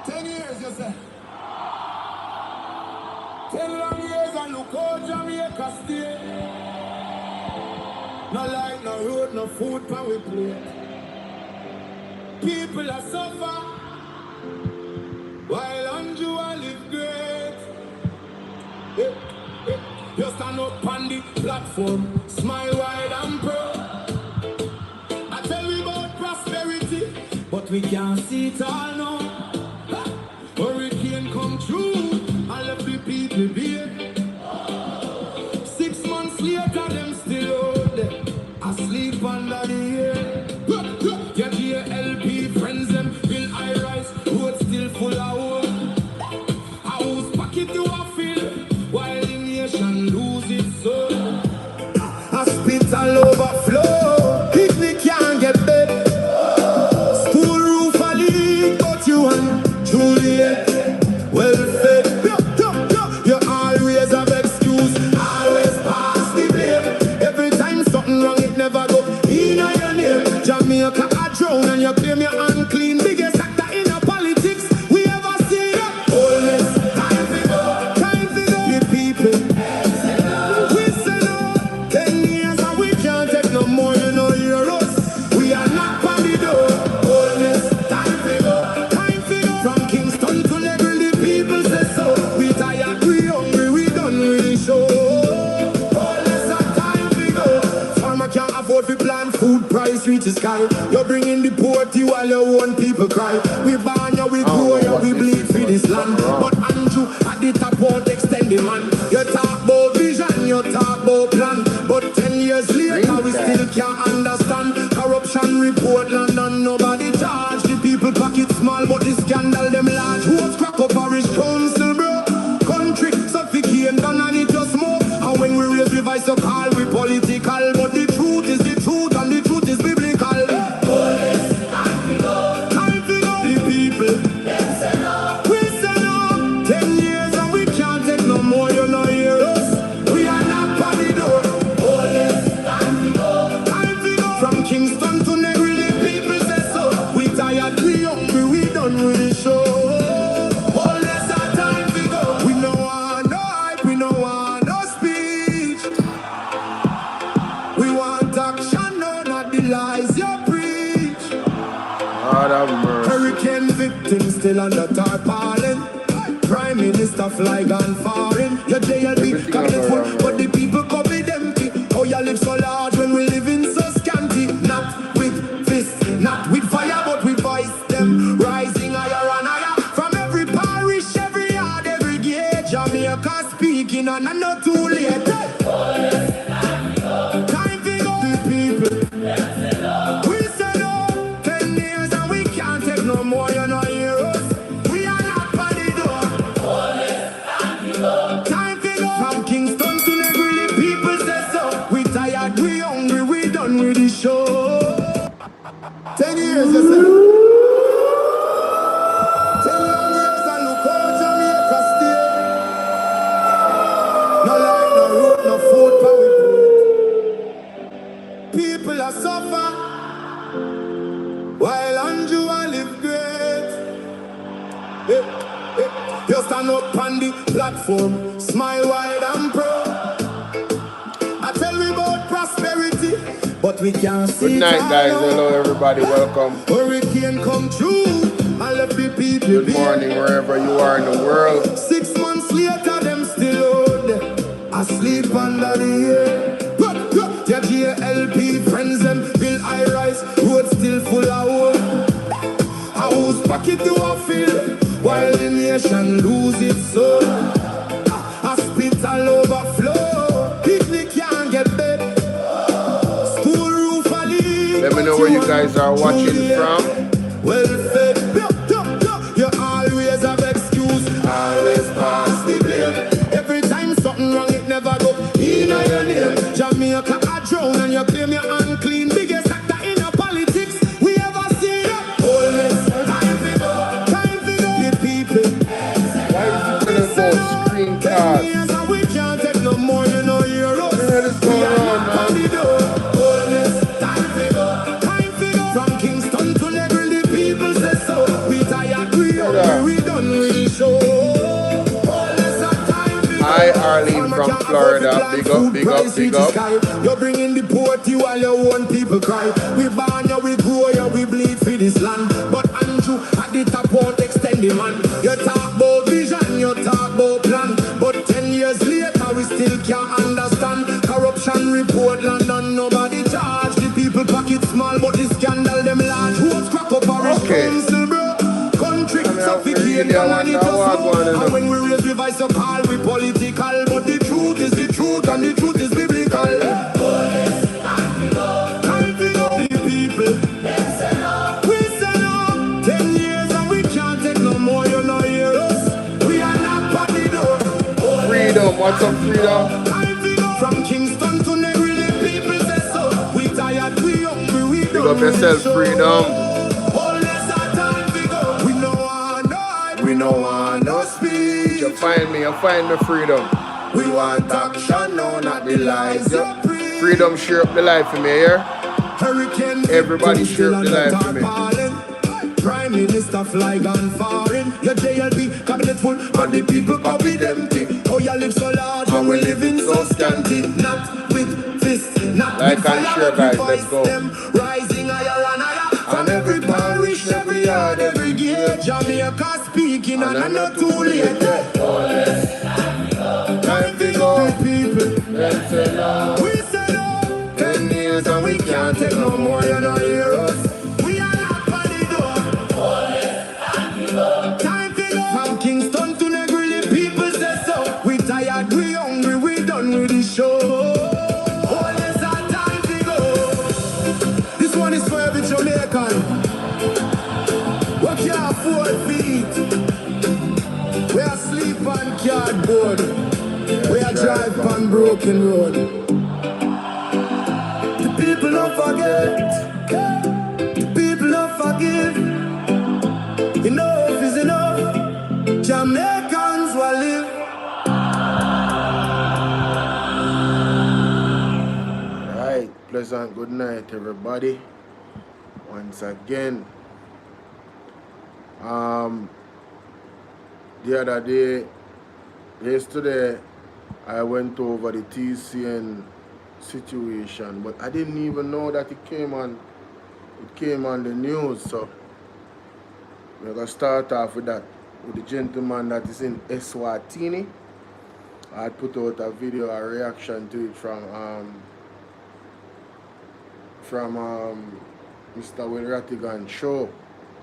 10 years, you say. 10 long years and look how Jamaica stay. No light, no road, no food, pan we plate. People are suffer, while Andrew I live great. You stand up on the platform, smile wide and proud. I tell you about prosperity, but we can't see it all now. Hurricane come through, I left the people beat. 6 months later, them still out there, asleep under the air. Get your LP friends, them build high rise, road still full of hope. House pocket you a fill, while the nation lose its soul. Hospital overflow, picnic can't get bed. School roof a leak, but you want Juliet. Well fed, you always have excuse, always pass the blame. Every time something wrong, it never go in your name. Jamaica a drown and you claim you're unclean. Biggest actor in a politics we ever see. Always time to go, the people. We say no, 10 years and we can't take no more, you know you're us. We are not on the door. Always time to go, from Kingston to Legal, the people say so. We tired, we hungry, we done with the show. Always time to go. Farmer can't afford to plant, food price reach the sky. You're bringing the poverty while your own people cry. We burn you, we grow you, we bleed for this land. But Andrew at the top won't extend the man. You talk about vision, you talk about plan. But 10 years later we still can't understand. Corruption report London, nobody charge. The people pocket small but the scandal them large. Who's crack up parish council bro? Country suffocate done and it just smoke. And when we raise the voice so call we political. But the truth is the truth and the truth is biblical. Time to go, the people. We say no, 10 years and we can't take no more, you know hear us. We are not on the door. Time to go, from Kingston to Negri, the people say so. We tired, we hungry, we done with the show. All this our time to go. We no want no hype, we no want no speech. We want action, no, not the lies you preach. God have mercy. Hurricane victims still under tarpaulin. Prime Minister fly gone foreign. Your JLB got it full, but the people come with empty. Oh, you live so large when we live in so scanty. Not with fists, not with fire, but with voice them rising higher and higher. From every parish, every yard, every gate, Jamaica speaking and I'm not too late. Time to go, the people. We say no, 10 years and we can't take no more, you know hear us. We are not on the door. Time to go, from Kingston to Negri, the people say so. We tired, we hungry, we done with the show. 10 years, you say. 10 long years and look how Jamaica stay. No light, no road, no food, pan we plate. People are suffer, while Andrew I live great. You stand up on the platform, smile wide and proud. I tell you about prosperity, but we can't see. Good night, guys. Hello, everybody. Welcome. Hurricane come through, I left the people. Good morning, wherever you are in the world. 6 months later, them still out there, asleep under the air. Your LP friends, them build high rise, road still full of hope. House pocket you a fill, while the nation lose its soul. Hospital overflow, picnic can't get bed. School roof a leak. Let me know where you guys are watching from. Well fed, you always have excuse, always pass the blame. Every time something wrong, it never go in your name. Jamaica a drown and you claim you're unclean. Biggest actor in a politics we ever see. Always time to go, the people. Why is it going to go screencast? 10 years and we can't take no more, you know you're us. What the hell is going on, man? Always time to go, from Kingston to Legal, the people say so. We tired, we hungry, we Arlene from Florida. Big up, big up, big up. You're bringing the poverty while your own people cry. We born you, we grow you, we bleed for this land. But Andrew at the top won't extend the man. You talk about vision, you talk about plan. But 10 years later, we still can't understand. Corruption report London, nobody charge. The people pocket small, but the scandal them large. Who's crack up our council, bro? Country suffocate, money just slow. And when we raise the voice up, all we political. But the truth is the truth, and the truth is biblical. Time to go, the people. We say no. 10 years and we can't take no more, you know, hear us. We are not on the door. Freedom, what's up, freedom? From Kingston to Negri, the people say so. We tired, we hungry, we don't. Big up yourself, freedom. We no want no speech. You find me freedom. We want action, no, not the lies. Freedom share up the life for me here. Hurricane, everybody share up the life for me. Prime Minister fly gone foreign. Your JLP cabinet full, and the people copy them thing. Oh, you live so large, and we living so scanty. Not with fist, not like with and share, guys. Let's go. Rising higher and higher. And every parish, every yard, every gate. Jamaica speaking, and I'm not too late. Time to go, people. Let's say no. We say no. 10 years and we can't take no more, you know, hear us. We are not by the door. Time to go. From Kingston to Negri, the people say so. We tired, we hungry, we done with the show. Oh, it's our time to go. This one is for every Jamaican. We can't afford feet. We are sleep on cardboard. We are drive on broken road. The people don't forget. The people don't forgive. Enough is enough. Jamaicans will live. Right, pleasant good night, everybody. Once again. The other day, yesterday, I went over the TCN situation, but I didn't even know that it came on the news. So we're gonna start off with that, with the gentleman that is in Eswatini. I put out a video, a reaction to it from Mr. Will Rattigan's show.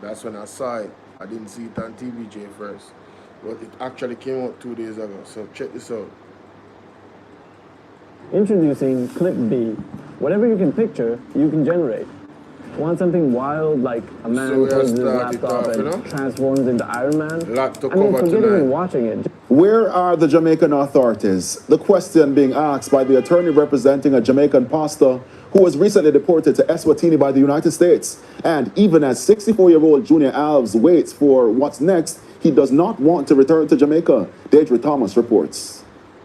That's when I saw it. I didn't see it on TVJ first, but it actually came out 2 days ago. So check this out. Introducing Clip B. Whatever you can picture, you can generate. Want something wild like a man who closes his laptop and transforms into Iron Man? Forget even watching it. Where are the Jamaican authorities? The question being asked by the attorney representing a Jamaican pastor who was recently deported to Eswatini by the United States. And even as 64-year-old Junior Alves waits for what's next, he does not want to return to Jamaica. Deidre Thomas reports.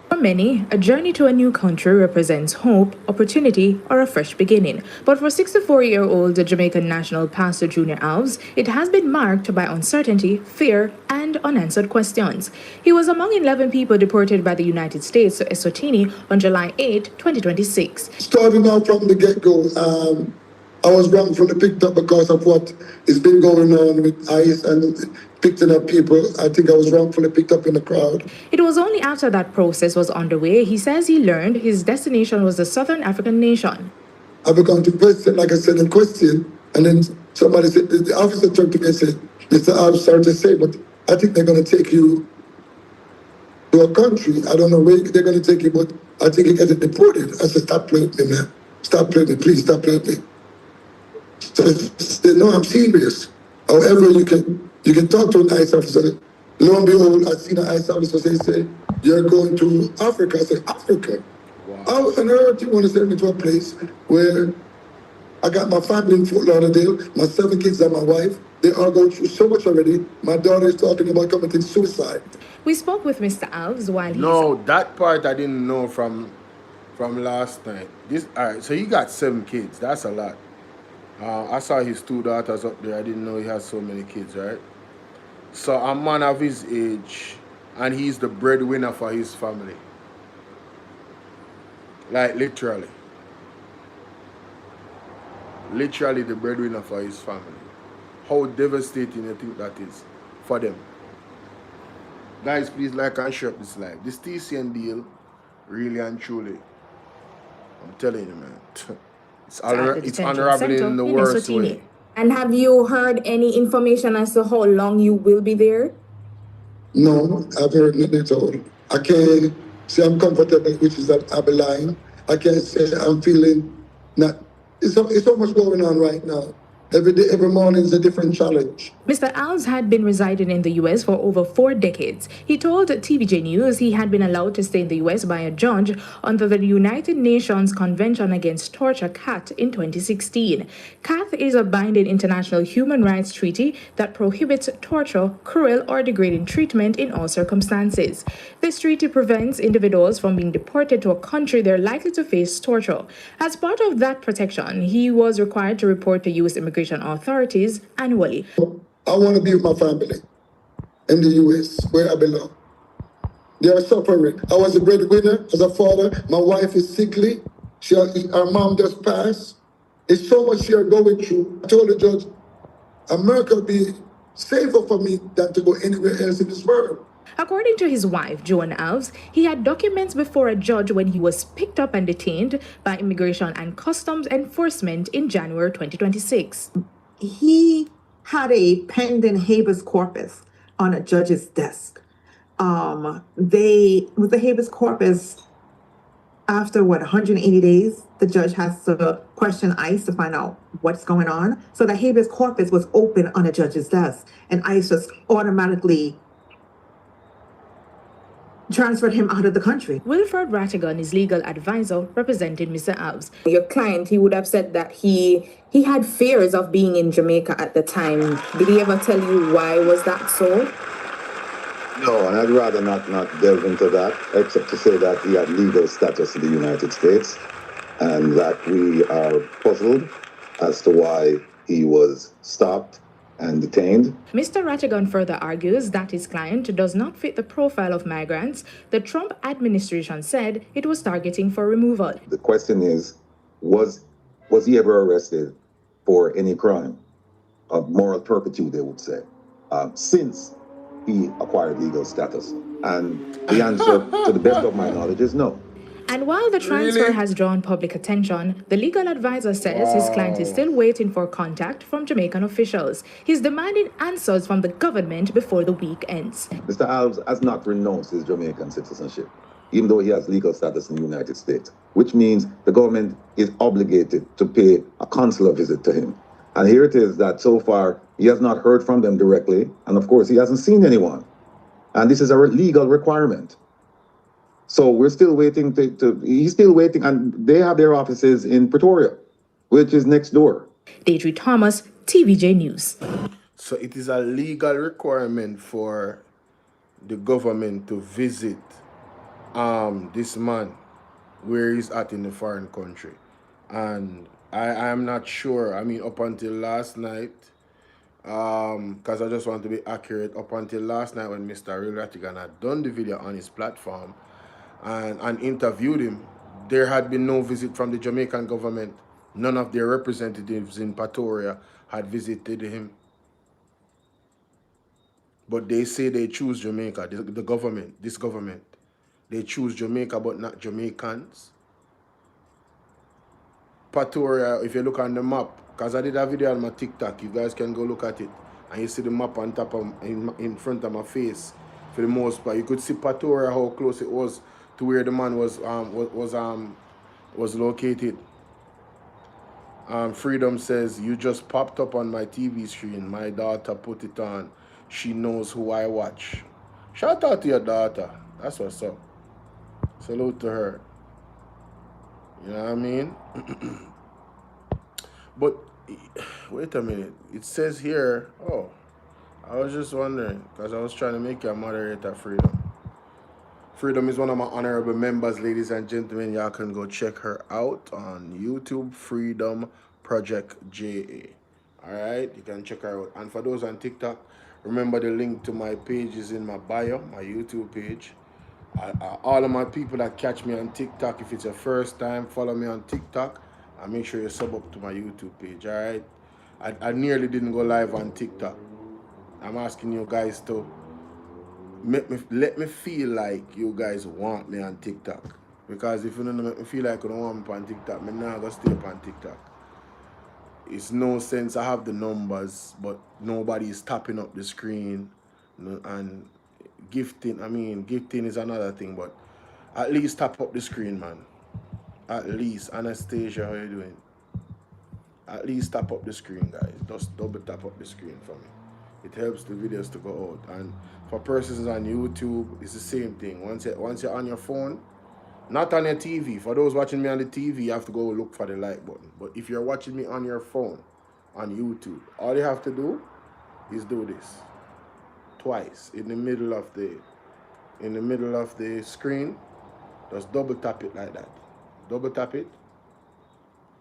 For many, a journey to a new country represents hope, opportunity, or a fresh beginning. But for 64-year-old Jamaican national pastor Junior Alves, it has been marked by uncertainty, fear, and unanswered questions. He was among 11 people deported by the United States to Eswatini on July 8, 2026. Starting out from the get-go, I was wrongfully picked up because of what has been going on with ICE and picking up people. I think I was wrongfully picked up in the crowd. It was only after that process was underway, he says he learned his destination was a Southern African nation. I began to question, like I said, in question, and then somebody said, the officer turned to me and said, Mr. I'm sorry to say, but I think they're going to take you to a country. I don't know where they're going to take you, but I think you get deported. I said, stop playing with me, man. Stop playing with me, please, stop playing with me. So I said, no, I'm serious. However, you can talk to an ICE officer. Lo and behold, I seen an ICE officer say, you're going to Africa. I said, Africa? Wow. How on earth you want to send me to a place where I got my family in Fort Lauderdale, my 7 kids and my wife. They are going through so much already. My daughter is talking about committing suicide. We spoke with Mr. Alves while he... No, that part I didn't know from last night. All right, so he got 7 kids. That's a lot. I saw his 2 daughters up there. I didn't know he has so many kids, right? So a man of his age, and he's the breadwinner for his family. Like literally. Literally the breadwinner for his family. How devastating you think that is for them? Guys, please like and share this live. This TCN deal, really and truly, I'm telling you, man, it's unraveling in the worst way. And have you heard any information as to how long you will be there? No, I've heard nothing at all. I can't say I'm comfortable, which is that I'll be lying. I can't say I'm feeling not. It's so much going on right now. Every day, every morning is a different challenge. Mr. Alves had been residing in the U.S. for over 4 decades. He told TVJ News he had been allowed to stay in the U.S. by a judge under the United Nations Convention Against Torture, CAT, in 2016. CAT is a binding international human rights treaty that prohibits torture, cruel, or degrading treatment in all circumstances. This treaty prevents individuals from being deported to a country they're likely to face torture. As part of that protection, he was required to report to U.S. immigration authorities annually. I want to be with my family in the U.S. where I belong. They are suffering. I was a breadwinner as a father. My wife is sickly. Her mom just passed. It's so much she are going through. I told the judge, America would be safer for me than to go anywhere else in this world. According to his wife, Joan Alves, he had documents before a judge when he was picked up and detained by Immigration and Customs Enforcement in January 2026. He had a pending habeas corpus on a judge's desk. With the habeas corpus, after 180 days, the judge has to question ICE to find out what's going on. So the habeas corpus was open on a judge's desk, and ICE just automatically transferred him out of the country. Wilfred Rattigan is legal advisor representing Mr. Alves. Your client, he would have said that he had fears of being in Jamaica at the time. Did he ever tell you why was that so? No, and I'd rather not delve into that, except to say that he had legal status in the United States, and that we are puzzled as to why he was stopped and detained. Mr. Rattigan further argues that his client does not fit the profile of migrants the Trump administration said it was targeting for removal. The question is, was he ever arrested for any crime of moral turpitude, they would say, since he acquired legal status? And the answer, to the best of my knowledge, is no. And while the transfer has drawn public attention, the legal advisor says his client is still waiting for contact from Jamaican officials. He's demanding answers from the government before the week ends. Mr. Alves has not renounced his Jamaican citizenship, even though he has legal status in the United States, which means the government is obligated to pay a consular visit to him. And here it is that so far he has not heard from them directly, and of course he hasn't seen anyone. And this is a legal requirement. So we're still waiting he's still waiting, and they have their offices in Pretoria, which is next door. Deidre Thomas, TVJ News. So it is a legal requirement for the government to visit this man where he's at in the foreign country. And I am not sure. I mean, up until last night, because I just want to be accurate, up until last night when Mr. Rattigan had done the video on his platform and interviewed him, there had been no visit from the Jamaican government. None of their representatives in Pretoria had visited him. But they say they choose Jamaica, the government, this government. They choose Jamaica but not Jamaicans. Pretoria, if you look on the map, because I did a video on my TikTok, you guys can go look at it. And you see the map on top of, in front of my face. For the most part, you could see Pretoria, how close it was to where the man was located. Freedom says, you just popped up on my TV screen. My daughter put it on. She knows who I watch. Shout out to your daughter. That's what's up. Salute to her. You know what I mean? But wait a minute. It says here, oh, I was just wondering, because I was trying to make you a moderator, Freedom. Freedom is one of my honorable members, ladies and gentlemen. Y'all can go check her out on YouTube, Freedom Project JA. Alright, you can check her out. And for those on TikTok, remember the link to my page is in my bio, my YouTube page. All of my people that catch me on TikTok, if it's your first time, follow me on TikTok and make sure you sub up to my YouTube page, alright? I nearly didn't go live on TikTok. I'm asking you guys to let me feel like you guys want me on TikTok. Because if you don't make me feel like you don't want me on TikTok, I'm not going to stay up on TikTok. It's no sense I have the numbers, but nobody is tapping up the screen. And gifting is another thing, but at least tap up the screen, man. At least. Anastasia, how you doing? At least tap up the screen, guys. Just double tap up the screen for me. It helps the videos to go out. And for persons on YouTube, it's the same thing. Once you're on your phone, not on your TV. For those watching me on the TV, you have to go look for the like button. But if you're watching me on your phone, on YouTube, all you have to do is do this. Twice in the middle of the screen. Just double tap it like that. Double tap it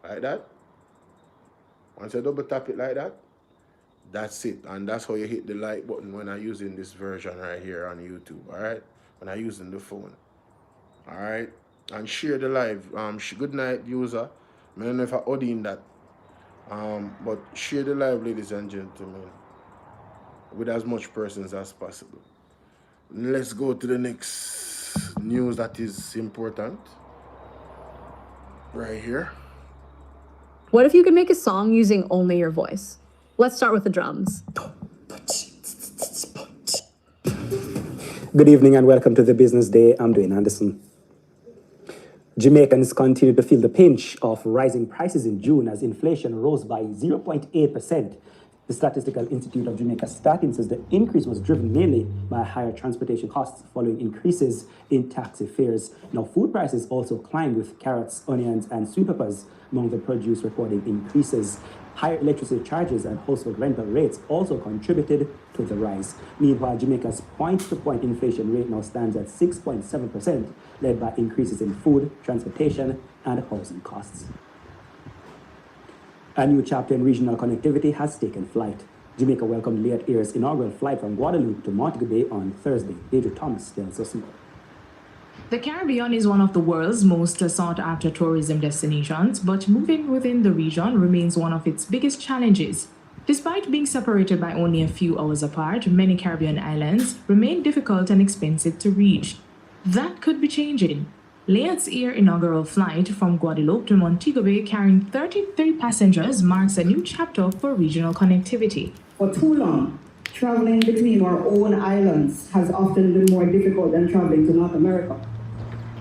like that. Once you double tap it like that, that's it. And that's how you hit the like button when I'm using this version right here on YouTube. Alright? When I'm using the phone. Alright? And share the live. Good night, user. I don't know if I ordained that. But share the live, ladies and gentlemen, with as much persons as possible. Let's go to the next news that is important. Right here. What if you could make a song using only your voice? Let's start with the drums. Good evening and welcome to the Business Day. I'm Dwayne Anderson. Jamaicans continue to feel the pinch of rising prices in June as inflation rose by 0.8%. The Statistical Institute of Jamaica Statin says the increase was driven mainly by higher transportation costs following increases in taxi fares. Now, food prices also climbed, with carrots, onions, and sweet peppers among the produce recording increases. Higher electricity charges and household rental rates also contributed to the rise. Meanwhile, Jamaica's point-to-point inflation rate now stands at 6.7%, led by increases in food, transportation, and housing costs. A new chapter in regional connectivity has taken flight. Jamaica welcomed Leah Air's inaugural flight from Guadeloupe to Montego Bay on Thursday. Deidre Thomas tells us more. The Caribbean is one of the world's most sought-after tourism destinations, but moving within the region remains one of its biggest challenges. Despite being separated by only a few hours apart, many Caribbean islands remain difficult and expensive to reach. That could be changing. Leah's Air inaugural flight from Guadeloupe to Montego Bay carrying 33 passengers marks a new chapter for regional connectivity. For too long, traveling between our own islands has often been more difficult than traveling to North America.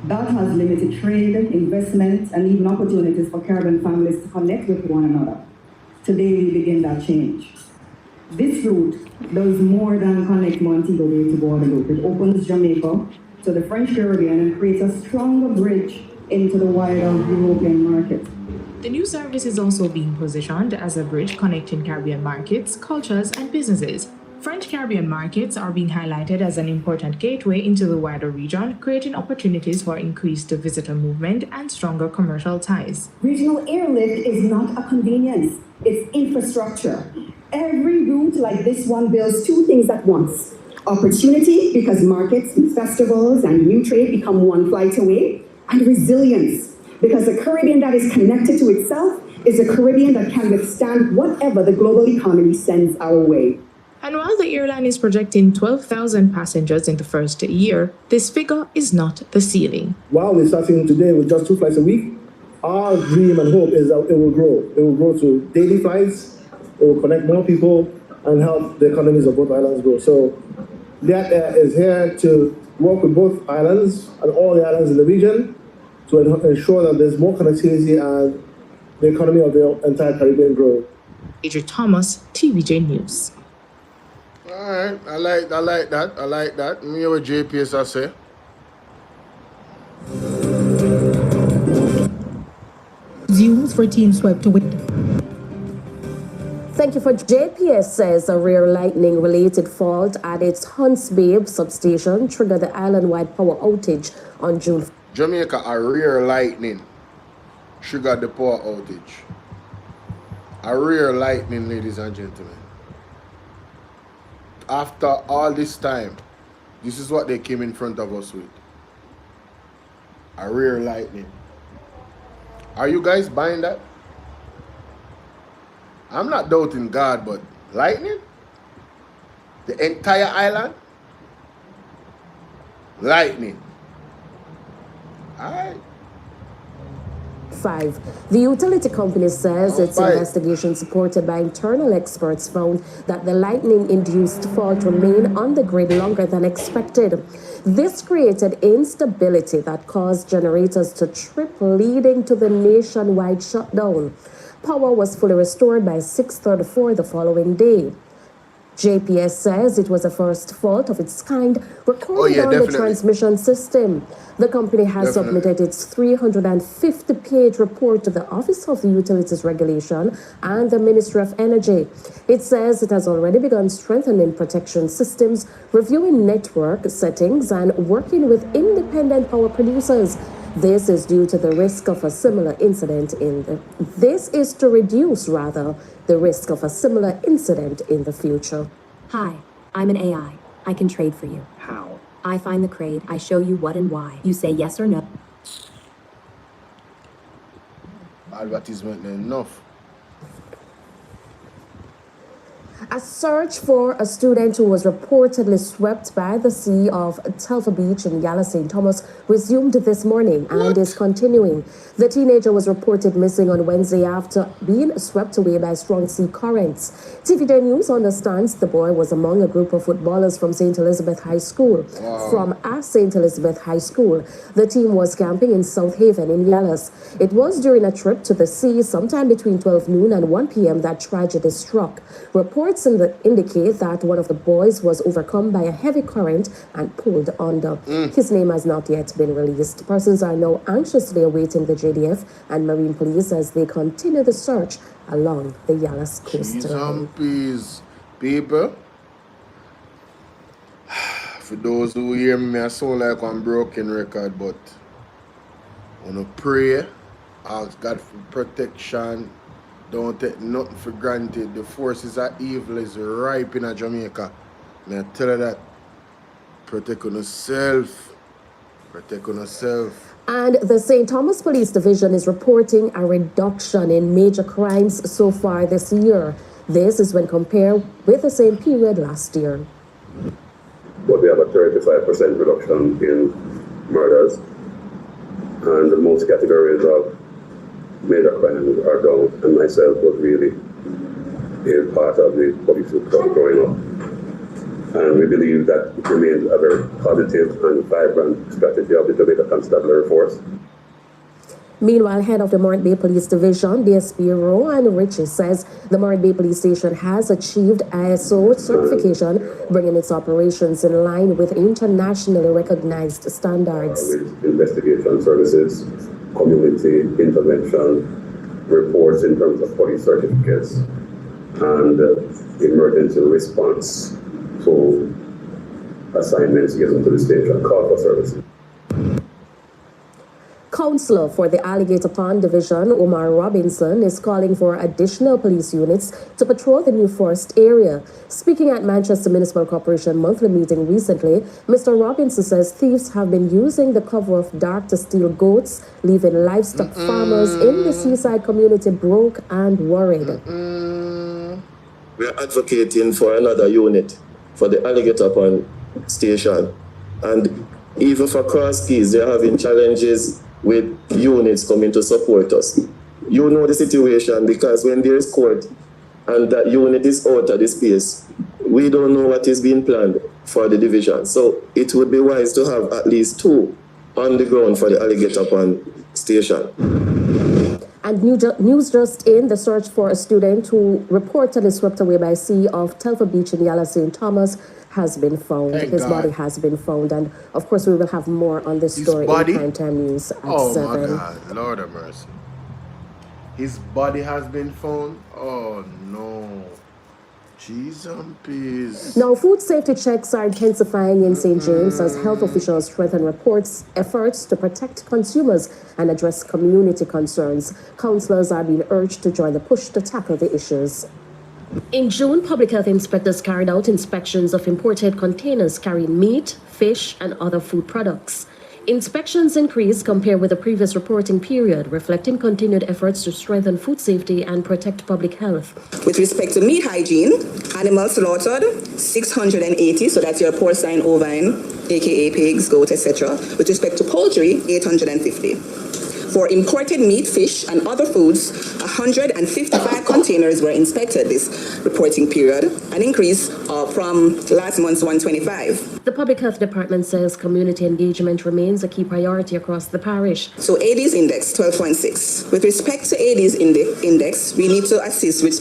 That has limited trade, investment, and even opportunities for Caribbean families to connect with one another. Today, we begin that change. This route does more than connect Montego Bay to Guadeloupe. It opens Jamaica to the French Caribbean and creates a stronger bridge into the wider European market. The new service is also being positioned as a bridge connecting Caribbean markets, cultures, and businesses. French Caribbean markets are being highlighted as an important gateway into the wider region, creating opportunities for increased visitor movement and stronger commercial ties. Regional airlift is not a convenience, it's infrastructure. Every route like this one builds two things at once. Opportunity, because markets, festivals, and new trade become one flight away, and resilience, because a Caribbean that is connected to itself is a Caribbean that can withstand whatever the global economy sends our way. And while the airline is projecting 12,000 passengers in the first year, this figure is not the ceiling. While we're starting today with just 2 flights a week, our dream and hope is that it will grow. It will grow to daily flights, it will connect more people, and help the economies of both islands grow. So that is here to work with both islands and all the islands in the region to ensure that there's more connectivity and the economy of the entire Caribbean grow. Deidre Thomas, TVJ News. All right, I like that. Me what JPS I say. Views for Team Swept to win. Thank you. For JPS says a rare lightning-related fault at its Hunts Bay substation triggered the island-wide power outage on June. Jamaica, a rare lightning triggered the power outage. A rare lightning, ladies and gentlemen. After all this time, this is what they came in front of us with. A rare lightning. Are you guys buying that? I'm not doubting God, but lightning? The entire island? Lightning. Alright. 5. The utility company says its investigation, supported by internal experts, found that the lightning-induced fault remained on the grid longer than expected. This created instability that caused generators to trip, leading to the nationwide shutdown. Power was fully restored by 6:34 the following day. JPS says it was the first fault of its kind recorded on the transmission system. The company has submitted its 350-page report to the Office of the Utilities Regulation and the Ministry of Energy. It says it has already begun strengthening protection systems, reviewing network settings, and working with independent power producers. This is due to the risk of a similar incident This is to reduce, the risk of a similar incident in the future. Hi, I'm an AI. I can trade for you. How? I find the crate, I show you what and why. You say yes or no. Advertisement enough. A search for a student who was reportedly swept by the sea of Telfer Beach in Yala St. Thomas resumed this morning and is continuing. The teenager was reported missing on Wednesday after being swept away by strong sea currents. TVJ News understands the boy was among a group of footballers from St. Elizabeth High School. From St. Elizabeth High School, the team was camping in South Haven in Yallas. It was during a trip to the sea sometime between 12 noon and 1 p.m. that tragedy struck. Reports indicate that one of the boys was overcome by a heavy current and pulled under. His name has not yet been released. Persons are now anxiously awaiting the JDF and Marine Police as they continue the search along the Yallas coastline. Please, people. For those who hear me, I sound like I'm broken record, but I want to pray, ask God for protection. Don't take nothing for granted. The forces of evil is ripe in Jamaica. And I tell you that. Protect on yourself. Protect on yourself. And the St. Thomas Police Division is reporting a reduction in major crimes so far this year. This is when compared with the same period last year. But we have a 35% reduction in murders. And most categories of major crimes are down, and myself was really a part of the police club growing up. And we believe that it remains a very positive and vibrant strategy of the Jamaica Constabulary Force. Meanwhile, head of the Morant Bay Police Division, DSP Rowan Ritchie, says the Morant Bay Police Station has achieved ISO certification, bringing its operations in line with internationally recognized standards. Investigation services, community intervention, reports in terms of police certificates, and emergency response to assignments given to the station, call for services. Councillor for the Alligator Pond Division, Omar Robinson, is calling for additional police units to patrol the New Forest area. Speaking at Manchester Municipal Corporation monthly meeting recently, Mr. Robinson says thieves have been using the cover of dark to steal goats, leaving livestock farmers in the seaside community broke and worried. We are advocating for another unit for the Alligator Pond station. And even for Cross Keys, they're having challenges with units coming to support us. You know the situation, because when there is court and that unit is out of the space, we don't know what is being planned for the division. So it would be wise to have at least 2 on the ground for the Alligator Pond station. And news just in, the search for a student who reportedly swept away by sea of Telfer Beach in Yala St. Thomas has been found. His body has been found. And of course, we will have more on this story in Primetime News at 7. Oh my God, Lord have mercy. His body has been found? Oh no. Jeez and peace. Now, food safety checks are intensifying in St. James as health officials strengthen efforts to protect consumers and address community concerns. Councillors are being urged to join the push to tackle the issues. In June, public health inspectors carried out inspections of imported containers carrying meat, fish, and other food products. Inspections increased compared with the previous reporting period, reflecting continued efforts to strengthen food safety and protect public health. With respect to meat hygiene, animals slaughtered, 680, so that's your porcine, ovine, aka pigs, goat, etc. With respect to poultry, 850. For imported meat, fish, and other foods, 155 containers were inspected this reporting period, an increase from last month's 125. The Public Health Department says community engagement remains a key priority across the parish. So AD's index, 12.6. With respect to AD's index, we need to assist with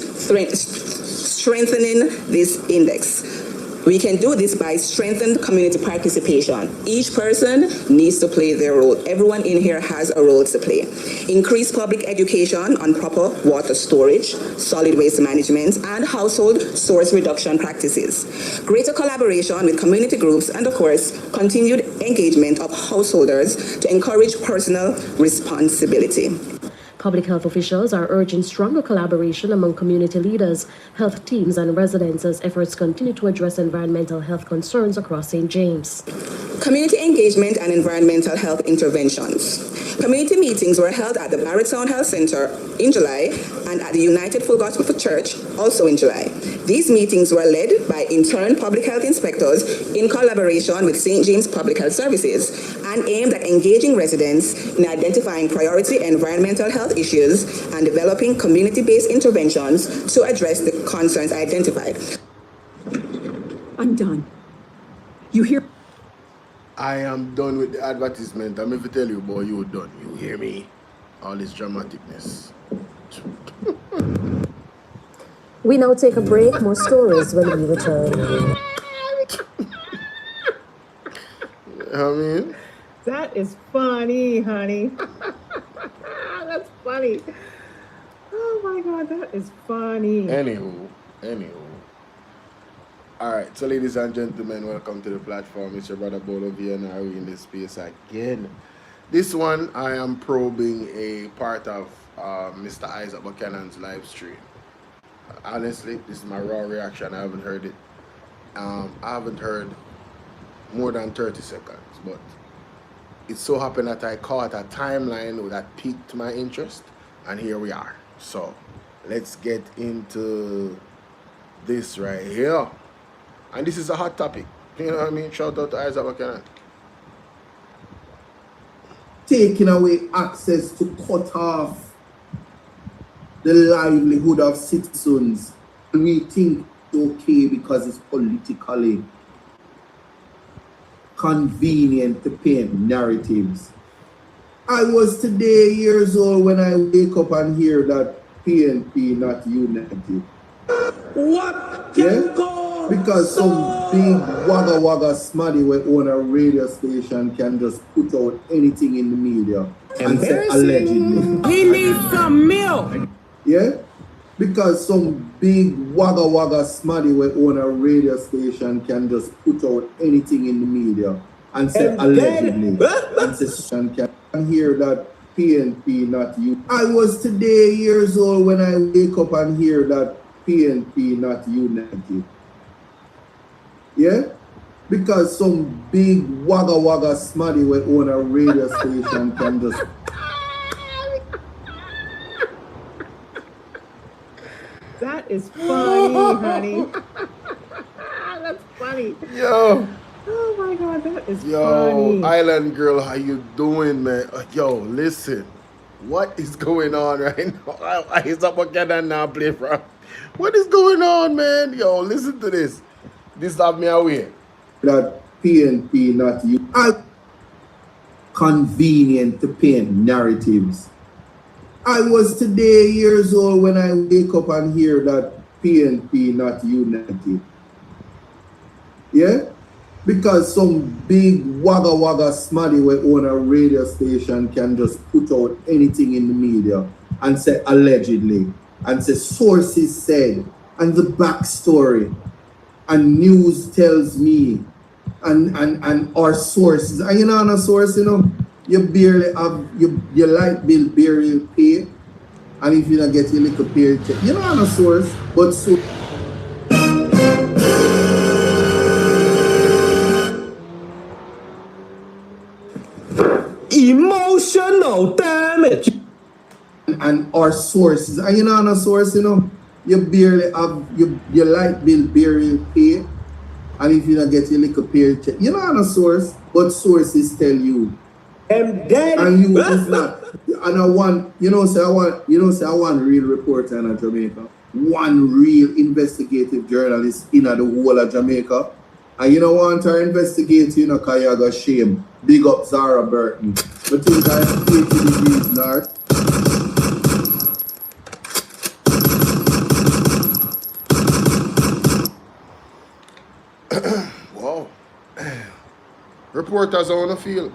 strengthening this index. We can do this by strengthened community participation. Each person needs to play their role. Everyone in here has a role to play. Increase public education on proper water storage, solid waste management, and household source reduction practices. Greater collaboration with community groups, and of course, continued engagement of householders to encourage personal responsibility. Public health officials are urging stronger collaboration among community leaders, health teams, and residents as efforts continue to address environmental health concerns across St. James. Community engagement and environmental health interventions. Community meetings were held at the Barrettstown Health Center in July and at the United Full Gospel Church also in July. These meetings were led by intern public health inspectors in collaboration with St. James Public Health Services and aimed at engaging residents in identifying priority environmental health issues and developing community-based interventions to address the concerns identified. I'm done. You hear? I am done with the advertisement. I'm going to tell you, boy, you're done. You hear me? All this dramaticness. We now take a break. More stories when we return. I mean? That is funny, honey. That's funny. Oh my God, that is funny. Anywho. Alright, so ladies and gentlemen, welcome to the platform. It's your brother Bolo and are we in this space again. This one, I am probing a part of Mr. Isat Buchanan's live stream. Honestly, this is my raw reaction. I haven't heard it. I haven't heard more than 30 seconds, but it so happened that I caught a timeline that piqued my interest, and here we are. So let's get into this right here. And this is a hot topic. You know what I mean? Shout out to Isat Buchanan. Taking away access to cut off the livelihood of citizens. We think it's okay because it's politically convenient to paint narratives. I was today years old when I wake up and hear that PNP not united. What? Yeah? Because some big wagga smaddy we own a radio station can just put out anything in the media and say allegedly. He needs some milk. Yeah? Because some big wagga smaddy we own a radio station can just put out anything in the media and say allegedly. And say can hear that PNP not you. I was today years old when I wake up and hear that PNP not united. Yeah? Because some big wagga smaddy we own a radio station can just... That is funny, honey. That's funny. Yo. Oh my God, that is funny. funny. Island girl, how you doing, man? Yo, listen. What is going on right now? Isat Buchanan now play from. What is going on, man? Yo, listen to this. This have me away. That PNP not you. Convenient to paint narratives. I was today years old when I wake up and hear that PNP not united. Yeah? Because some big wagga smaddy we own a radio station can just put out anything in the media and say allegedly and say sources said and the backstory and news tells me and our sources. And you know on a source, you know, you barely have your light bill barely pay. And if you don't get your little pay check, you know on a source, but so Emotional damage. And our sources, and you know, on a source, you know, you barely have your light bill barely pay, and if you don't get your little paycheck, you know, on a source, but sources tell you, and you is not. And I want, I want real reporter in Jamaica, one real investigative journalist in the whole of Jamaica, and you don't want her investigating, because you got shame. Big up Zara Burton. But think I'm 80 degrees north. Wow. Reporters on the field.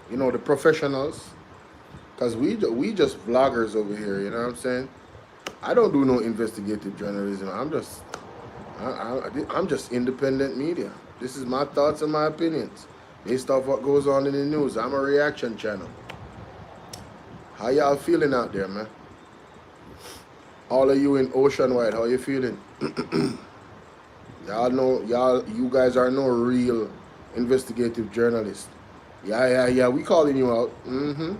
You know, the professionals. Because we just vloggers over here, you know what I'm saying? I don't do no investigative journalism. I'm just independent media. This is my thoughts and my opinions based off what goes on in the news. I'm a reaction channel. How y'all feeling out there, man? All of you in Oceanwide, how you feeling? You guys are no real investigative journalists. Yeah, we calling you out.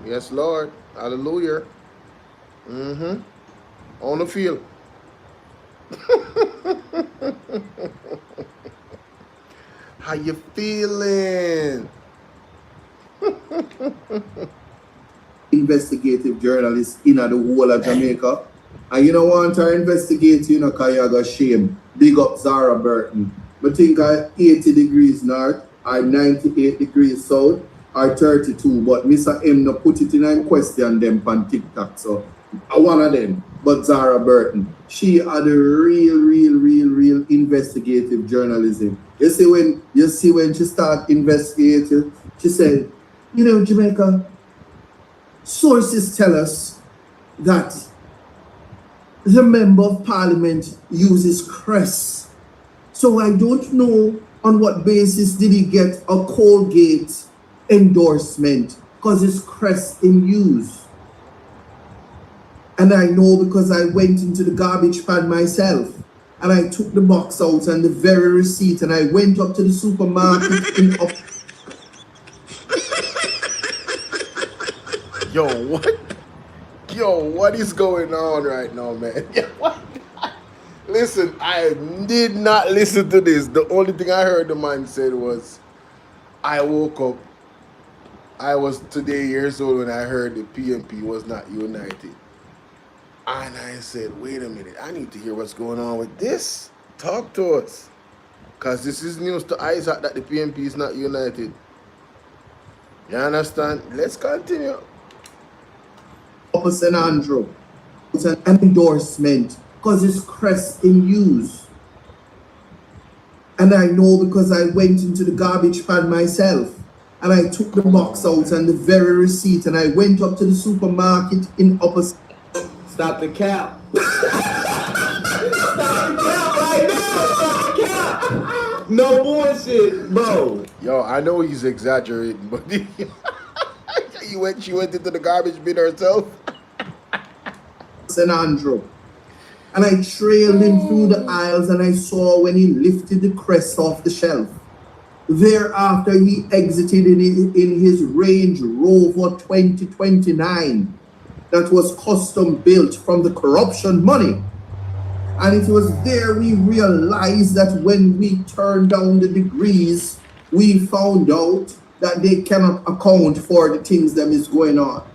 Yes, Lord. Hallelujah. On the field. How you feeling? Investigative journalists in the whole of Jamaica. And you don't want her investigating, because you got shame. Big up Zara Burton. But think I 80 degrees north, or 98 degrees south, or 32. But Mr. M no put it in question them on TikTok. So I one of them. But Zara Burton, she had a real investigative journalism. You see when she start investigating, she said, Jamaica, sources tell us that the member of parliament uses crest. So I don't know on what basis did he get a Colgate endorsement, because it's crest in use. And I know because I went into the garbage pan myself and I took the box out and the very receipt, and I went up to the supermarket in up. Yo, what is going on right now, man? What? Listen, I did not listen to this. The only thing I heard the man said was, I woke up, I was today years old when I heard the PNP was not united. And I said, wait a minute, I need to hear what's going on with this. Talk to us. Because this is news to Isat that the PNP is not united. You understand? Let's continue. St. Andrew. It's an endorsement because it's crest in use. And I know because I went into the garbage pan myself and I took the box out and the very receipt, and I went up to the supermarket in Upper. Stop the cap. Stop the cap right now. Stop the cap. No bullshit, bro. Yo, I know he's exaggerating, but she went into the garbage bin herself. St. Andrew. And I trailed him through the aisles, and I saw when he lifted the crest off the shelf. Thereafter, he exited in his Range Rover 2029 that was custom built from the corruption money. And it was there we realized that when we turned down the degrees, we found out that they cannot account for the things that is going on.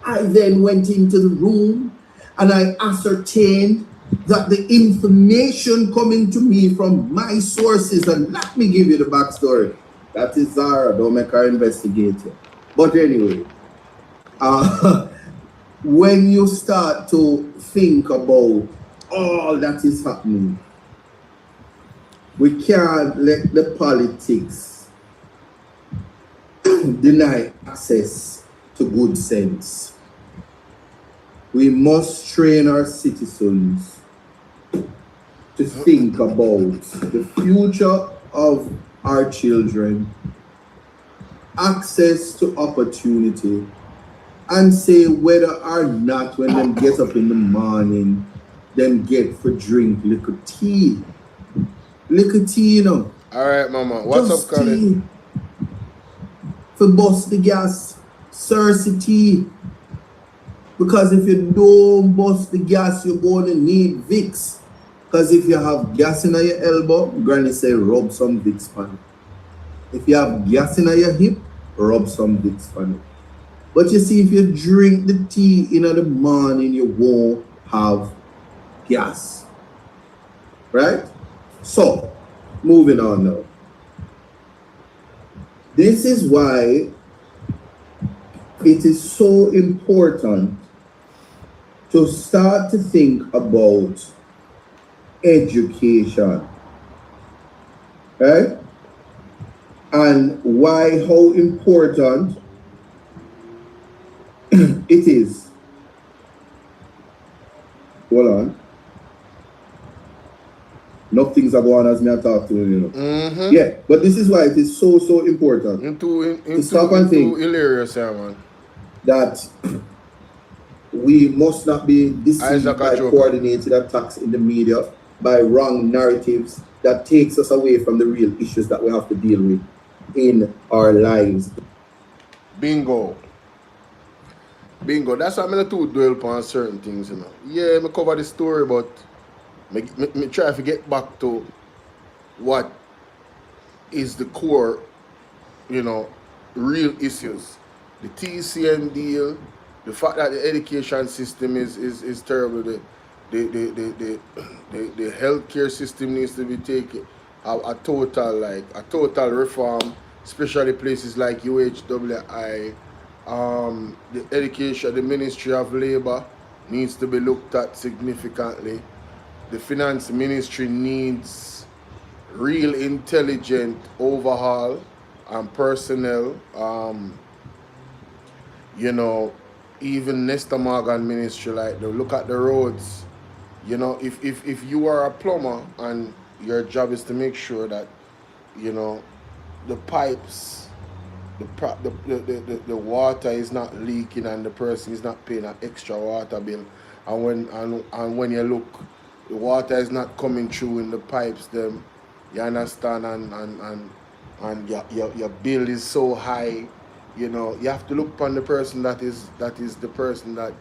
I then went into the room and I ascertained that the information coming to me from my sources, and let me give you the backstory. That is Zara, don't make her investigate it. But anyway, when you start to think about all that is happening, we can't let the politics deny access to good sense. We must train our citizens to think about the future of our children, access to opportunity, and say whether or not when them get up in the morning, them get for drink liquor tea. Liquor tea, you know. All right, mama. What's just up, Colin? for bust the gas. Scarcity. Because if you don't bust the gas, you're going to need Vicks. Because if you have gas in your elbow, Granny say rub some Vicks on it. If you have gas in your hip, rub some Vicks on it. But you see, if you drink the tea in the morning, you won't have gas. Right? So, moving on now. This is why it is so important to start to think about education. Right? And how important it is. Hold on. No things are going on as me I talk to you, Yeah, but this is why it is so important. To stop and think hilarious, man. That we must not be deceived by coordinated attacks in the media, by wrong narratives that takes us away from the real issues that we have to deal with in our lives. Bingo. That's why I'm going to dwell upon certain things, Yeah, I cover the story, but me try to get back to what is the core, real issues. The TCN deal, the fact that the education system is terrible, the healthcare system needs to be taken a total reform, especially places like UHWI. The education, the Ministry of Labor needs to be looked at significantly. The Finance Ministry needs real intelligent overhaul and personnel. Even Nestor Morgan Ministry, look at the roads. If you are a plumber and your job is to make sure that, the pipes, the water is not leaking and the person is not paying an extra water bill, and when you look, the water is not coming through in the pipes, them, you understand, and your bill is so high, you have to look upon the person that is the person that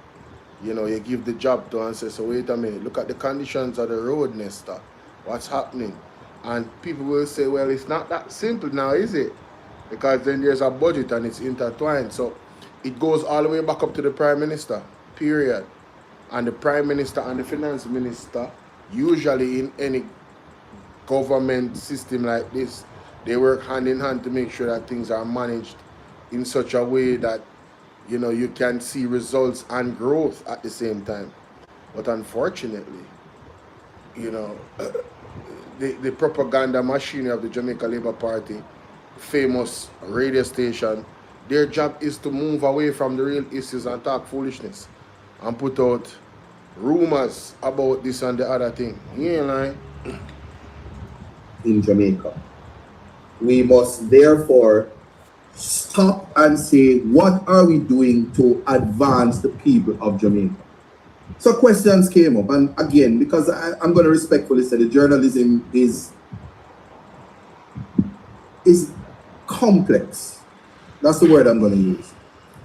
you give the job to and say, so wait a minute, look at the conditions of the road, Nestor, what's happening? And people will say, well, it's not that simple now, is it? Because then there's a budget and it's intertwined. So it goes all the way back up to the Prime Minister, period. And the Prime Minister and the Finance Minister, usually in any government system like this, they work hand in hand to make sure that things are managed in such a way that, you can see results and growth at the same time. But unfortunately, the propaganda machinery of the Jamaica Labour Party, famous radio station, their job is to move away from the real issues and talk foolishness and put out rumors about this and the other thing. You ain't lying. In Jamaica, we must therefore stop and say, what are we doing to advance the people of Jamaica? So questions came up, and again, because I'm going to respectfully say the journalism is complex. That's the word I'm going to use.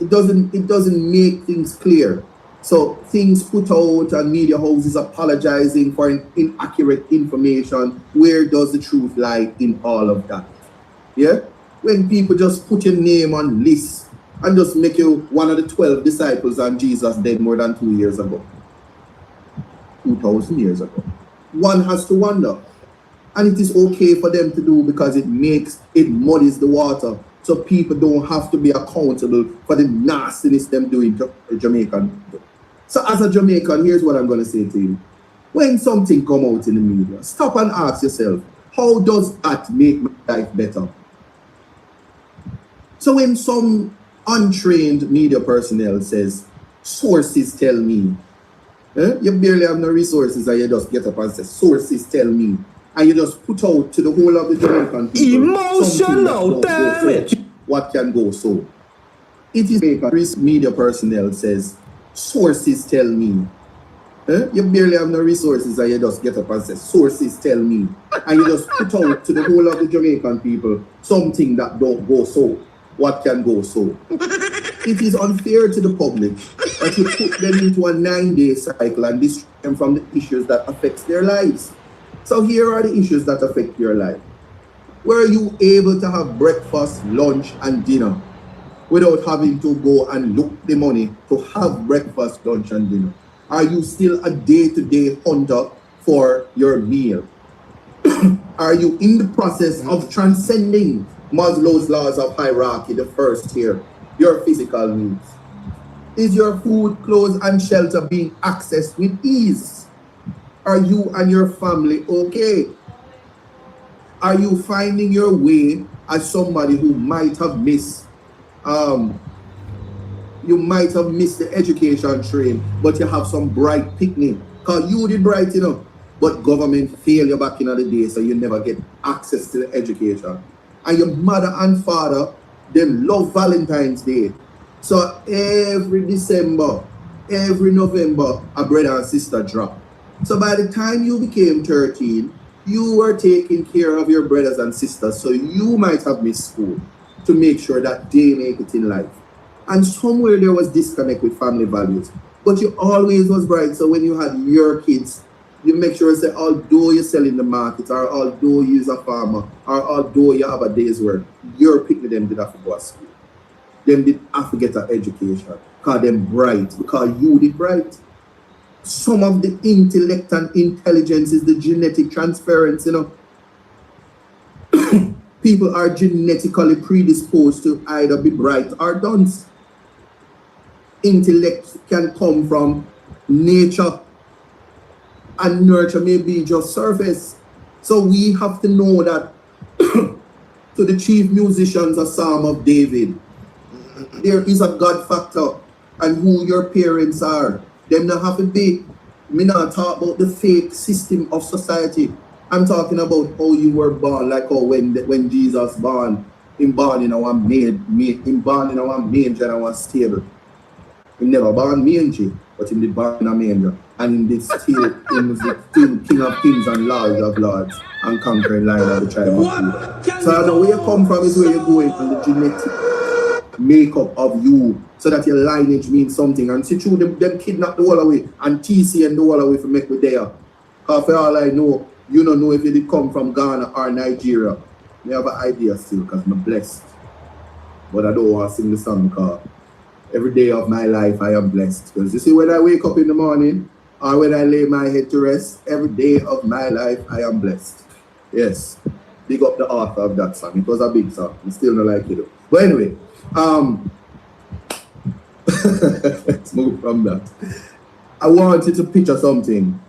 It doesn't make things clear. So things put out and media houses apologizing for inaccurate information. Where does the truth lie in all of that? Yeah? When people just put your name on lists and just make you one of the 12 disciples and Jesus dead more than 2 years ago. 2,000 years ago. One has to wonder. And it is okay for them to do because it muddies the water. So people don't have to be accountable for the nastiness them doing to Jamaican. So as a Jamaican, here's what I'm going to say to you. When something come out in the media, stop and ask yourself, how does that make my life better? So when some untrained media personnel says, sources tell me, you barely have no resources and you just get up and say, sources tell me. And you just put out to the whole of the Jamaican people emotional damage. What can go so? It is Jamaican media personnel says, sources tell me. You barely have no resources and you just get up and say, sources tell me. And you just put out to the whole of the Jamaican people something that don't go so. what can go so. It is unfair to the public that you put them into a 9-day cycle and distract them from the issues that affects their lives. So here are the issues that affect your life. Were you able to have breakfast, lunch, and dinner without having to go and look the money to have breakfast, lunch, and dinner? Are you still a day-to-day hunter for your meal? Are you in the process of transcending Maslow's laws of hierarchy, the first tier, your physical needs? Is your food, clothes, and shelter being accessed with ease? Are you and your family okay? Are you finding your way as somebody who might have missed the education train, but you have some bright picnic? Because you did bright enough, but government failed you back in the day, so you never get access to the education. And your mother and father, them love Valentine's Day. So every December, every November, a brother and sister drop. So by the time you became 13, you were taking care of your brothers and sisters, so you might have missed school to make sure that they make it in life. And somewhere there was disconnect with family values. But you always was bright, so when you had your kids, you make sure say, although you sell in the market, or although you is a farmer, or although you have a day's work, your picnic them did have to go to school. Them did have to get an education, because them bright, because you did bright. Some of the intellect and intelligence is the genetic transference, you know. People are genetically predisposed to either be bright or dunce. Intellect can come from nature, and nurture may be just surface. So we have to know that to the chief musicians, a Psalm of David, there is a God factor, and who your parents are. Them not have to be, me not talk about the fake system of society. I'm talking about how you were born, like how when Jesus born, him born in our manger and our stable. He never born mangy, but he did born in a manger. And he was the King of Kings and Lord of Lords and conquering Lion of the tribe of Judah. So I know where you come from is where you're going, and the genetic makeup of you, so that your lineage means something. And see through them kidnap the whole away and TC and the whole away for make me there. Because for all I know, you don't know if you did come from Ghana or Nigeria. I have an idea still because I'm blessed. But I don't want to sing the song because every day of my life I am blessed. Because you see, when I wake up in the morning or when I lay my head to rest, every day of my life I am blessed. Yes. Big up the author of that song. It was a big song. I still don't like it though. But anyway, let's move from that. I wanted to picture something.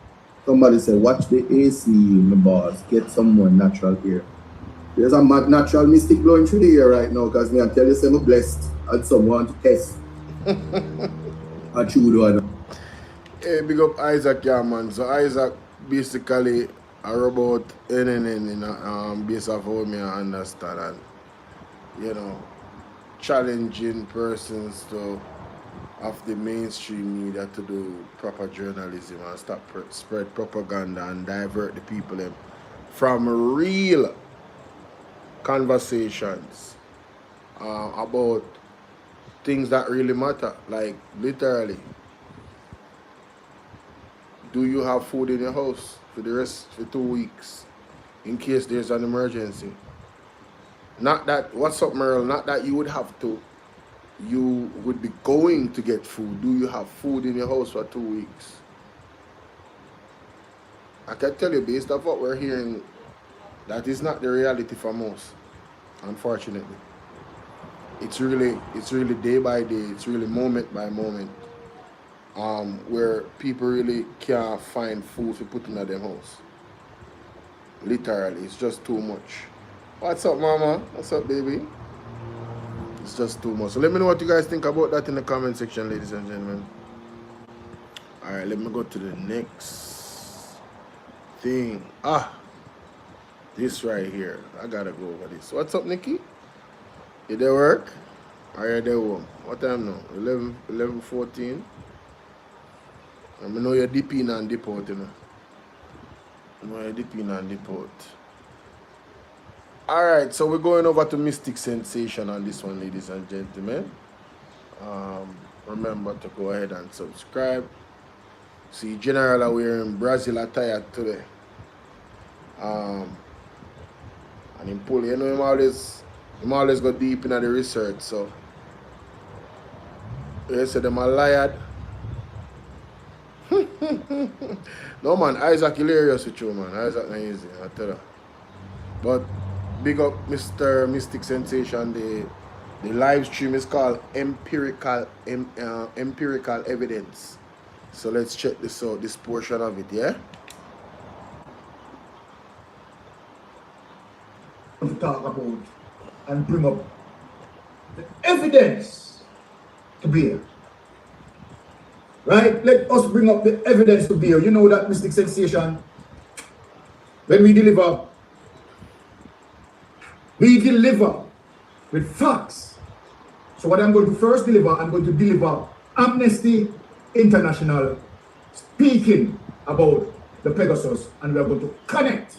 Somebody said, watch the AC in the bars, get some more natural air. There's a natural mystic blowing through the air right now, because me I tell you, I'm blessed and someone to test. I true one. Hey, big up Isaac, yeah, man. So Isaac basically are about NNN in a base of how me I understand, and you know, challenging persons to of the mainstream media to do proper journalism and stop spread propaganda and divert the people from real conversations about things that really matter. Like literally, do you have food in your house for the rest for 2 weeks in case there's an emergency? Not that, what's up, Merle? Not that you would have to. You would be going to get food. Do you have food in your house for 2 weeks? I can tell you, based on what we're hearing, that is not the reality for most, unfortunately. It's really day by day. It's really moment by moment, where people really can't find food to put in their house. Literally, it's just too much. What's up, mama? What's up, baby? It's just too much. So let me know what you guys think about that in the comment section, ladies and gentlemen. Alright, let me go to the next thing. This right here. I gotta go over this. What's up, Nikki? You there work? Are you there home? What time now? 11:14. I know you're dip in and dip out, you know. I know you're dip in and dip out. Alright, so we're going over to Mystic Sensation on this one, ladies and gentlemen. Remember to go ahead and subscribe. See, General are wearing Brazil attire today. And in Polo, you know, him always go deep into the research, so they say them are lied. No man, Isaac hilarious with you, man. Isaac not easy, I tell you. But big up Mr. Mystic Sensation. The live stream is called Empirical Evidence. So let's check this out, this portion of it, yeah? To talk about and bring up the evidence to bear. Right? Let us bring up the evidence to bear. You know that Mystic Sensation, when we deliver with facts. So what I'm going to first deliver, I'm going to deliver Amnesty International speaking about the Pegasus, and we are going to connect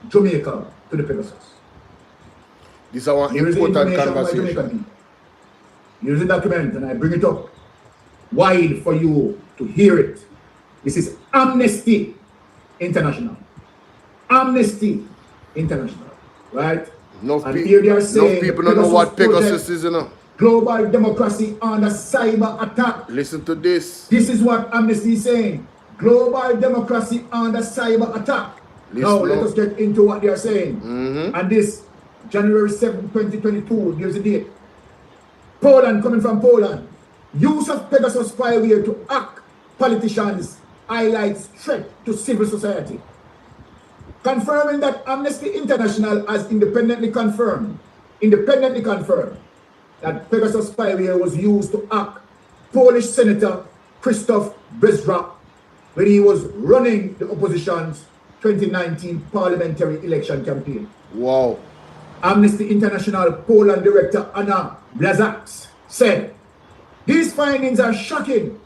Jamaica to the Pegasus. This is our important conversation. Here's the document, and I bring it up wide for you to hear it. This is Amnesty International. Amnesty International, right? Here they are saying people don't know what Pegasus is, you know. Global democracy under cyber attack. Listen to this. This is what Amnesty is saying. Global democracy under cyber attack. Now let us get into what they are saying. And this January 7, 2022, here's the date. Poland, coming from Poland. Use of Pegasus spyware to hack politicians highlights threat to civil society. Confirming that Amnesty International has independently confirmed that Pegasus spyware was used to hack Polish Senator Krzysztof Bezra when he was running the opposition's 2019 parliamentary election campaign. Wow. Amnesty International Poland Director Anna Blazak said, "These findings are shocking,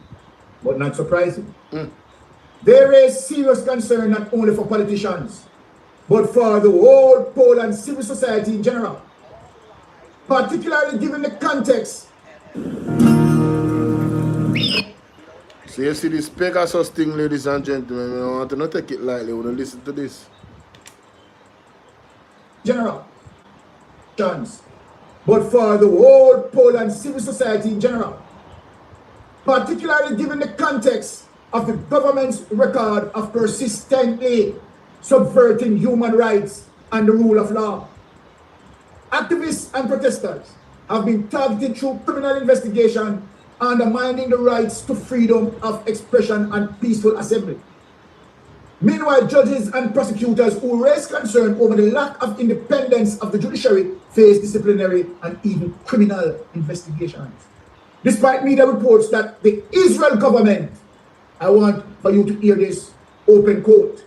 but not surprising. There is serious concern not only for politicians, but for the whole Poland civil society in general, particularly given the context." So you see this Pegasus thing, ladies and gentlemen, I want to not take it lightly, we don't listen to this. General, but for the whole Poland civil society in general, particularly given the context of the government's record of persistently subverting human rights and the rule of law. Activists and protesters have been targeted through criminal investigation, undermining the rights to freedom of expression and peaceful assembly. Meanwhile, judges and prosecutors who raise concern over the lack of independence of the judiciary face disciplinary and even criminal investigations. Despite media reports that the Israel government, I want for you to hear this, open quote,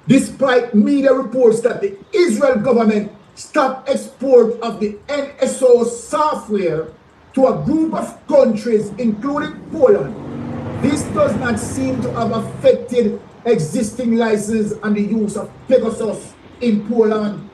despite media reports that the Israel government stopped export of the NSO software to a group of countries, including Poland, this does not seem to have affected existing license and the use of Pegasus in Poland.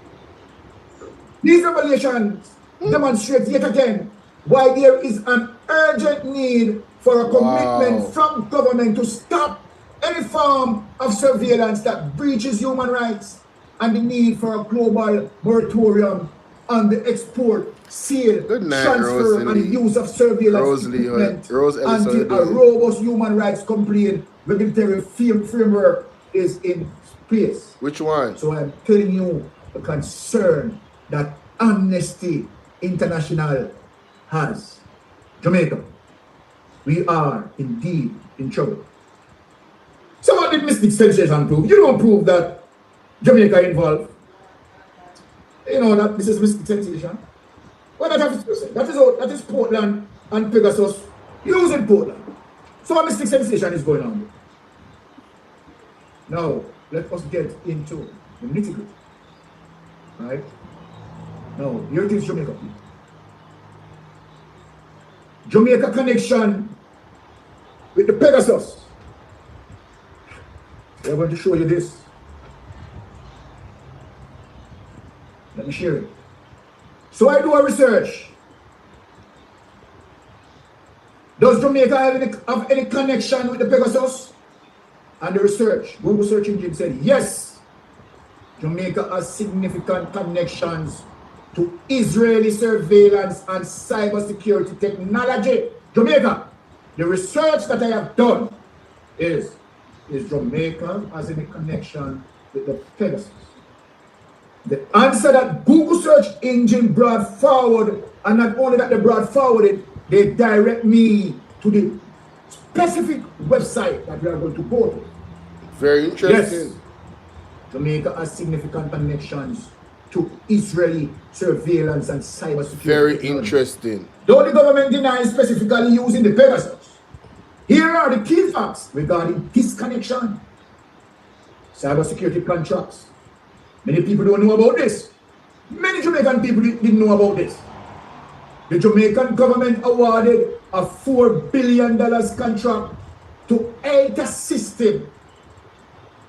These revelations demonstrate yet again why there is an urgent need for a commitment from government to stop any form of surveillance that breaches human rights, and the need for a global moratorium on the export, sale, transfer, and use of surveillance equipment until a robust human rights compliant regulatory framework is in place. Which one? So I'm telling you the concern that Amnesty International has. Jamaica, we are indeed in trouble. Some of the Mystic Sensation prove. You don't prove that Jamaica involved. You know that this is Mystic Sensation. Well, that is Portland and Pegasus using Portland. So a Mystic Sensation is going on. Now, let us get into the nitty-gritty. Right? Now, here it is, Jamaica. Jamaica connection with the Pegasus. We are going to show you this. Let me share it. So I do a research. Does Jamaica have any connection with the Pegasus? And the research, Google search engine said, yes, Jamaica has significant connections to Israeli surveillance and cybersecurity technology. Jamaica, the research that I have done is Jamaica has any connection with the Pegasus? The answer that Google search engine brought forward, and not only that they brought forward it, they direct me to the specific website that we are going to go to. Very interesting. Yes. Jamaica has significant connections to Israeli surveillance and cybersecurity. Very technology. interesting. Though the government denies specifically using the Pegasus, here are the key facts regarding this connection. Cybersecurity contracts. Many people don't know about this. Many Jamaican people didn't know about this. The Jamaican government awarded a $4 billion contract to Elta System.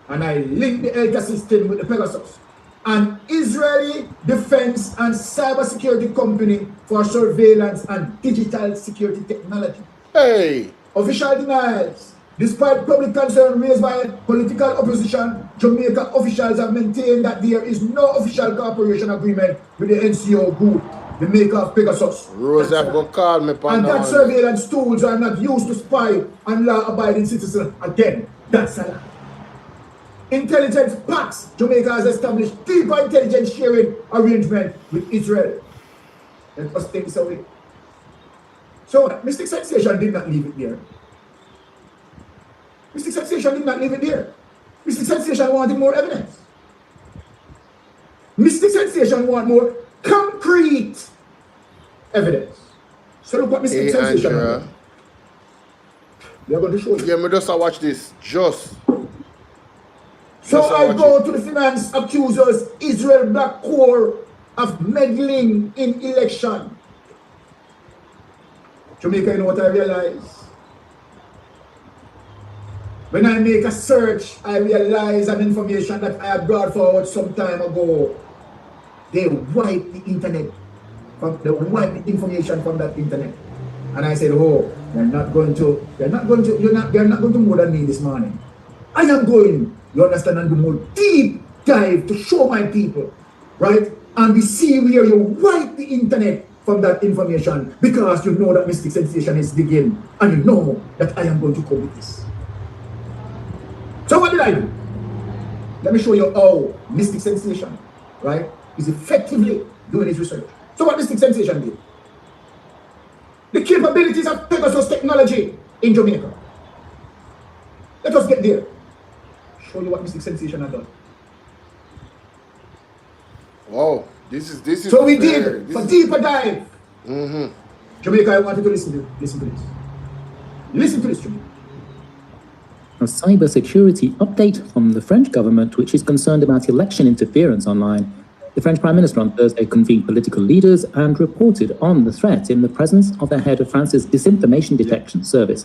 And I linked the Elta System with the Pegasus, an Israeli defense and cybersecurity company for surveillance and digital security technology. Hey! Official denials. Despite public concern raised by political opposition, Jamaica officials have maintained that there is no official cooperation agreement with the NCO group, the maker of Pegasus. Rose have go call me, and that surveillance tools are not used to spy on law-abiding citizens. Again, that's a lie. Intelligence packs. Jamaica has established deeper intelligence sharing arrangement with Israel. Let us take this away. So, Mystic Sensation did not leave it there. Mystic Sensation did not leave it there. Mystic Sensation wanted more evidence. Mystic Sensation wanted more concrete evidence. So look what Mystic Sensation has. We are going to show you. Yeah, me just watch this. So I go to the finance accusers, Israel Black Corps, of meddling in election. Jamaica, you know what I realize? When I make a search, I realize an information that I had brought forward some time ago. They wipe the internet. They wipe the information from that internet. And I said, oh, they're not going to more than me this morning. I am going, you understand, and do more deep dive to show my people, right? And we see where you wipe the internet from that information because you know that Mystic Sensation is digging and you know that I am going to come with this. So what did I do? Let me show you how Mystic Sensation, right, is effectively doing his research. So what Mystic Sensation did? The capabilities of Pegasus technology in Jamaica. Let us get there. Show you what Mystic Sensation has done. Wow, this is. So we did for deeper dive. Jamaica, I want you to listen to this. Listen to this, Jamaica. A cybersecurity update from the French government, which is concerned about election interference online. The French Prime Minister on Thursday convened political leaders and reported on the threat in the presence of the head of France's disinformation detection service,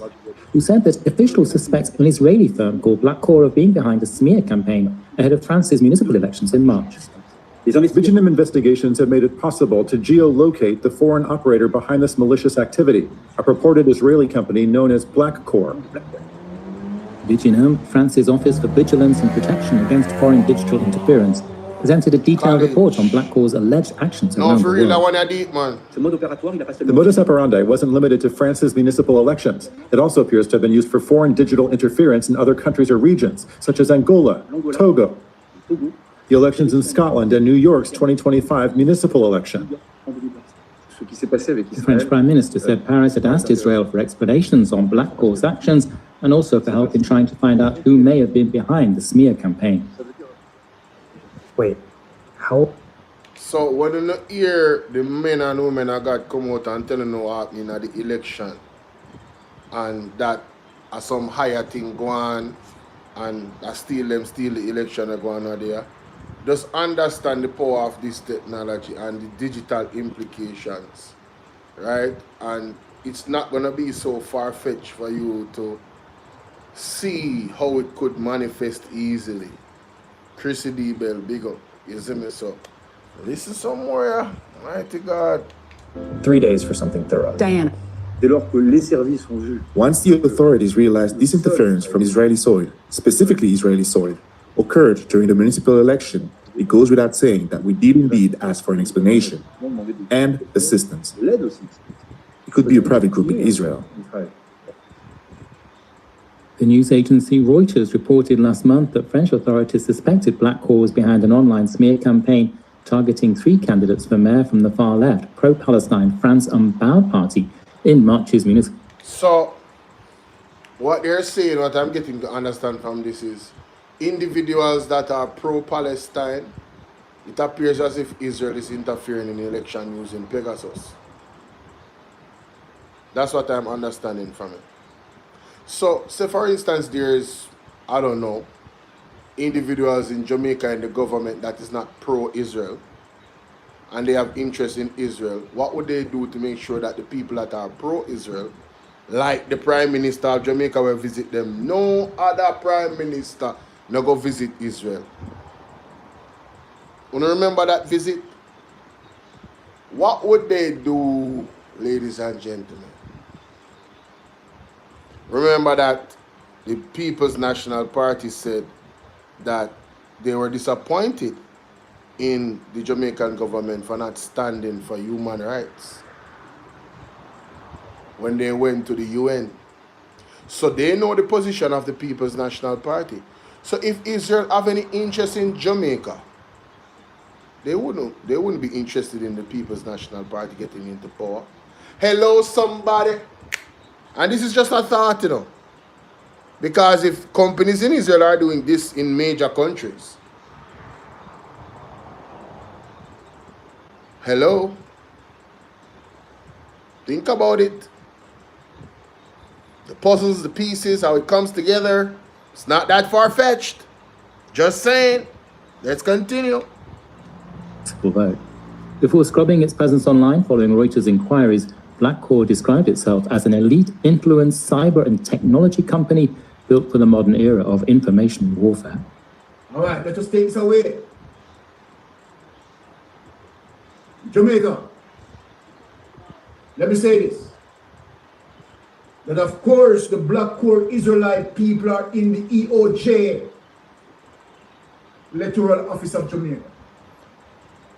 who said that officials suspect an Israeli firm called Black Corps of being behind a smear campaign ahead of France's municipal elections in March. Buchanan investigations have made it possible to geolocate the foreign operator behind this malicious activity, a purported Israeli company known as Black Corps. Buchanan, France's Office for Vigilance and Protection Against Foreign Digital Interference, presented a detailed report on Black Corps' alleged actions around the world. The modus operandi wasn't limited to France's municipal elections. It also appears to have been used for foreign digital interference in other countries or regions, such as Angola, Togo, the elections in Scotland, and New York's 2025 municipal election. The French Prime Minister said Paris had asked Israel for explanations on Black Corps' actions and also for help in trying to find out who may have been behind the smear campaign. Wait, how? So when you hear the men and women that got come out and telling you what happening at the election, and that some higher thing go on, and that steal the election that go on there, just understand the power of this technology and the digital implications, right? And it's not going to be so far-fetched for you to see how it could manifest easily. Chrissy D. Bell, big up. You see me? So Listen somewhere. Mighty God. 3 days for something thorough. Diana. Once the authorities realized this interference from Israeli soil, specifically Israeli soil, occurred during the municipal election, it goes without saying that we did indeed ask for an explanation and assistance. It could be a private group in Israel. The news agency Reuters reported last month that French authorities suspected Black Corps was behind an online smear campaign targeting 3 candidates for mayor from the far left, pro-Palestine France Unbowed party in March's municipal. So, what they're saying, what I'm getting to understand from this is, individuals that are pro-Palestine, it appears as if Israel is interfering in the election using Pegasus. That's what I'm understanding from it. So, say for instance, there's, I don't know, individuals in Jamaica and the government that is not pro-Israel, and they have interest in Israel. What would they do to make sure that the people that are pro-Israel, like the Prime Minister of Jamaica, will visit them? No other Prime Minister no go visit Israel. Want to remember that visit? What would they do, ladies and gentlemen? Remember that the People's National Party said that they were disappointed in the Jamaican government for not standing for human rights when they went to the UN. So they know the position of the People's National Party. So if Israel have any interest in Jamaica, they wouldn't be interested in the People's National Party getting into power. Hello, somebody. And this is just a thought, you know. Because if companies in Israel are doing this in major countries, hello? Think about it. The puzzles, the pieces, how it comes together, it's not that far-fetched. Just saying. Let's continue. Vote. Before scrubbing its presence online following Reuters inquiries, Black Corps described itself as an elite, influence, cyber and technology company built for the modern era of information warfare. All right, let us take this away. Jamaica, let me say this. That of course the Black Corps Israelite people are in the EOJ, Electoral Office of Jamaica.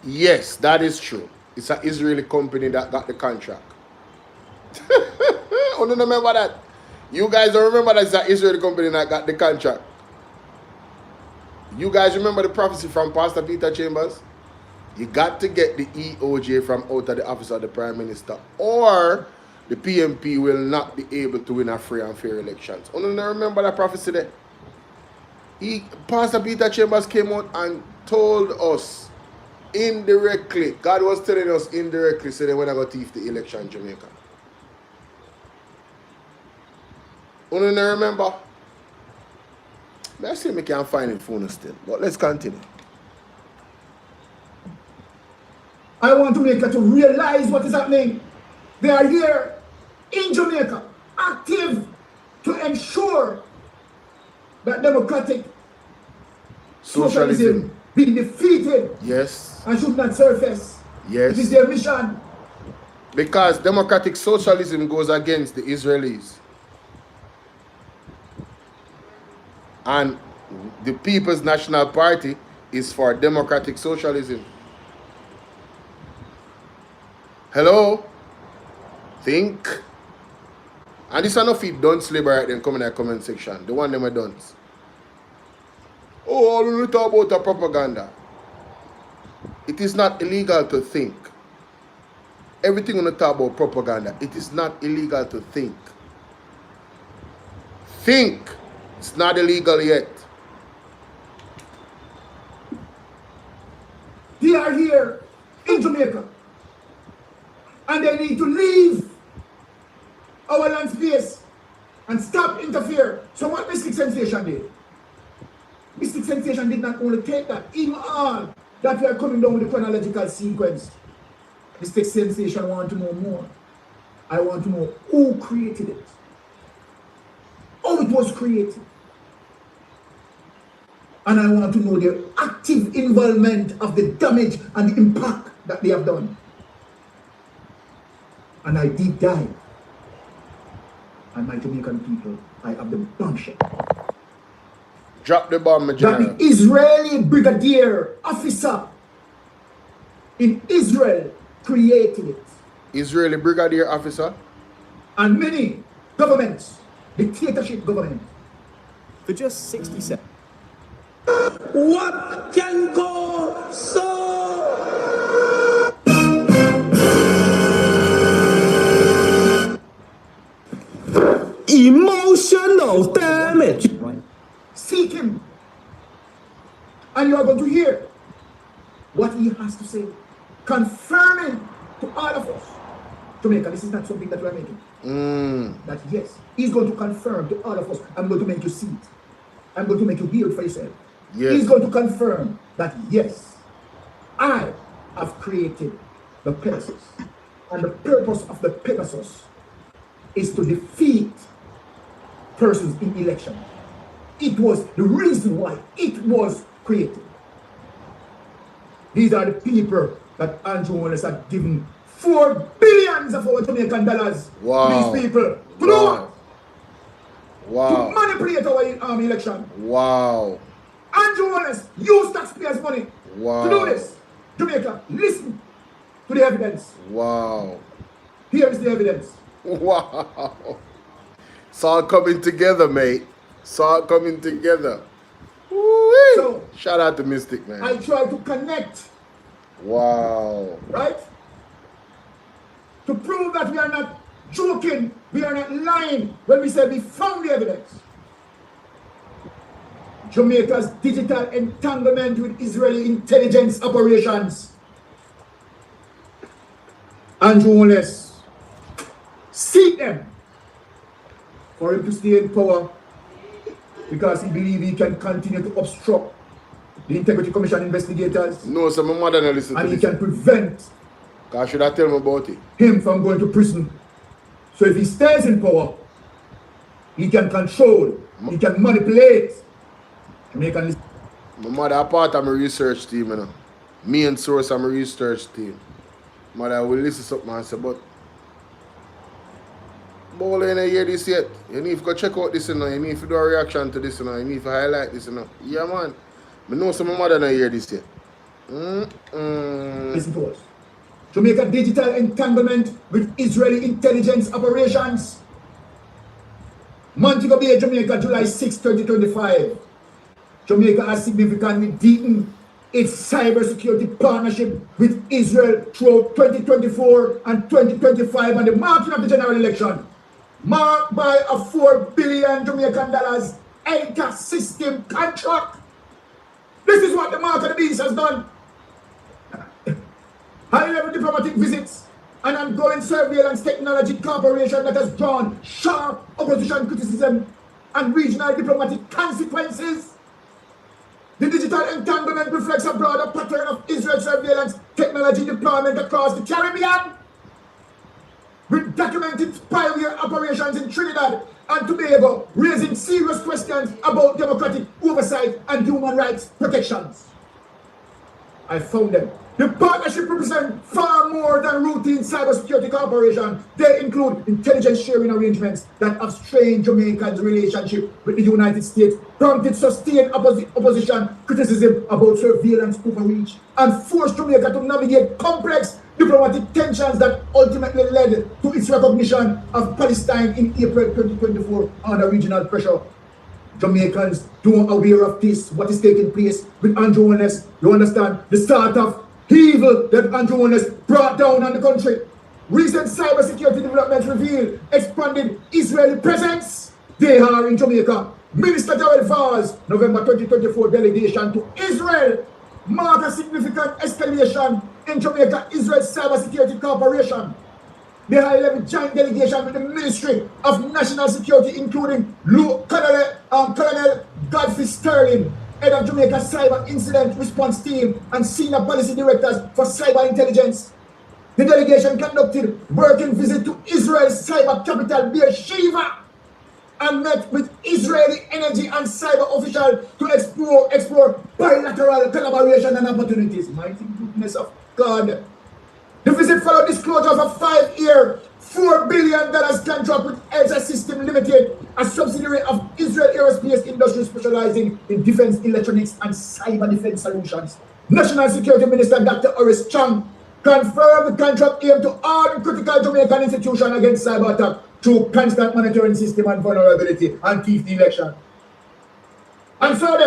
Yes, that is true. It's an Israeli company that got the contract. Oh, don't remember that. You guys don't remember that it's an Israeli company that got the contract. You guys remember the prophecy from Pastor Peter Chambers? You got to get the EOJ from out of the office of the Prime Minister, or the PMP will not be able to win a free and fair elections. Oh, don't remember that prophecy there? Pastor Peter Chambers came out and told us indirectly, God was telling us indirectly, so they were going to thief the election in Jamaica. You don't remember? Let's see if we can find it phone still. But let's continue. I want Jamaica to realize what is happening. They are here in Jamaica, active to ensure that democratic socialism be defeated. Yes. And should not surface. Yes. It is their mission. Because democratic socialism goes against the Israelis. And the People's National Party is for democratic socialism. Hello? Think. And this is enough if don't slip right then come in the comment section. The one them are done. Oh, all we talk about the propaganda. It is not illegal to think. Everything on the talk about propaganda, it is not illegal to think. Think. It's not illegal yet. They are here in Jamaica. And they need to leave our land space and stop interfere. So what Mystic Sensation did? Mystic Sensation did not only take that, even all that we are coming down with the chronological sequence. Mystic Sensation want to know more. I want to know who created it. How it was created. And I want to know their active involvement of the damage and the impact that they have done. And I deep dive. And my Jamaican people, I have the bombshell. Drop the bomb, my general. That the Israeli brigadier officer in Israel created it. Israeli brigadier officer? And many governments, dictatorship governments. For just 60 seconds. What can go so? Emotional damage. Seek him. And you are going to hear what he has to say. Confirming to all of us. Jamaica, this is not something that we are making. That yes, he's going to confirm to all of us. I'm going to make you see it. I'm going to make you hear it for yourself. Yes. He's going to confirm that yes, I have created the Pegasus. And the purpose of the Pegasus is to defeat persons in election. It was the reason why it was created. These are the people that Andrew Wallace had given $4 billion of our Jamaican dollars to these people. To know what? To manipulate our election. Wow. Andrew Wallace used taxpayers' money to do this. Jamaica, listen to the evidence. Wow. Here is the evidence. Wow. It's all coming together, mate. It's all coming together. So, shout out to Mystic, man. I try to connect. Wow. Right? To prove that we are not joking, we are not lying when we say we found the evidence. Jamaica's digital entanglement with Israeli intelligence operations. Andrew Wallace, seek them for him to stay in power because he believes he can continue to obstruct the Integrity Commission investigators. No, so my mother don't listen and to he can prevent should I tell him about it? Him from going to prison. So if he stays in power, he can control, he can manipulate. My mother a part of my research team, you know. Main source of my research team. Mother will listen to something and say, but Bolo, you don't hear this yet. You need to go check out this, you know. You need to do a reaction to this, you know. You need to highlight this, you know. Yeah, man. I know some of my mother don't hear this yet. Listen to us. Jamaica digital entanglement with Israeli intelligence operations. Montego Bay, Jamaica, July 6, 2025. Jamaica has significantly deepened its cybersecurity partnership with Israel throughout 2024 and 2025 and the marking of the general election, marked by a $4 billion Jamaican dollars inter-system contract. This is what the mark of the beast has done. High-level diplomatic visits and ongoing surveillance technology cooperation that has drawn sharp opposition criticism and regional diplomatic consequences. The digital entanglement reflects a broader pattern of Israel surveillance technology deployment across the Caribbean, with documented spyware operations in Trinidad and Tobago, raising serious questions about democratic oversight and human rights protections. I found them. The partnership represents far more than routine cybersecurity cooperation. They include intelligence sharing arrangements that have strained Jamaica's relationship with the United States, prompted sustained opposition criticism about surveillance overreach, and forced Jamaica to navigate complex diplomatic tensions that ultimately led to its recognition of Palestine in April 2024 under regional pressure. Jamaicans don't aware of this, what is taking place with Andrew Wallace. You understand? The start of evil that Andrew Wallace brought down on the country. Recent cybersecurity developments reveal expanded Israeli presence. They are in Jamaica. Minister Joel Vaz, November 2024 delegation to Israel, marked a significant escalation in Jamaica-Israel cybersecurity cooperation. The high-level joint delegation with the Ministry of National Security, including Colonel Godfrey Sterling, head of Jamaica Cyber Incident Response Team, and senior policy directors for cyber intelligence. The delegation conducted working visit to Israel's cyber capital, Beersheba, and met with Israeli energy and cyber officials to explore bilateral collaboration and opportunities. Mighty goodness of God. The visit followed disclosure of a 5-year, $4 billion contract with Isat System Limited, a subsidiary of Israel Aerospace Industry specializing in defense electronics and cyber defense solutions. National Security Minister Dr. Oris Chang confirmed the contract aimed to harden critical Jamaican institutions against cyber attack through constant monitoring system and vulnerability and keep the election. And so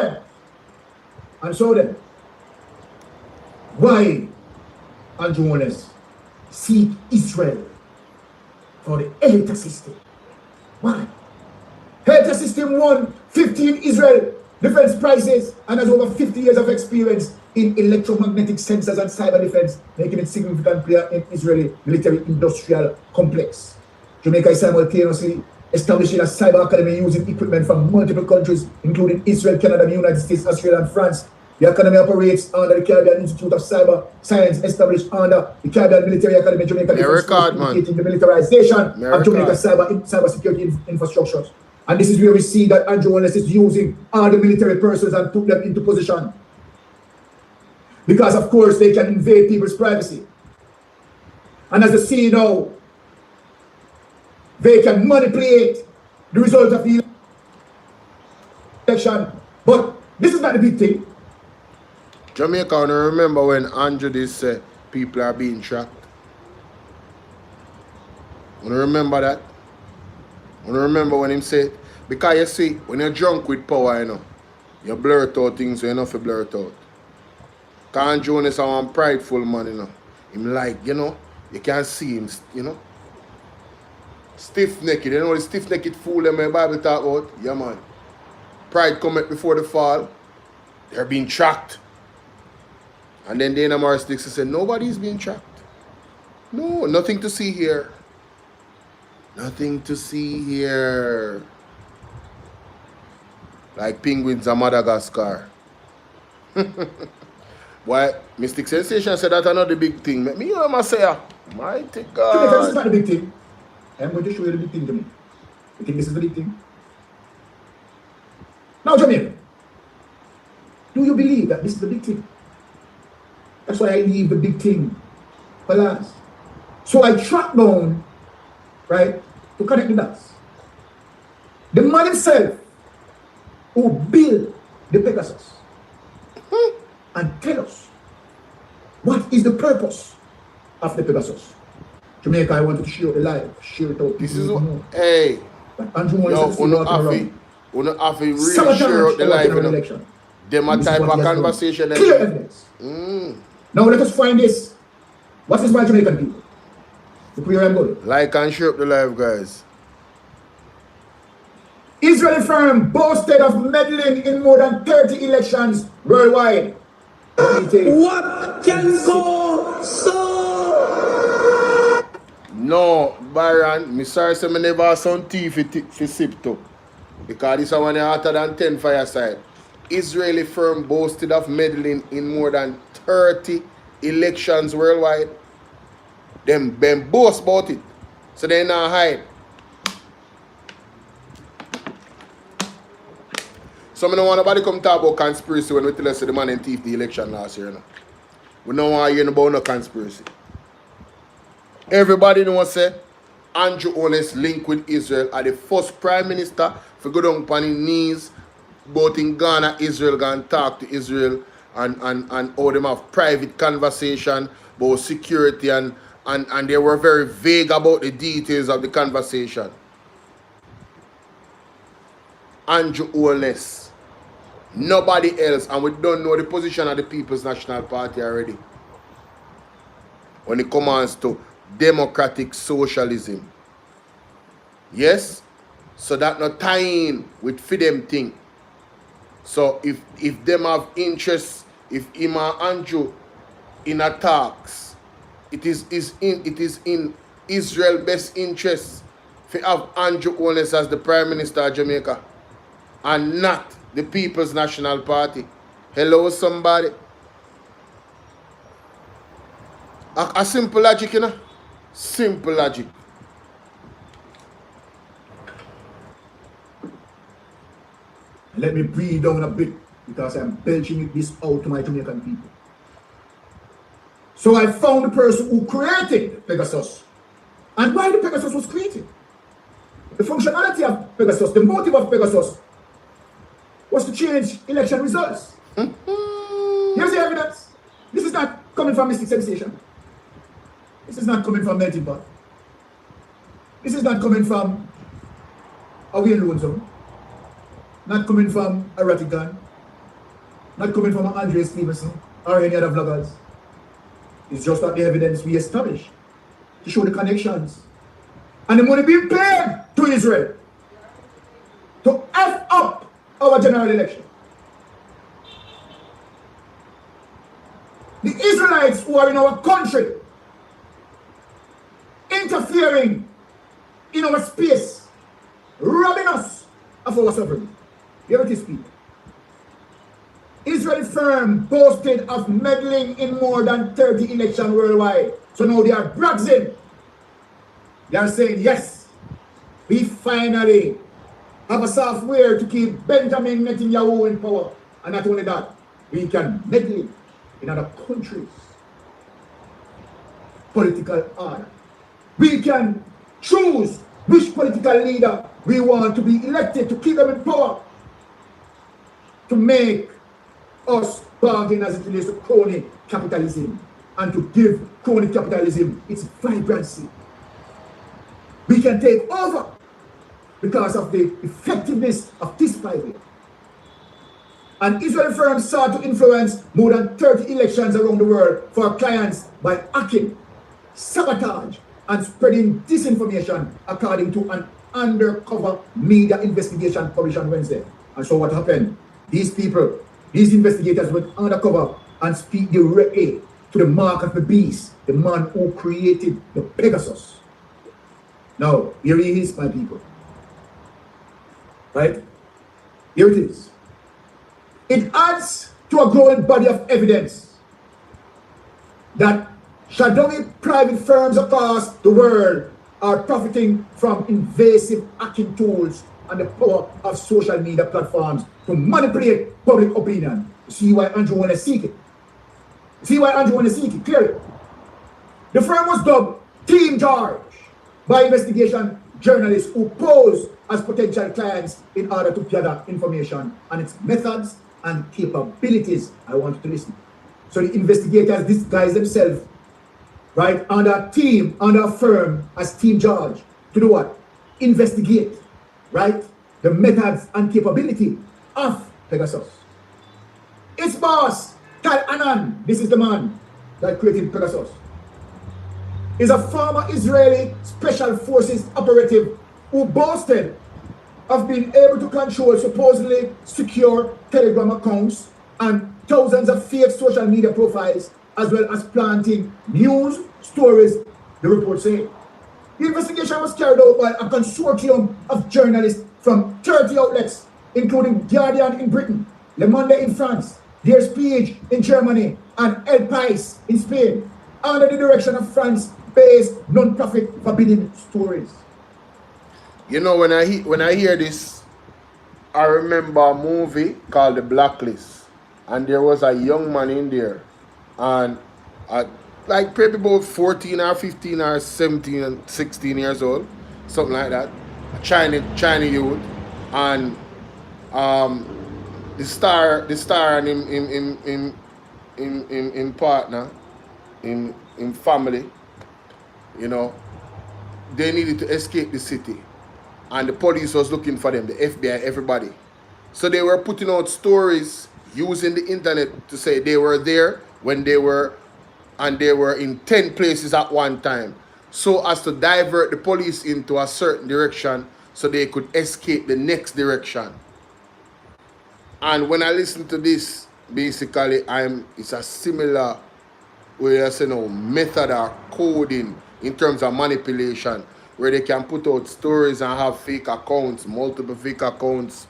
then, why Andrew Wallace seek Israel for the Elita system? Why? Elita system won 15 Israel defense prizes and has over 50 years of experience in electromagnetic sensors and cyber defense, making it a significant player in Israeli military-industrial complex. Jamaica is simultaneously establishing a cyber academy using equipment from multiple countries, including Israel, Canada, the United States, Australia, and France. The academy operates under the Caribbean Institute of Cyber Science, established under the Caribbean Military Academy, Jamaica, indicating the militarization of Jamaica's cyber security infrastructures. And this is where we see that Andrew Wallace is using all the military persons and put them into position. Because, of course, they can invade people's privacy. And as you see now, they can manipulate the result of the election. But this is not the big thing. Jamaica, I remember when Andrew did say people are being tracked. I remember that. I remember when him said, because you see, when you're drunk with power, you know, you blurt out things you enough to blurt out. Because Andrew is a prideful man, you know. Him like, you know, you can see him, you know. Stiff-necked, you know the stiff-necked fool them the Bible talk about? Yeah, man. Pride cometh before the fall. They're being tracked. And then Dana Morris Dixon said, nobody's being tracked. No, nothing to see here. Nothing to see here. Like penguins in Madagascar. Why? Mystic Sensation said that's another big thing. Me hear him say, mighty God. This is not a big thing. I'm going to show you the big thing to me. You think this is the big thing? Now, Jamaica, do you believe that this is the big thing? That's why I leave the big thing for last. So I track down, right, to connect the dots. The man himself who built the Pegasus and tell us what is the purpose of the Pegasus. Jamaica, I wanted to share the live, share it out. This is what, hey, Andrew yo, uno have to really share out the live, you know. Them a type of conversation. Clear evidence. Now let us find this. What is my Jamaican people? Look where I'm going. Like and share up the live, guys. Israeli firm boasted of meddling in more than 30 elections worldwide. What can go so? No, Byron, me sorry say me never have some tea for sip to. Because this one is hotter than 10 fireside. Israeli firm boasted of meddling in more than 30 elections worldwide. Them boast about it. So they not hide. So I don't want nobody come talk about conspiracy when we tell us the man and thief the election last year. No? We don't want to hear about no conspiracy. Everybody knows say Andrew Wallace linked with Israel are the first prime minister for go down on his knees both in Ghana, Israel, go and talk to Israel and how them have private conversation about security and they were very vague about the details of the conversation. Andrew Wallace. Nobody else, and we don't know the position of the People's National Party already. When it comes to democratic socialism. Yes? So that not tying with them thing. So if them have interest, if Ima Andrew in attacks, it is in Israel's best interest to have Andrew Wallace as the Prime Minister of Jamaica and not the People's National Party. Hello, somebody. A simple logic, you know? Simple logic. me breathe down a bit because I'm belching this out to my Jamaican people. So I found the person who created Pegasus and why the Pegasus was created. The functionality of Pegasus, the motive of Pegasus was to change election results. Here's the evidence. This is not coming from Mystic Sensation. This is not coming from Melting Pot. This is not coming from a Wayne Lonesome. Not coming from a Ratigan. Not coming from an Andre Stevenson or any other vloggers. It's just that the evidence we established to show the connections. And the money being paid to Israel to F up our general election. The Israelites who are in our country interfering in our space, robbing us of our sovereignty. Here it is, people. Israeli firm boasted of meddling in more than 30 elections worldwide. So now they are bragging. They are saying, yes, we finally have a software to keep Benjamin Netanyahu in power. And not only that, we can meddle in other countries' political order. We can choose which political leader we want to be elected to keep them in power, to make us bargain as it relates to crony capitalism and to give crony capitalism its vibrancy. We can take over because of the effectiveness of this flywheel. And Israeli firms sought to influence more than 30 elections around the world for our clients by hacking, sabotage, and spreading disinformation according to an undercover media investigation published on Wednesday. And so what happened? These people, these investigators went undercover and speak directly to the mark of the beast, the man who created the Pegasus. Now, here he is, my people. Right? Here it is. It adds to a growing body of evidence that shadowy private firms across the world are profiting from invasive hacking tools and the power of social media platforms to manipulate public opinion. See why Andrew want to seek it. See why Andrew want to seek it, clearly. The firm was dubbed Team George by investigation journalists who pose as potential clients in order to gather information on its methods and capabilities. I want you to listen. So the investigators disguise themselves, right, under a team, under a firm as Team George to do what? Investigate, right, the methods and capability of Pegasus. Its boss, Tal Anan, this is the man that created Pegasus, is a former Israeli Special Forces operative who boasted of being able to control supposedly secure Telegram accounts and thousands of fake social media profiles, as well as planting news stories, the report said. The investigation was carried out by a consortium of journalists from 30 outlets, including Guardian in Britain, Le Monde in France, Der Spiegel in Germany, and El País in Spain, under the direction of France-based non-profit Forbidden Stories. You know, when I hear this, I remember a movie called The Blacklist, and there was a young man in there, and like probably about 14 or 15 or 17 and 16 years old, something like that, a Chinese youth, and the star and in partner, in family, you know, they needed to escape the city. And the police was looking for them, the FBI, everybody. So they were putting out stories using the internet to say they were there when they were, and they were in 10 places at one time, so as to divert the police into a certain direction so they could escape the next direction. And when I listen to this, basically it's a similar way I say no method or coding in terms of manipulation, where they can put out stories and have fake accounts, multiple fake accounts,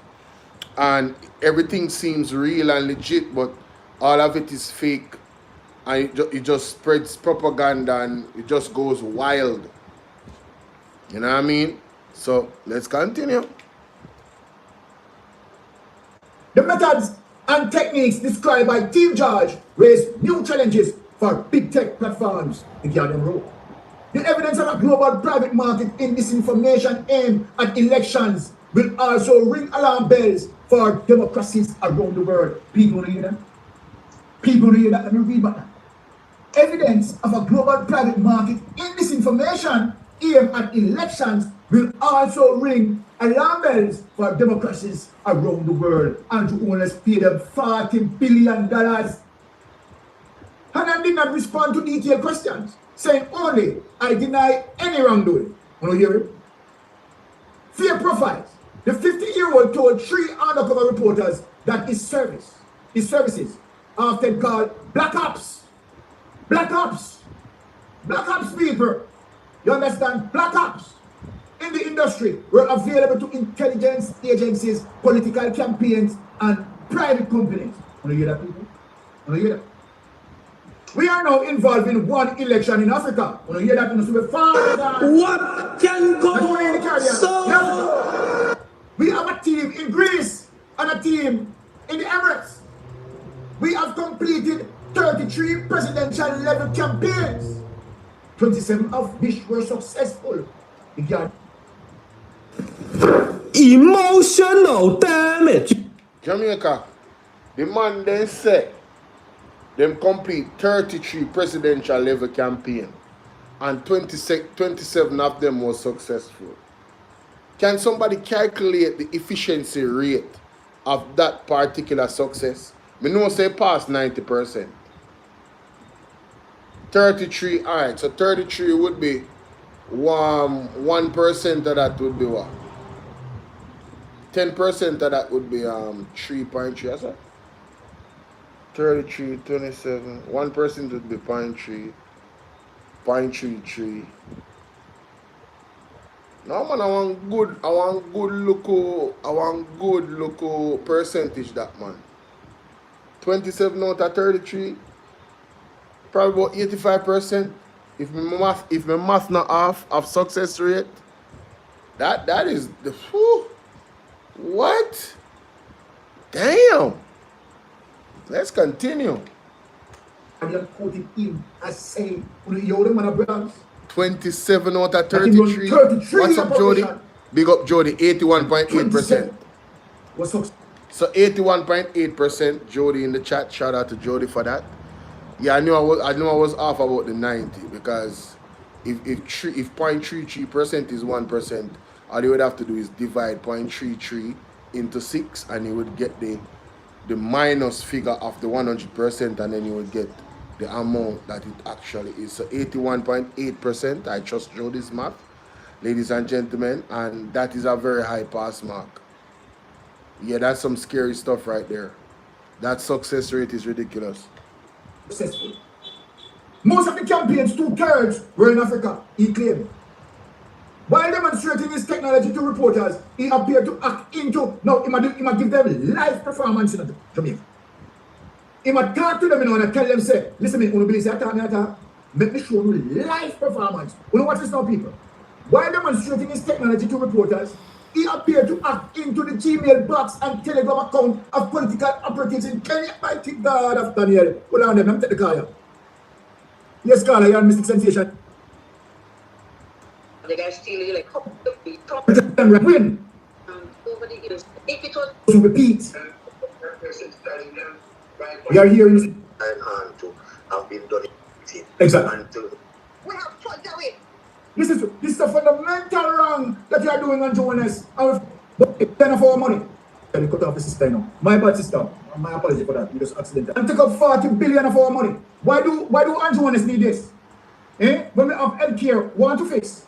and everything seems real and legit, but all of it is fake, and it just spreads propaganda and it just goes wild. You know what I mean? So let's continue. The methods and techniques described by Team George raise new challenges for big tech platforms in Garden Road. The evidence of a global private market in disinformation aimed at elections will also ring alarm bells for democracies around the world. People hear that? People hear that? Let me read back. Evidence of a global private market in disinformation aimed at elections will also ring alarm bells for democracies around the world. Andrew owners paid them $40 billion. Hanan did not respond to detailed questions, saying only, I deny any wrongdoing. Want to hear it? Fear profiles. The 50-year-old told 3 undercover reporters that his services, often called black ops, people, you understand? Black ops in the industry were available to intelligence agencies, political campaigns, and private companies. Want to hear that, people? Want to hear that? We are now involved in one election in Africa. Want to hear that? What can go so? We have a team in Greece and a team in the Emirates. We have completed 33 presidential level campaigns, 27 of which were successful. Emotional damage. Jamaica, the man then said them complete 33 presidential level campaign and 27 of them was successful. Can somebody calculate the efficiency rate of that particular success? Me know say past 90%. 33, all right, so 33 would be 1% of that would be what? 10% of that would be 3.3, is that? 33, 27, 1% would be 0.33. No man, I want good local percentage that man. 27 out of 33, probably about 85%. If my math not off of success rate, that is the what? Damn. Let's continue. 27 out of 33. What's up, Jody? Big up, Jody. 81.8%. So 81.8%. Jody in the chat. Shout out to Jody for that. Yeah, I knew I was off about the 90 because if 0.33% is 1%, all you would have to do is divide 0.33 into 6, and you would get the minus figure of the 100%, and then you would get the amount that it actually is. So 81.8%. I trust Jody's math, ladies and gentlemen, and that is a very high pass mark. Yeah, that's some scary stuff right there. That success rate is ridiculous. Successful. Most of the campaigns, 2/3 were in Africa, he claimed. While demonstrating his technology to reporters, he appeared to act into, no, he might give them live performance in Jamaica. He might talk to them, and tell them, say, listen, me, believe say, make me show you live performance. You know what this now, people? While demonstrating his technology to reporters, he appeared to act into the Gmail box and Telegram account of political operatives in Kenya. Mighty God of Daniel. Hold on, let me take the car here. Yes, Carla, you're on Mystic Sensation. The guy still like win. Over the years. If it was to repeat. We are hearing have been done. Exactly. We have put that way. This is a fundamental wrong that you are doing on Jonas. Our 10 of our money. Can you cut off the system now? My bad system. My apology for that. You just accidental. And take up 40 billion of our money. Why do Jonas need this? When we have healthcare, want to fix.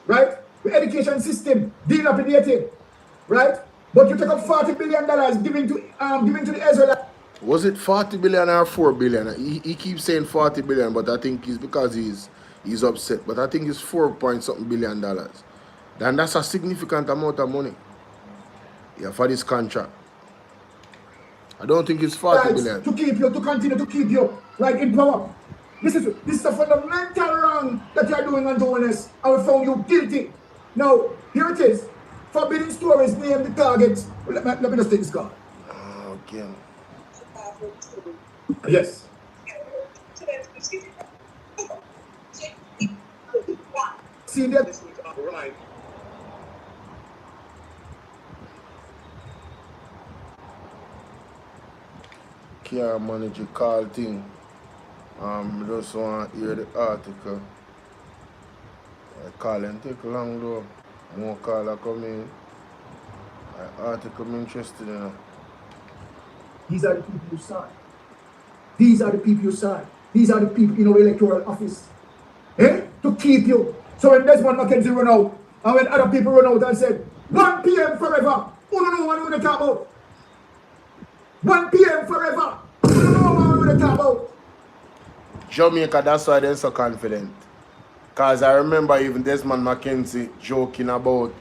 Right? The education system dilapidated. Right? But you take up $40 billion giving to the Israelites. Was it 40 billion or 4 billion? He keeps saying 40 billion, but I think it's because he's upset. But I think it's $4 billion. Then that's a significant amount of money. Yeah, for this contract. I don't think it's 40 billion. To continue to keep you right in power. This is a fundamental wrong that you are doing on Jonas. I will found you guilty. Now, here it is. Forbidden Stories named the target. Let me just take this card. again. Yes. See that? Can't manage a call thing. Just want to hear the article. I call and take long though. More call come in. Article I'm interested in. These are the people you sign. These are the people you sign. These are the people in our electoral office. To keep you. So when Desmond Mackenzie run out, and when other people run out and said, 1 p.m. forever, who don't know what we're talking about? 1 p.m. forever, who don't know what we're talking about? Jamaica, that's why they're so confident. Because I remember even Desmond Mackenzie joking about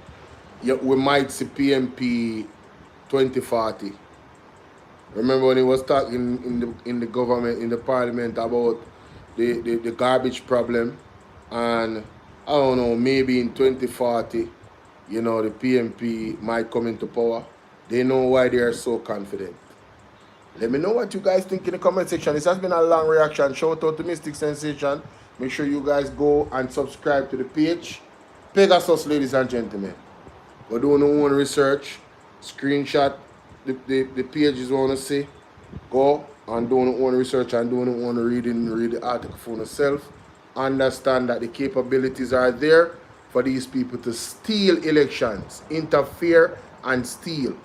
we might see PMP 2040. Remember when he was talking in the government, in the parliament about the garbage problem, and I don't know, maybe in 2040, you know, the PMP might come into power. They know why they are so confident. Let me know what you guys think in the comment section. This has been a long reaction. Shout out to Mystic Sensation. Make sure you guys go and subscribe to the page. Pegasus, ladies and gentlemen. We're doing our own research. Screenshot the pages you want to see. Go and do our own research and do our own reading. Read the article for yourself. Understand that the capabilities are there for these people to steal elections, interfere and steal.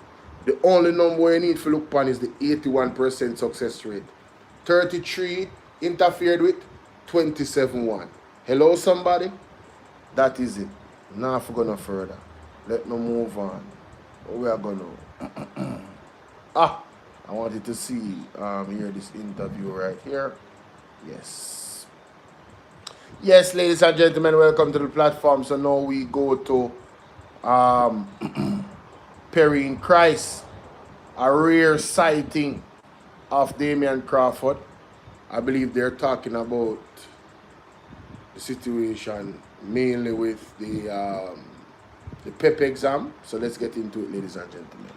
The only number you need to look upon is the 81% success rate. 33 interfered with, 27-1. Hello, somebody? That is it. Now if we're going further. Let me move on. What we are going to... I wanted to see, hear this interview right here. Yes. Yes, ladies and gentlemen, welcome to the platform. So now we go to Perry in Christ, a rare sighting of Damian Crawford. I believe they're talking about the situation mainly with the PEP exam. So let's get into it, ladies and gentlemen.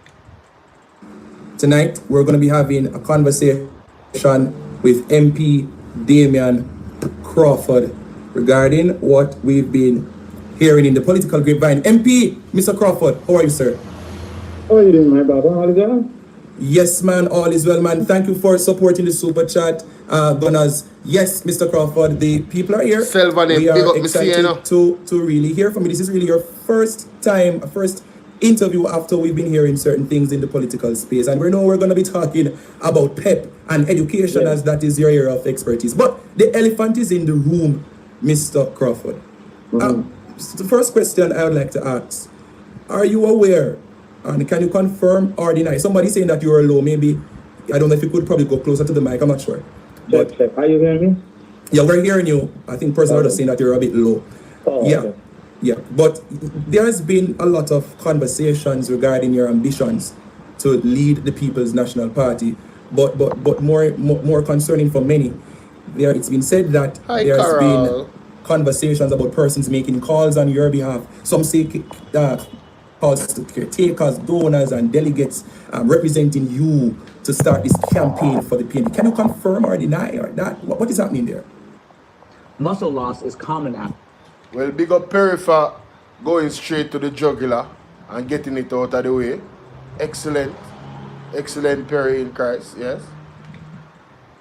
Tonight, we're going to be having a conversation with MP Damian Crawford regarding what we've been hearing in the political grapevine. MP, Mr. Crawford, how are you, sir? How are you doing, my brother? All is well? Yes, man, all is well, man. Thank you for supporting the super chat, Gunners. Yes, Mr. Crawford, the people are here. We are excited to really hear from you. This is really your first interview after we've been hearing certain things in the political space, and we know we're going to be talking about PEP and education, as that is your area of expertise. But the elephant is in the room, Mr. Crawford. So the first question I would like to ask, are you aware, and can you confirm or deny? Somebody saying that you are low, maybe, I don't know if you could probably go closer to the mic, I'm not sure. Check. Are you hearing me? Yeah, we're hearing you. I think personally just saying that you're a bit low. Yeah, but there has been a lot of conversations regarding your ambitions to lead the People's National Party, but more concerning for many, it's been said that there's been conversations about persons making calls on your behalf. Some say calls to caretakers, donors, and delegates representing you to start this campaign for the PNP. Can you confirm or deny or that? What is happening there? Muscle loss is common after. Well, big up Perry for going straight to the jugular and getting it out of the way. Excellent Perry in Christ, yes?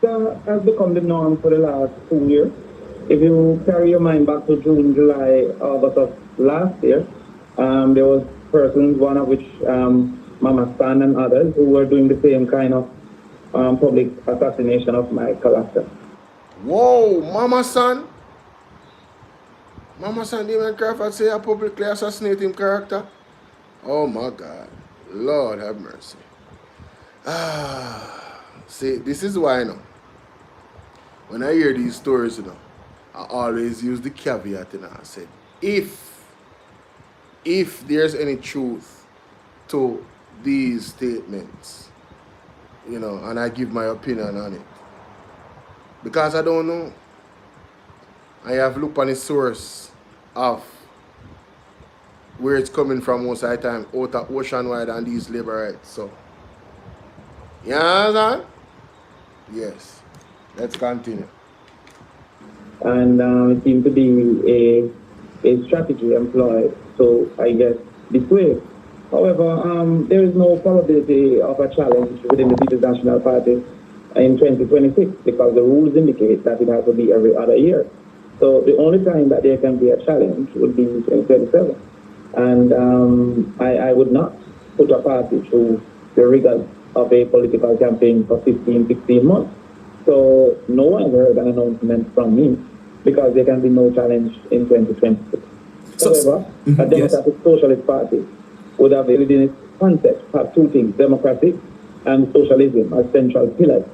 That has become the norm for the last 2 years. If you carry your mind back to June, July, August of last year, there was persons, one of which Mama Stan and others, who were doing the same kind of public assassination of my character. Whoa, Mama Stan? Mama San Damian Crawford say I publicly assassinate him character? Oh my God. Lord have mercy. See, this is why, when I hear these stories, I always use the caveat, I said, if there's any truth to these statements, and I give my opinion on it. Because I don't know. I have looked on the source of where it's coming from most of the time, out of ocean wide and these labor rights. So, You understand? Yes. Let's continue. And it seems to be a strategy employed. So I guess this way. However, there is no probability of a challenge within the People's National Party in 2026 because the rules indicate that it has to be every other year. So the only time that there can be a challenge would be 2027. And I would not put a party through the rigors of a political campaign for 15, 16 months. So no one has heard an announcement from me because there can be no challenge in 2026. However, a Democratic Socialist Party would have within its concept have two things, democracy and socialism as central pillars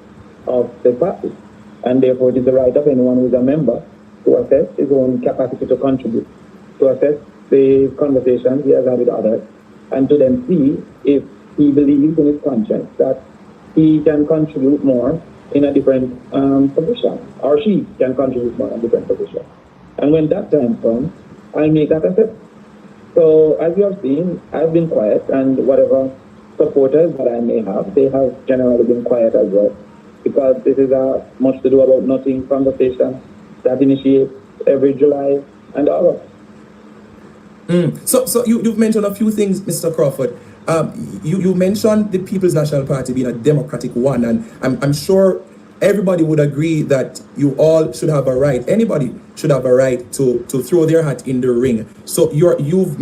of the party. And therefore it is the right of anyone who is a member to assess his own capacity to contribute, to assess the conversations he has had with others, and to then see if he believes in his conscience that he can contribute more in a different position, or she can contribute more in a different position. And when that time comes, I'll make that assessment. So as you have seen, I've been quiet, and whatever supporters that I may have, they have generally been quiet as well, because this is a much to do about nothing conversation that initiates every July and August. So you've mentioned a few things, Mr. Crawford. You mentioned the People's National Party being a democratic one, and I'm sure everybody would agree that you all should have a right, anybody should have a right to throw their hat in the ring. So you've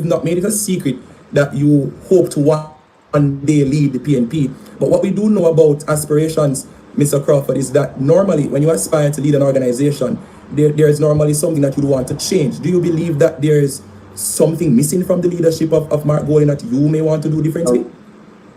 not made it a secret that you hope to one day lead the PNP. But what we do know about aspirations, Mr. Crawford, is that normally when you aspire to lead an organization, there is normally something that you want to change. Do you believe that there is something missing from the leadership of Mark Golding that you may want to do differently?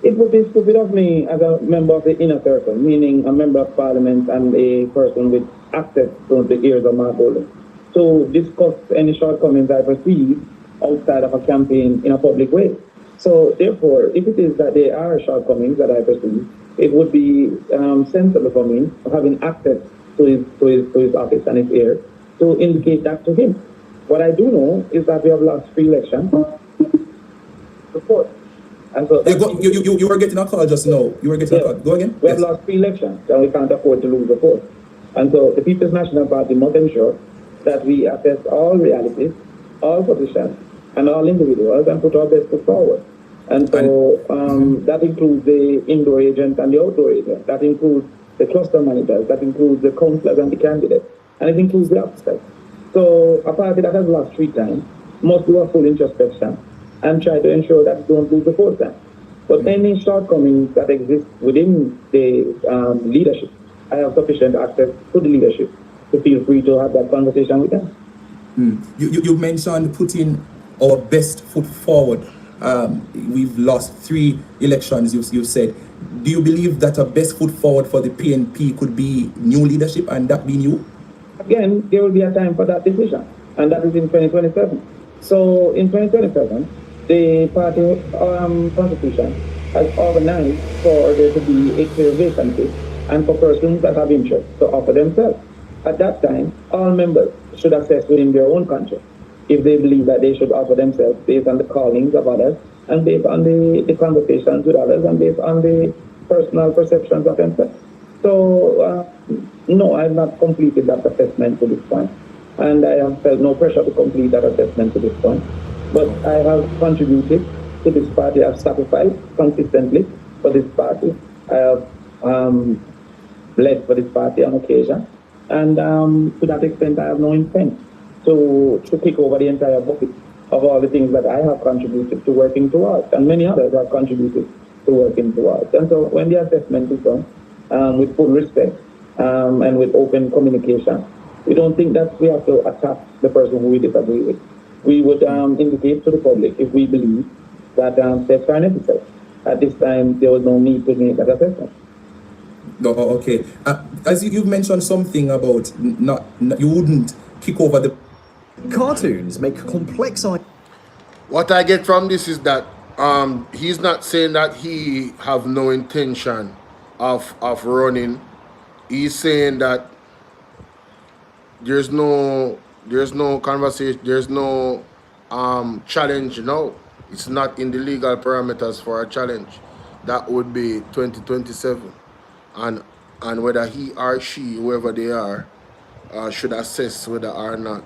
It would be stupid of me as a member of the inner circle, meaning a member of parliament and a person with access to the ears of Mark Golding, to discuss any shortcomings I perceive outside of a campaign in a public way. So therefore, if it is that there are shortcomings that I perceive, it would be sensible for me, having access to his office and his ear, to indicate that to him. What I do know is that we have lost free elections. Support. And so you were getting a call just now. You were getting a call. Go again. We have lost free elections, and we can't afford to lose the vote. And so the People's National Party must ensure that we assess all realities, all positions, and all individuals, and put our best foot forward. And so that includes the indoor agent and the outdoor agent. That includes the cluster managers. That includes the councillors and the candidates. And it includes the officers. So a party that has lost 3 times must do a full introspection and try to ensure that it don't lose the 4th time. But any shortcomings that exist within the leadership, I have sufficient access to the leadership to feel free to have that conversation with them. You mentioned putting our best foot forward. We've lost 3 elections, you said. Do you believe that a best foot forward for the PNP could be new leadership, and that being you? Again, there will be a time for that decision, and that is in 2027. So in 2027, the party constitution has organized for there to be a clear vacancy and for persons that have interest to offer themselves. At that time, all members should assess within their own conscience if they believe that they should offer themselves based on the callings of others and based on the conversations with others and based on the personal perceptions of themselves. So, no, I have not completed that assessment to this point. And I have felt no pressure to complete that assessment to this point. But I have contributed to this party. I have sacrificed consistently for this party. I have led for this party on occasion. And to that extent, I have no intent to take over the entire bucket of all the things that I have contributed to working towards, and many others have contributed to working towards. And so when the assessment is done, with full respect and with open communication, we don't think that we have to attack the person who we disagree with. We would indicate to the public if we believe that steps are necessary. At this time, there was no need to make that assessment. Oh, okay. As you've mentioned something about you wouldn't kick over the cartoons make complex. What I get from this is that he's not saying that he have no intention of running. He's saying that there's no conversation, there's no challenge. No, it's not in the legal parameters for a challenge. that would be 2027. And whether he or she, whoever they are, should assess whether or not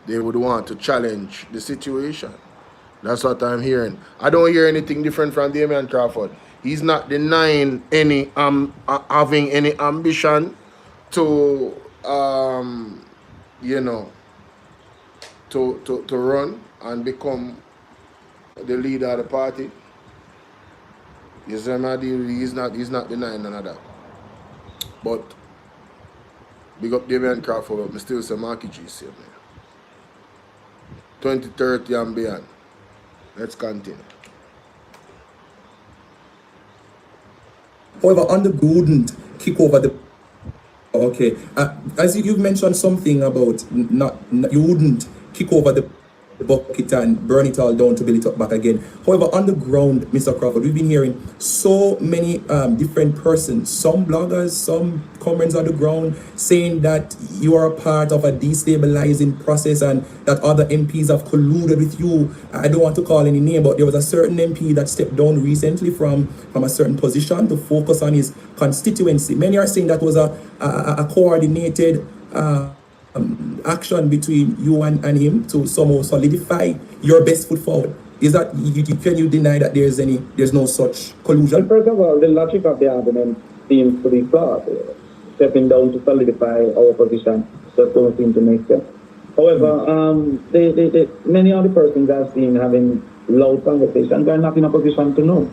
they would want to challenge the situation. That's what I'm hearing. I don't hear anything different from Damian Crawford. He's not denying any having any ambition to you know, to run and become the leader of the party. You see my deal? He's not denying none of that. But big up Damian Crawford, but I still say Marky G same man. 2030 and beyond. Let's continue. However, on the Golden kick over the... Okay. As you've mentioned something about you wouldn't kick over the bucket and burn it all down to build it up back again. However, on the ground, Mr. Crawford, we've been hearing so many different persons, some bloggers, some comments on the ground saying that you are a part of a destabilizing process and that other MPs have colluded with you. I don't want to call any name, but there was a certain MP that stepped down recently from a certain position to focus on his constituency. Many are saying that was a coordinated action between you and him to somehow solidify your best foot forward. Is that, can you deny that there's no such collusion? Well, first of all, the logic of the argument seems to be flawed. Stepping down to solidify our position just don't seem to make sense. However, many of the persons I've seen having loud conversations are not in a position to know.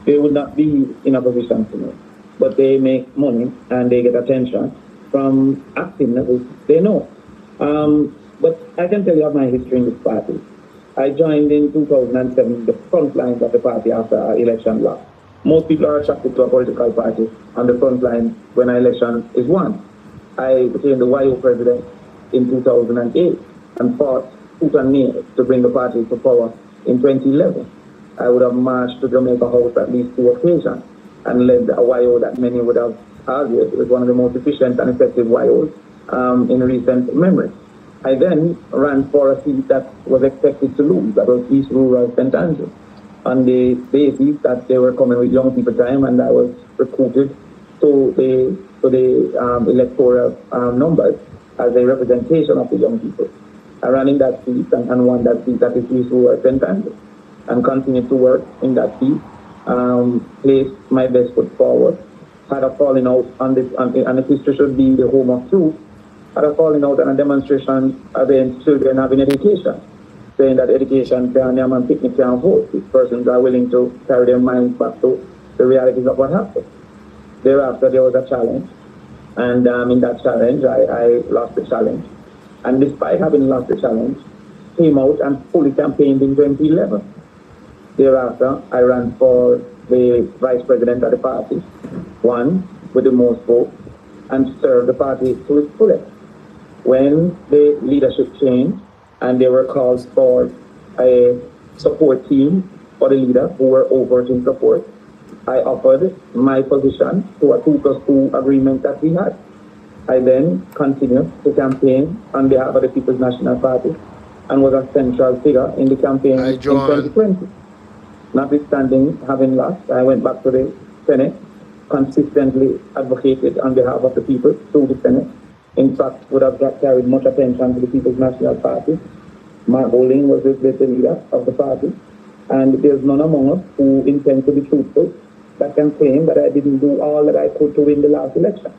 They would not be in a position to know. But they make money and they get attention from acting levels they know. But I can tell you of my history in this party. I joined in 2007 the front lines of the party after our election loss. Most people are attracted to a political party on the front line when an election is won. I became the YO president in 2008 and fought tooth and nail to bring the party to power in 2011. I would have marched to Jamaica House at least 2 occasions and led a YO that many would have argued was one of the most efficient and effective YOs in recent memory. I then ran for a seat that was expected to lose, that was East Rural St. Andrew, on the basis that they were coming with young people time, and I was recruited to the electoral numbers as a representation of the young people. I ran in that seat and won that seat at the East Rural St. Andrew, and continued to work in that seat, placed my best foot forward, had a falling out on this, and the history should be the home of truth, had a falling out on a demonstration against children having education, saying that education can and picnic can vote if persons are willing to carry their minds back to the realities of what happened. Thereafter, there was a challenge, and in that challenge, I lost the challenge. And despite having lost the challenge, came out and fully campaigned in 2011. Thereafter, I ran for the vice president of the party, won with the most votes, and served the party to its fullest. When the leadership changed and there were calls for a support team for the leader who were overt in support, I offered my position to a 2+2 agreement that we had. I then continued to campaign on behalf of the People's National Party and was a central figure in the campaign in 2020. Notwithstanding having lost, I went back to the Senate, consistently advocated on behalf of the people through the Senate. In fact, would have carried much attention to the People's National Party. Mark Bowling was the leader of the party, and there's none among us who intend to be truthful that can claim that I didn't do all that I could to win the last election.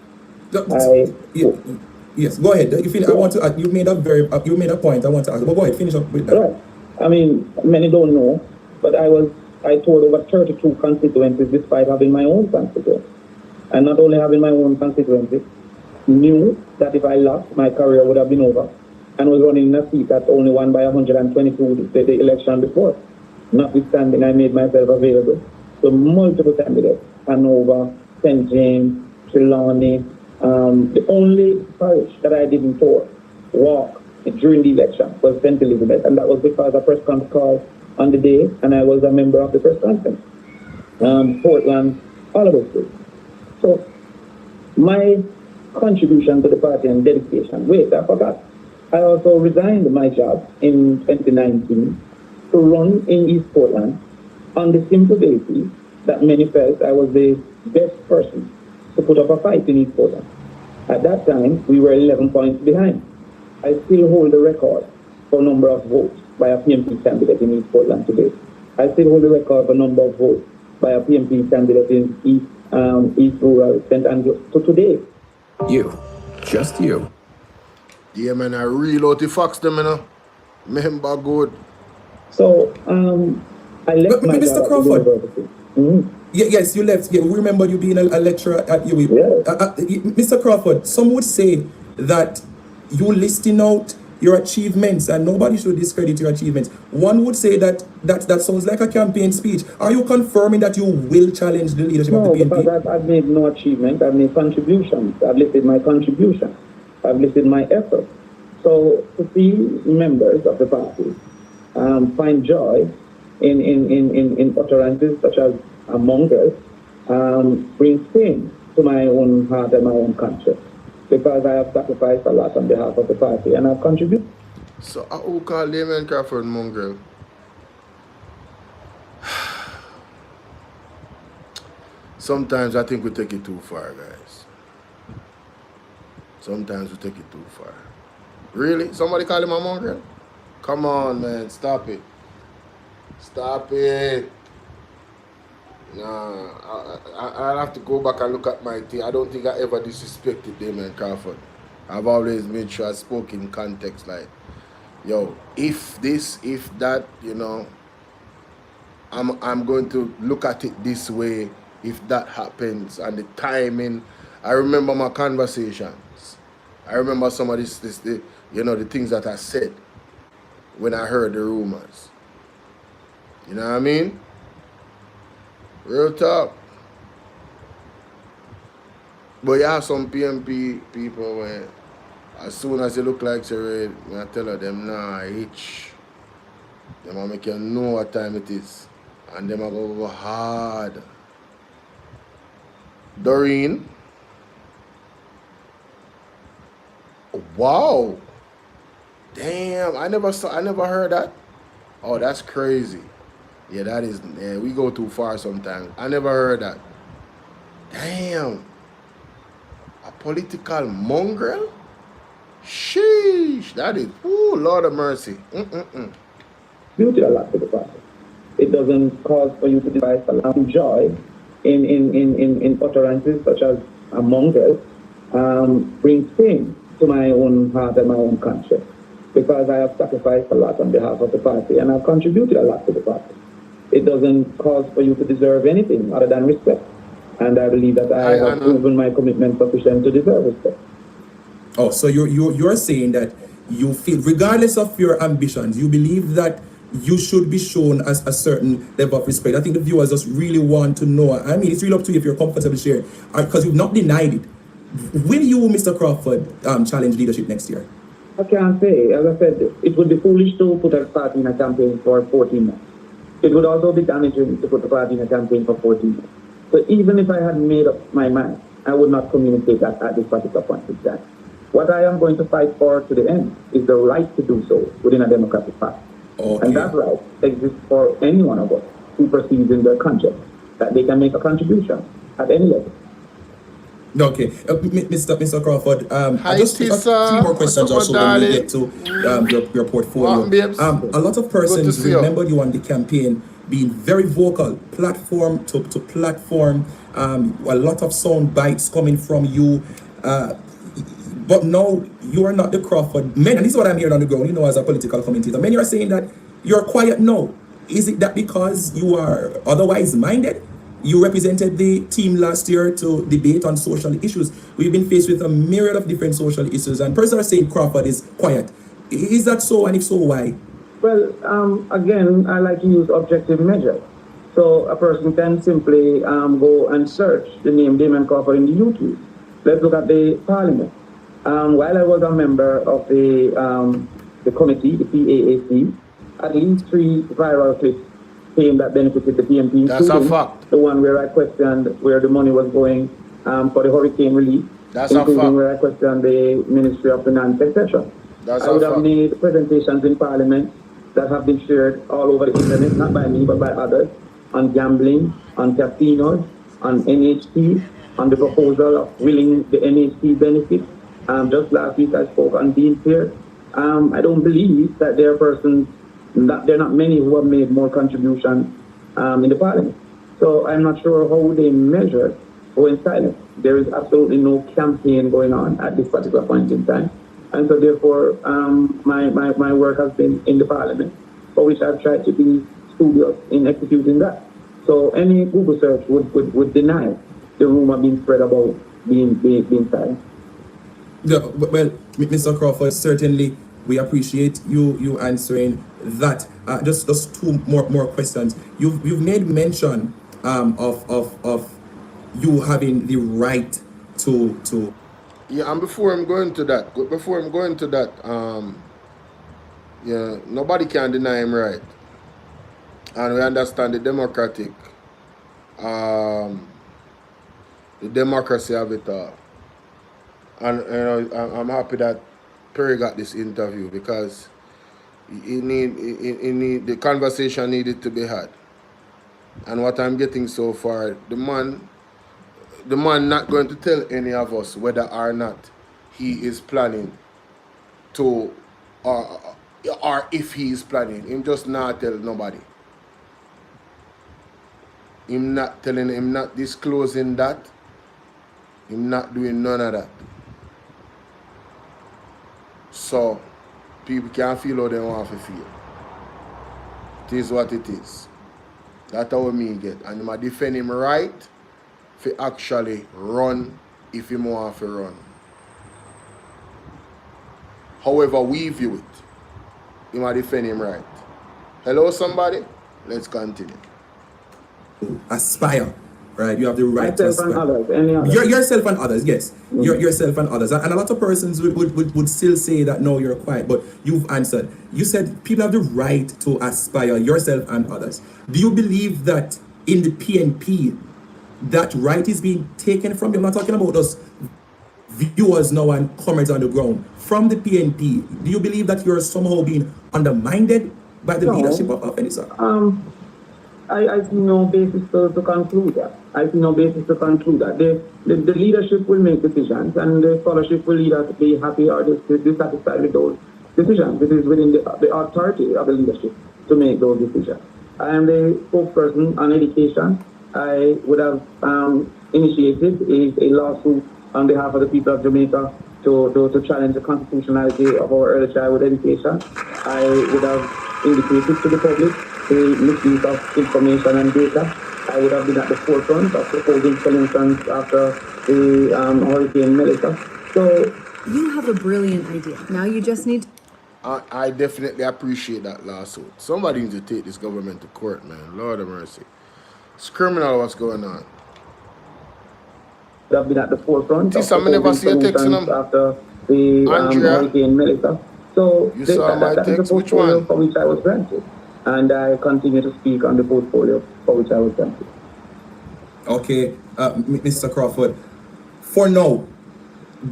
Yes, go ahead. You made a point. I want to ask. But go ahead, finish up with that. Right. I mean, many don't know, but I toured over 32 constituencies despite having my own constituency. And not only having my own constituency, knew that if I lost, my career would have been over, and was running in a seat that only won by 122 the election before. Notwithstanding, I made myself available to multiple candidates: Hanover, St. James, Trelawney. The only parish that I didn't walk during the election was St. Elizabeth, and that was because a press conference call on the day, and I was a member of the press conference. Portland, all of those things. So my contribution to the party and dedication. Wait, I forgot. I also resigned my job in 2019 to run in East Portland on the simple basis that many felt I was the best person to put up a fight in East Portland. At that time, we were 11 points behind. I still hold the record for number of votes by a PMP candidate in East Portland today. I still hold the record for number of votes by a PMP candidate in East Rural St. Andrew to today. You. Just you. Yeah, man, I reload the facts them, you know. Remember good. So, I left my Mr. job Crawford. at the university. Yes, you left. Yeah, we remember you being a lecturer at UWI. Mr. Crawford, some would say that you listing out your achievements and nobody should discredit your achievements. One would say that sounds like a campaign speech. Are you confirming that you will challenge the leadership of the PNP? No, because I've made no achievement. I've made contributions. I've listed my contribution. I've listed my effort. So to see members of the party find joy in utterances such as among us brings pain to my own heart and my own conscience, because I have sacrificed a lot on behalf of the party and I've contributed. So who call Damian Crawford mongrel? Sometimes I think we take it too far, guys. Sometimes we take it too far. Really? Somebody call him a mongrel? Come on, man. Stop it. Stop it. Nah, I'll have to go back and look at my thing. I don't think I ever disrespected Damian Crawford. I've always made sure I spoke in context, like, yo, if this, if that, you know, I'm going to look at it this way if that happens, and the timing. I remember my conversations. I remember some of the things that I said when I heard the rumors. You know what I mean? Real talk. But you have some PMP people where as soon as they look like they're red, I tell them, nah, itch. Them will make you know what time it is. And them will go hard. Doreen. Wow. Damn, I never heard that. Oh, that's crazy. Yeah, that is, we go too far sometimes. I never heard that. Damn. A political mongrel? Sheesh. That is, ooh, Lord of mercy. Beauty a lot to the party. It doesn't cause for you to devise a joy in utterances such as among us brings pain to my own heart and my own conscience, because I have sacrificed a lot on behalf of the party and I've contributed a lot to the party. It doesn't cause for you to deserve anything other than respect. And I believe that I have proven my commitment sufficient to deserve respect. Oh, so you're saying that you feel, regardless of your ambitions, you believe that you should be shown as a certain level of respect. I think the viewers just really want to know. I mean, it's really up to you if you're comfortable sharing, because you've not denied it. Will you, Mr. Crawford, challenge leadership next year? I can't say. As I said, it would be foolish to put a party in a campaign for 14 months. It would also be damaging to put the party in a campaign for 14 months. So even if I had made up my mind, I would not communicate that at this particular point in time. What I am going to fight for to the end is the right to do so within a democratic party. Okay. And that right exists for any one of us who perceives in their conscience that they can make a contribution at any level. Okay, Mr. Crawford, I just have 3 more questions also when we get to your portfolio. A lot of persons remember you on the campaign being very vocal, platform to platform, a lot of sound bites coming from you, but now you are not the Crawford. Many, and this is what I'm hearing on the ground, you know, as a political commentator, many are saying that you're quiet now. Is it that because you are otherwise minded? You represented the team last year to debate on social issues. We've been faced with a myriad of different social issues, and persons are saying Crawford is quiet. Is that so, and if so, why? Well, again, I like to use objective measures. So a person can simply go and search the name Damian Crawford in the YouTube. Let's look at the parliament. While I was a member of the committee, the PAAC, at least 3 viral clips came that benefited the PMP. That's a fact. The one where I questioned where the money was going for the hurricane relief. That's a fact. Where I questioned the Ministry of Finance, etc. I would have made presentations in Parliament that have been shared all over the internet, not by me, but by others, on gambling, on casinos, on NHT, on the proposal of willing the NHT benefits. Just last week I spoke on Dean's here. I don't believe that there are persons, that there are not many who have made more contributions in the parliament. So I'm not sure how they measure going silent. There is absolutely no campaign going on at this particular point in time. And so therefore, my work has been in the parliament, for which I've tried to be studious in executing that. So any Google search would deny the rumor being spread about being silent. Yeah, well, Mr. Crawford, certainly we appreciate you answering that. Just two more questions. You've made mention of you having the right to. Yeah, and before I'm going to that, yeah, nobody can deny him right, and we understand the democracy of it all. And you know, I'm happy that Perry got this interview, because the conversation needed to be had. And what I'm getting so far, the man not going to tell any of us whether or not he is planning to, or if he is planning. Him just not tell nobody. Him not telling, him not disclosing that. Him not doing none of that. So people can feel how they want to feel. It is what it is. That's how me get. And I'm going to defend him right to actually run if he want to run. However we view it, I'm going to defend him right. Hello somebody? Let's continue. Aspire. Right, you have the right myself to and others, yourself and others, yes. Yourself and others. And a lot of persons would still say that no, you're quiet, but you've answered. You said people have the right to aspire, yourself and others. Do you believe that in the PNP, that right is being taken from you? I'm not talking about us viewers now and comrades on the ground. From the PNP, do you believe that you're somehow being undermined by the leadership of any sort? I see no basis to conclude that. I see no basis to conclude that. The leadership will make decisions, and the scholarship will either be happy or dissatisfied with those decisions. It is within the authority of the leadership to make those decisions. I am the spokesperson on education. I would have initiated a lawsuit on behalf of the people of Jamaica to challenge the constitutionality of our early childhood education. I would have indicated to the public the misuse of information and data. I would have been at the forefront of proposing solutions after the Hurricane Melissa. So you have a brilliant idea. Now you just need to... I definitely appreciate that lawsuit. Somebody needs to take this government to court, man. Lord have mercy. It's criminal what's going on. I've been at the forefront of never see you texting them after the Hurricane Melissa. So you saw my text. Which one? For which I was granted. And I continue to speak on the portfolio for which I was granted. Okay, Mr. Crawford, for now,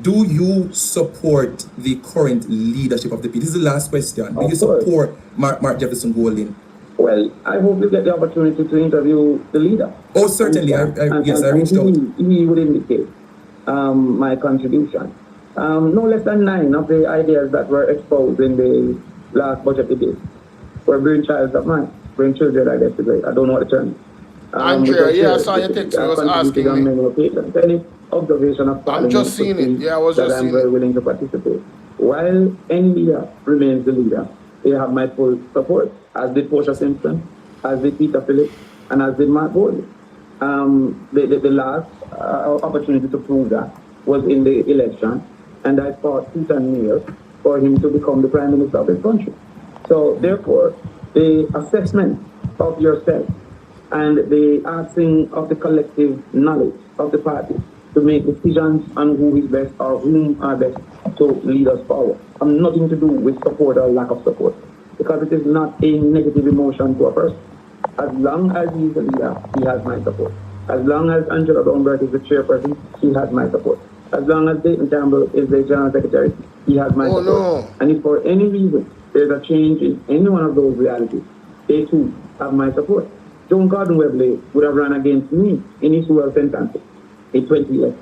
do you support the current leadership of the P? This is the last question. Do you support Mark Jefferson Golding? Well, I hope you get the opportunity to interview the leader. Oh, certainly. Yes, I reached out. He would indicate my contribution. No less than 9 of the ideas that were exposed in the last budget debate were brainchilds of mine. Brainchildren, I guess, today. I don't know what the term is. Andrea, yeah, I saw your text. I was asking on many occasions. Any observation of I'm just seeing it. Yeah, I was just seeing it. I'm very willing to participate. While any leader remains the leader, they have my full support, as did Portia Simpson, as did Peter Phillips, and as did Mark Bolo. The last opportunity to prove that was in the election, and I fought tooth and nail for him to become the Prime Minister of this country. So therefore, the assessment of yourself and the asking of the collective knowledge of the party to make decisions on who is best or whom are best to lead us forward have nothing to do with support or lack of support, because it is not a negative emotion to a person. As long as he is the leader, he has my support. As long as Angela Baumberg is the chairperson, she has my support. As long as Dayton Campbell is the general secretary, he has my support. No. And if for any reason there's a change in any one of those realities, they too have my support. John Gordon Webley would have run against me in his dual sentence in 2011.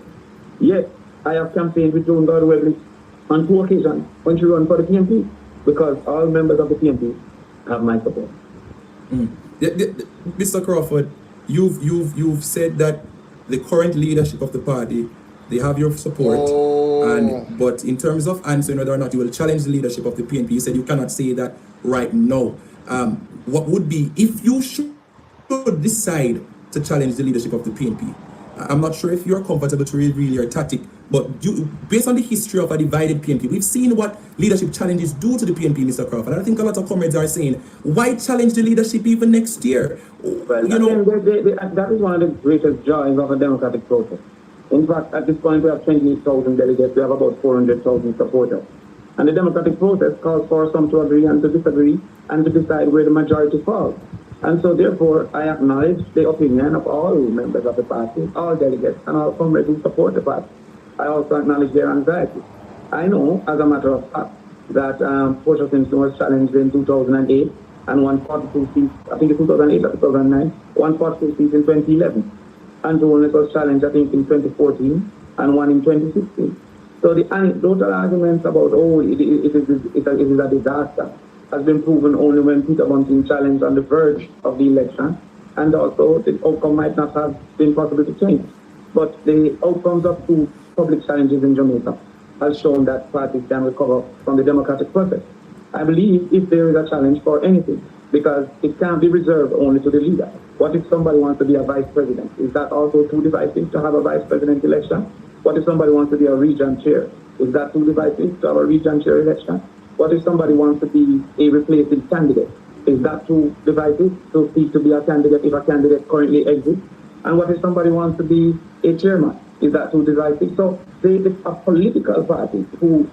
Yet, I have campaigned with John Gordon Webley on 2 occasions when she ran for the PNP, because all members of the PNP have my support. Mr. Crawford, you've said that the current leadership of the party, they have your support, but in terms of answering whether or not you will challenge the leadership of the PNP, you said you cannot say that right now. What would be, if you should decide to challenge the leadership of the PNP, I'm not sure if you're comfortable to reveal your tactic, but based on the history of a divided PNP, we've seen what leadership challenges do to the PNP, Mr. Crawford. And I think a lot of comrades are saying, why challenge the leadership even next year? Well, that is one of the greatest joys of a democratic process. In fact, at this point, we have 28,000 delegates. We have about 400,000 supporters. And the democratic process calls for some to agree and to disagree and to decide where the majority falls. And so, therefore, I acknowledge the opinion of all members of the party, all delegates, and all comrades who support the party. I also acknowledge their anxiety. I know, as a matter of fact, that Portia Simpson was challenged in 2008 and won 42 seats, I think in 2008 or 2009, won 42 seats in 2011. And Jones was challenged, I think, in 2014 and won in 2016. So the anecdotal arguments about, it is a disaster, has been proven only when Peter Bunting challenged on the verge of the election, and also the outcome might not have been possible to change. But the outcomes of 2 public challenges in Jamaica has shown that parties can recover from the democratic process. I believe if there is a challenge for anything, because it can't be reserved only to the leader. What if somebody wants to be a vice president? Is that also too divisive to have a vice president election? What if somebody wants to be a region chair? Is that too divisive to have a region chair election? What if somebody wants to be a replacing candidate? Is that too divisive to seek to be a candidate if a candidate currently exits? And what if somebody wants to be a chairman? Is that too divisive? So a political party who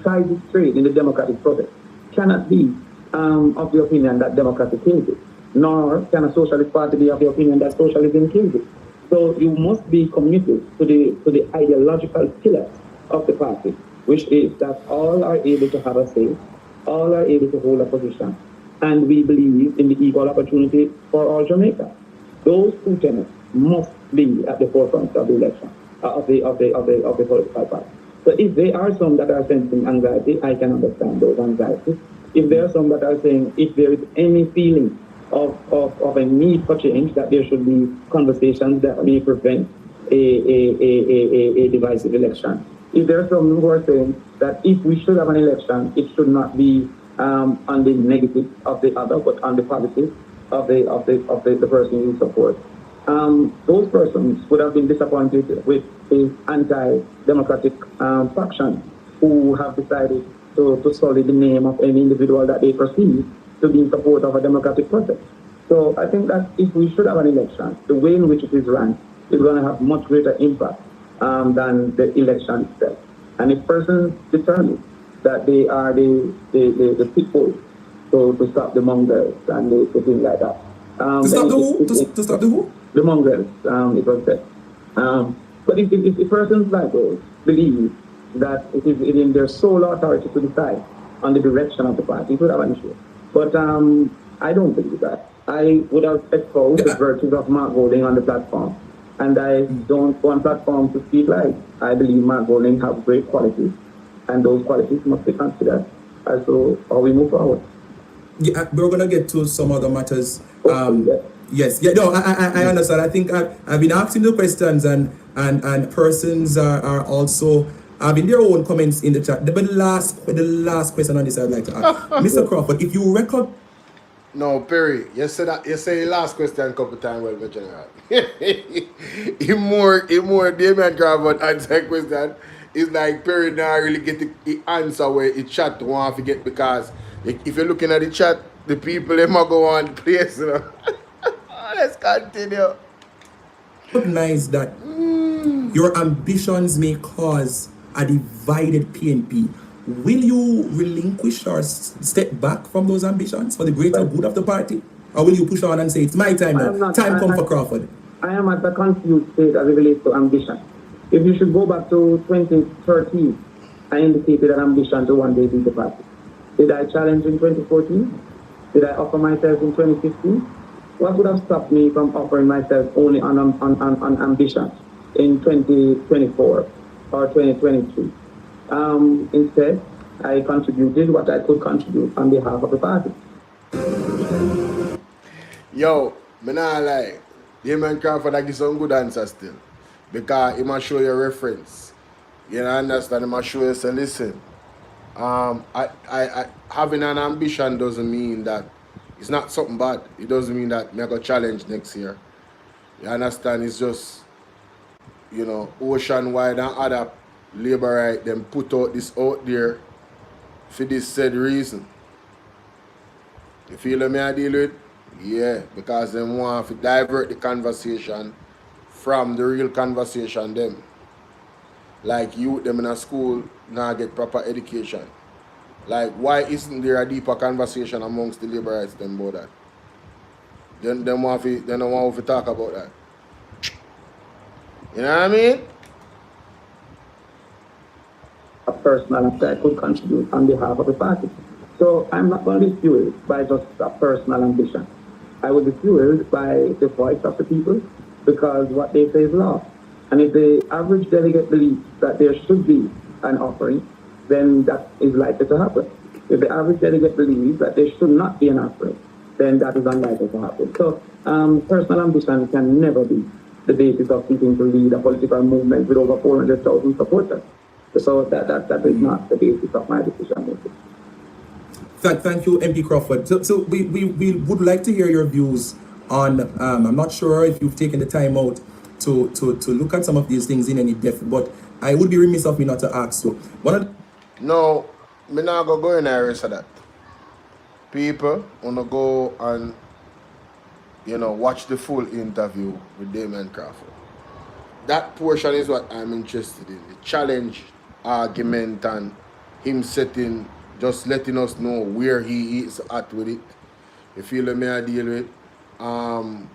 tries its trade in the democratic process cannot be of the opinion that democracy kills it, nor can a socialist party be of the opinion that socialism kills it. So you must be committed to the ideological pillars of the party, which is that all are able to have a say, all are able to hold a position, and we believe in the equal opportunity for all Jamaica. Those 2 tenets must be at the forefront of the election, of the political party. So if there are some that are sensing anxiety, I can understand those anxieties. If there are some that are saying if there is any feeling of a need for change, that there should be conversations that may prevent a divisive election. If there are some who are saying that if we should have an election, it should not be on the negative of the other, but on the positive of the person you support. Those persons would have been disappointed with the anti-democratic faction who have decided to sully the name of any individual that they perceive to be in support of a democratic process. So I think that if we should have an election, the way in which it is run is going to have much greater impact than the election itself. And if persons determine that they are the people to stop the mongrels and the things like that. To stop the who? To stop the who? The mongrels, it was said. But if persons like those believe that it is in their sole authority to decide on the direction of the party, it would have an issue. But I don't believe that. I would have exposed the virtues of Mark Golding on the platform. And I don't go on platform to speak like. I believe Mark Golding has great qualities, and those qualities must be considered as to how we move forward. Yeah, we're going to get to some other matters. Yes, I understand. I think I've been asking the questions, and persons are also having their own comments in the chat. But the last question on this I'd like to ask. Mr. Crawford, if you record... No, Perry, you say last question a couple times, well, General. If more Damian Crawford answer question, it's like Perry now really get the answer where it chat want to get, because if you're looking at the chat, the people they might go on the place, you know. Let's continue. Recognize that your ambitions may cause a divided PNP. Will you relinquish or step back from those ambitions for the greater good of the party? Or will you push on and say, it's my time now, time come for Crawford? I am at the confused state as it relates to ambition. If you should go back to 2013, I indicated an ambition to one day beat the party. Did I challenge in 2014? Did I offer myself in 2015? what would have stopped me from offering myself only on ambition in 2024 or 2023? Instead, I contributed what I could contribute on behalf of the party. Yo, me not lie. Damian Crawford I give some good answers still. Because he must show you a reference. You understand? He must show you, say, listen. I having an ambition doesn't mean that it's not something bad. It doesn't mean that me go challenge next year. You understand? It's just, you know, ocean wide and other labor right them put out this out there for this said reason. You feel me I deal with? Yeah, because they want to divert the conversation from the real conversation them. Like you them in a school now get proper education. Like why isn't there a deeper conversation amongst the labor rights them about that? They don't want to talk about that. You know what I mean? A personal that I could contribute on behalf of the party. So I'm not going to be fueled by just a personal ambition. I will be fueled by the voice of the people because what they say is law. And if the average delegate believes that there should be an offering, then that is likely to happen. If the average delegate believes that there should not be an offering, then that is unlikely to happen. So personal ambition can never be the basis of seeking to lead a political movement with over 400,000 supporters. So that is not the basis of my decision making. Thank you, MP Crawford. So we would like to hear your views on, I'm not sure if you've taken the time out to look at some of these things in any depth, but I would be remiss of me not to ask you. No, me not go in the rest of that. People want to go and, you know, watch the full interview with Damian Crawford. That portion is what I'm interested in. The challenge, argument, and him setting, just letting us know where he is at with it. You feel me I deal with?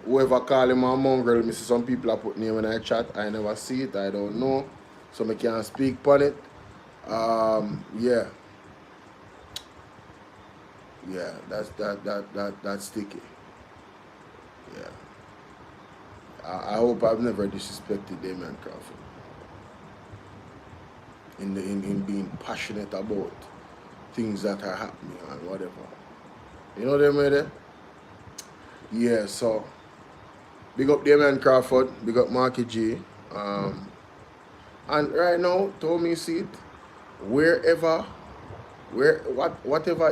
Whoever call him a mongrel, me see some people are putting name in a chat. I never see it, I don't know. So I can't speak upon it. Yeah. Yeah, that's sticky. Yeah. I hope I've never disrespected Damian Crawford in being passionate about things that are happening and whatever. You know them right? Yeah, so big up Damian Crawford, big up Marky G. And right now, told me see it, whatever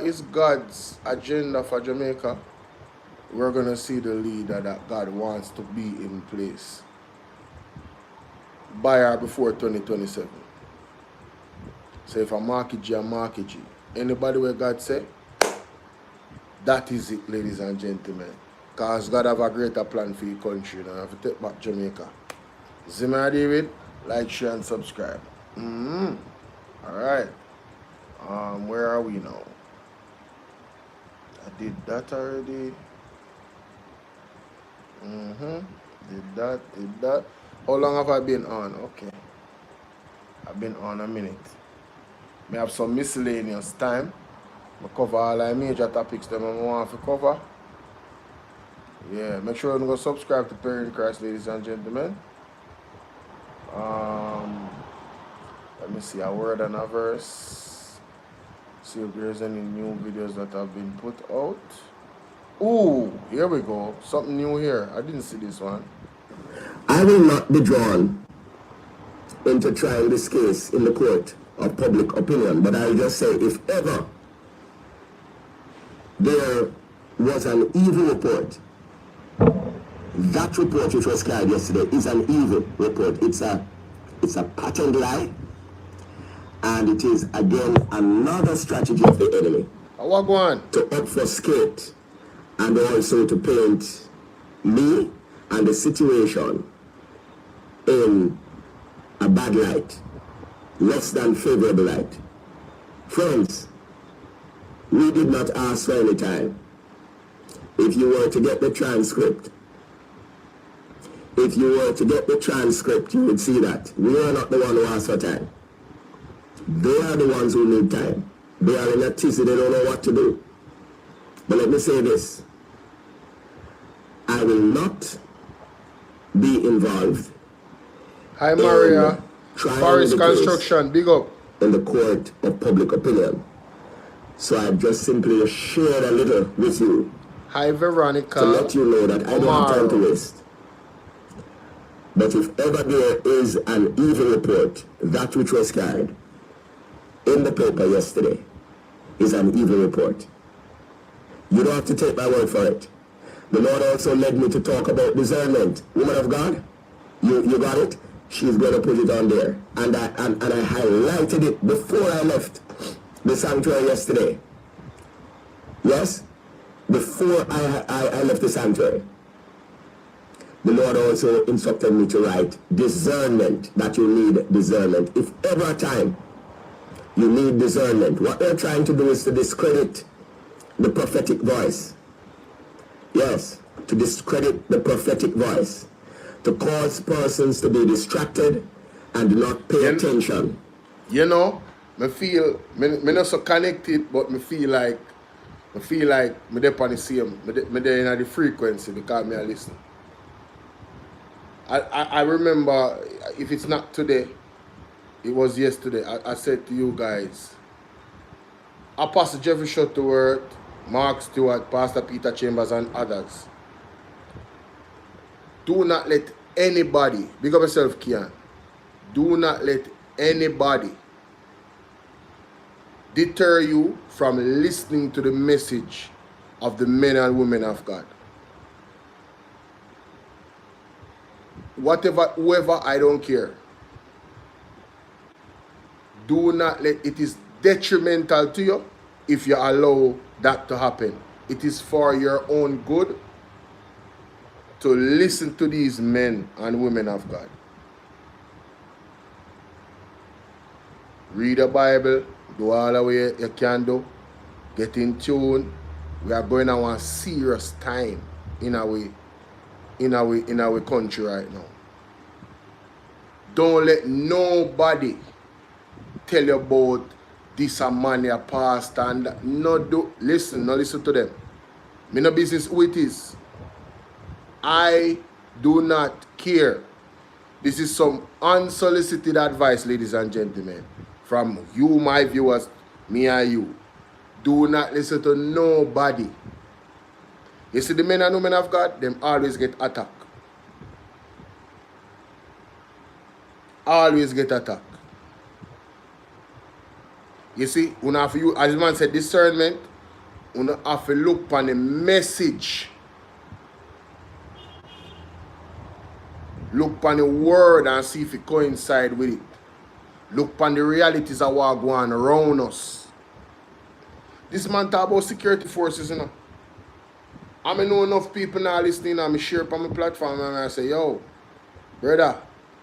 is God's agenda for Jamaica, we're gonna see the leader that God wants to be in place by or before 2027. So if I'm Marky G, I'm Marky G. Anybody where God say, that is it, ladies and gentlemen. Because God have a greater plan for your country and have to take back Jamaica. Zima David, like, share, and subscribe. Alright. Where are we now? I did that already. Did that. How long have I been on? Okay. I've been on a minute. I have some miscellaneous time. I cover all the major topics that I want to cover. Yeah, make sure you go subscribe to Perry in Christ, ladies and gentlemen. Let me see a word and a verse. See if there's any new videos that have been put out. Ooh, here we go. Something new here. I didn't see this one. I will not be drawn into trying this case in the court of public opinion, but I'll just say if ever there was an evil report, that report which was carried yesterday is an evil report. It's a patterned lie, and it is again another strategy of the enemy to obfuscate and also to paint me and the situation in a bad light, less than favorable light. Friends, we did not ask for any time. If you were to get the transcript, you would see that we are not the one who asked for time. They are the ones who need time. They are in a tizzy, they don't know what to do. But let me say this. I will not be involved. Hi, Maria. Forest Construction, big up. In the court of public opinion. So I've just simply shared a little with you. Hi, Veronica. To let you know that I don't have time to waste. But if ever there is an evil report, that which was carried in the paper yesterday is an evil report. You don't have to take my word for it. The Lord also led me to talk about discernment. Woman of God, you got it? She's going to put it on there. And I highlighted it before I left the sanctuary yesterday. Yes? Before I left the sanctuary. The Lord also instructed me to write discernment, that you need discernment. If ever a time you need discernment, what they're trying to do is to discredit the prophetic voice. Yes, to discredit the prophetic voice. To cause persons to be distracted and not pay attention. You know, me feel, me not so connected, but me feel like me dey on the same, me dey in the frequency because me I listen. I remember, if it's not today, it was yesterday, I said to you guys, Apostle Jeffrey Shuttleworth, Mark Stewart, Pastor Peter Chambers and others, do not let anybody, big up yourself, Kian, do not let anybody deter you from listening to the message of the men and women of God. Whoever, I don't care. Do not let it is detrimental to you if you allow that to happen. It is for your own good to listen to these men and women of God. Read the Bible, do all the way you can do, get in tune. We are going to a serious time in our country right now. Don't let nobody tell you about this a man, a pastor, and that. No listen to them. Me no business who it is. I do not care. This is some unsolicited advice, ladies and gentlemen, from you, my viewers, me and you. Do not listen to nobody. You see the men and women of God, them always get attacked. Always get attacked. You see, when have you, as the man said, discernment, you have to look on the message. Look on the word and see if it coincides with it. Look on the realities of what going on around us. This man talk about security forces, you know. I know enough people now listening and I share up on my platform and I say, yo, brother,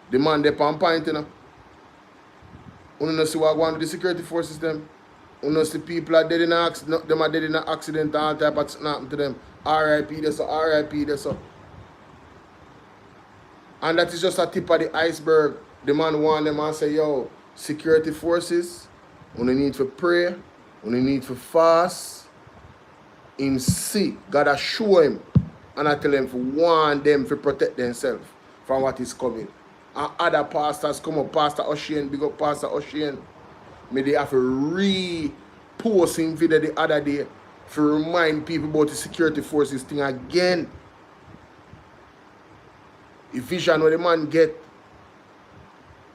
the man they on point, you know. You know see what going on with the security forces them. You know see people are dead in an accident, them are dead in an accident and all type of thing happen to them. R.I.P. this so, R.I.P. this so. And that is just a tip of the iceberg. The man warn them and say, yo, security forces, you need to pray, you need to fast, him see, God show him, and I tell him to warn them to protect themselves from what is coming. And other pastors come up, Pastor Ocean, big up Pastor Ocean. May they have to repost him video the other day to remind people about the security forces thing again. The vision where the man get,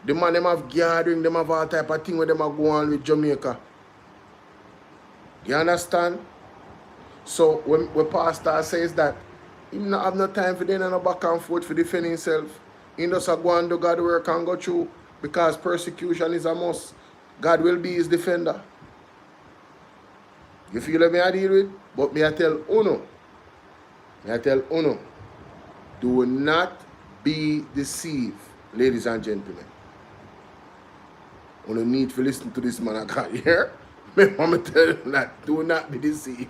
the man them have gathering, them have all type of thing where them are going with Jamaica. You understand? So when pastor says that, he not have no time for them and no back and forth for defending himself. He just go and do God work and go through because persecution is a must. God will be his defender. You feel me I deal with? But me I tell Uno. Do not be deceived, ladies and gentlemen. You don't need to listen to this man I got here. I'm tell you that. Do not be deceived.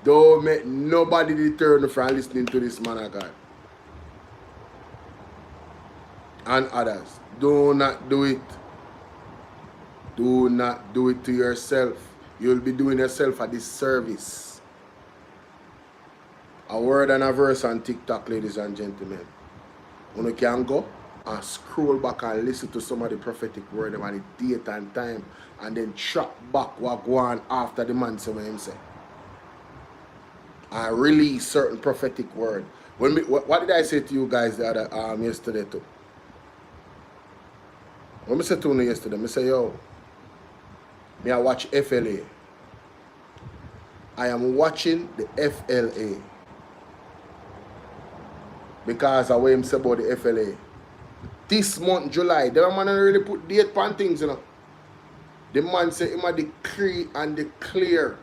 Don't make nobody deter from listening to this man of God. And others. Do not do it. Do not do it to yourself. You'll be doing yourself a disservice. A word and a verse on TikTok, ladies and gentlemen. You can go and scroll back and listen to some of the prophetic word about the date and time, and then track back what go on after the man say what him say. And release certain prophetic word. What did I say to you guys the other yesterday too? When I said to you yesterday, I say, yo, me I watch FLA. I am watching the FLA. Because of what him say about the FLA. This month, July, the man really put date on things, you know. The man say he might decree and declare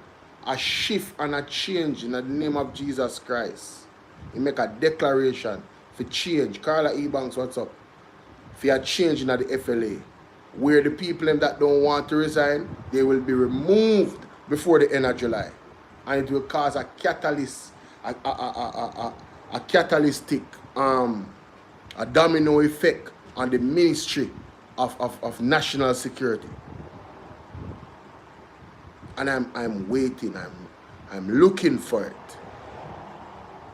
a shift and a change in the name of Jesus Christ. He make a declaration for change. Carla E. Banks, what's up? For a change in the FLA. Where the people that don't want to resign, they will be removed before the end of July. And it will cause a catalyst, a catalytic, a domino effect on the Ministry of National Security. And I'm waiting, I'm looking for it.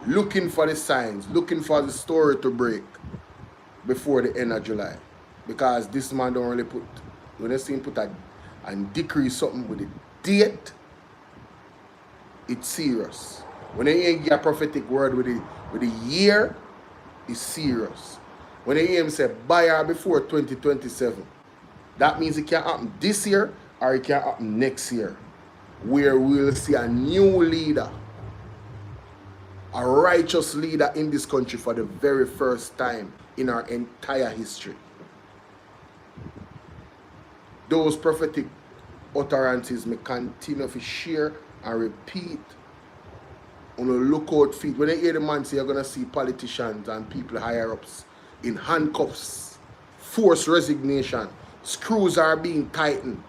Looking for the signs, looking for the story to break before the end of July. Because this man don't really put, when I see him put and decrease something with the date, it's serious. When I get a prophetic word with the year, it's serious. When I hear him say buy before 2027, that means it can happen this year or it can happen next year, where we'll see a new leader, a righteous leader in this country for the very first time in our entire history. Those prophetic utterances may continue to share and repeat. On a lookout feet. When they hear the man say you're gonna see politicians and people higher ups in handcuffs, forced resignation, screws are being tightened.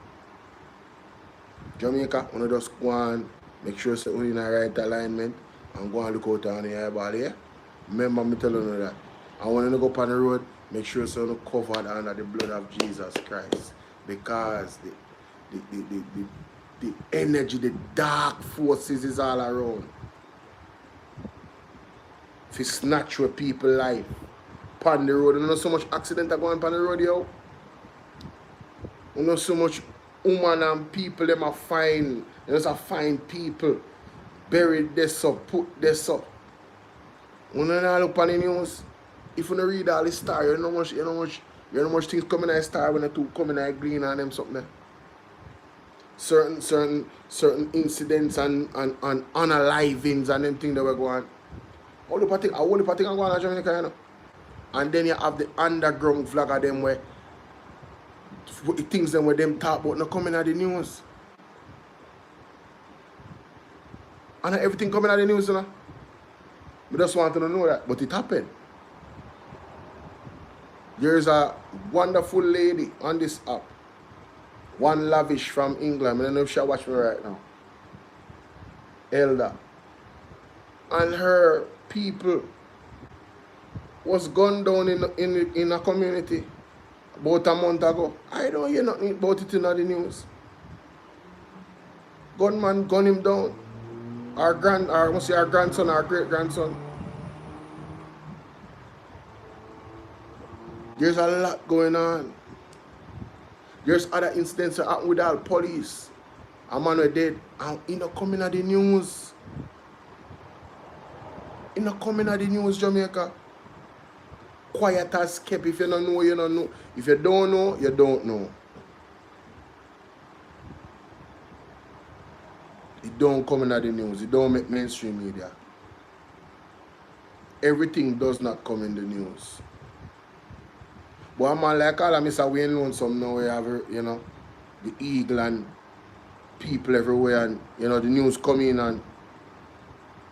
Jamaica, wanna just go and make sure that we're in the right alignment and go and look out on the eyeball here. Remember me telling you that. And when you go up on the road, make sure so you're covered under the blood of Jesus Christ. Because the energy, the dark forces is all around. If you snatch your people life on the road, you know so much accident are going on the road, yo. You know so much woman and people them are fine. You know find people buried this up, put this up. You know look on the news. If you don't read all the star, you know much things coming out star when the two coming out green and them something there. Certain incidents and unalivings and them things that were going on. I won't think I'm going to Jamaica, you know. And then you have the underground flag of them where things them where them talk about not coming out the news. And everything coming out the news, you know. We just want to know that. But it happened. There's a wonderful lady on this app. One lavish from England. I don't know if she'll watch me right now. Elder. And her people was gunned down in a community about a month ago. I don't hear nothing about it in the news. Gunman gunned him down. Our grandson, our great grandson. There's a lot going on. There's other incidents that happen with our police. A man was dead and he not coming at the news. He not coming at the news, Jamaica. Quiet as kept. If you don't know, you don't know. If you don't know, you don't know. It don't come in at the news. It don't make mainstream media. Everything does not come in the news. But a man like all of Mr. Wayne Lonesome now, we have, you know, the eagle and people everywhere, and, you know, the news come in, and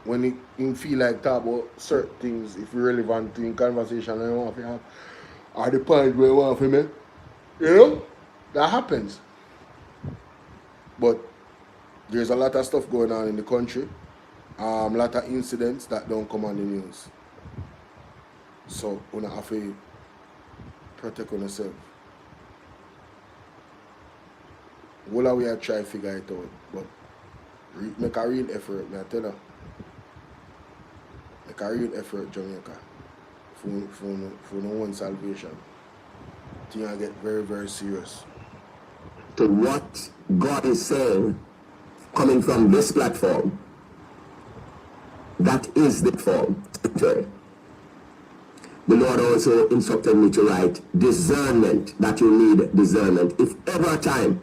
when he feel like talk about certain things, if relevant in conversation, and you want to have, or the point where you want to make, you know, that happens. But there's a lot of stuff going on in the country, a lot of incidents that don't come on the news. So we have to protect yourself. Well, we are trying to figure it out, but make a real effort, I tell you. Like a real effort, Jamaica, for no one salvation. Thing I get very, very serious. To what God is saying, coming from this platform, that is the form. The Lord also instructed me to write discernment, that you need discernment. If ever a time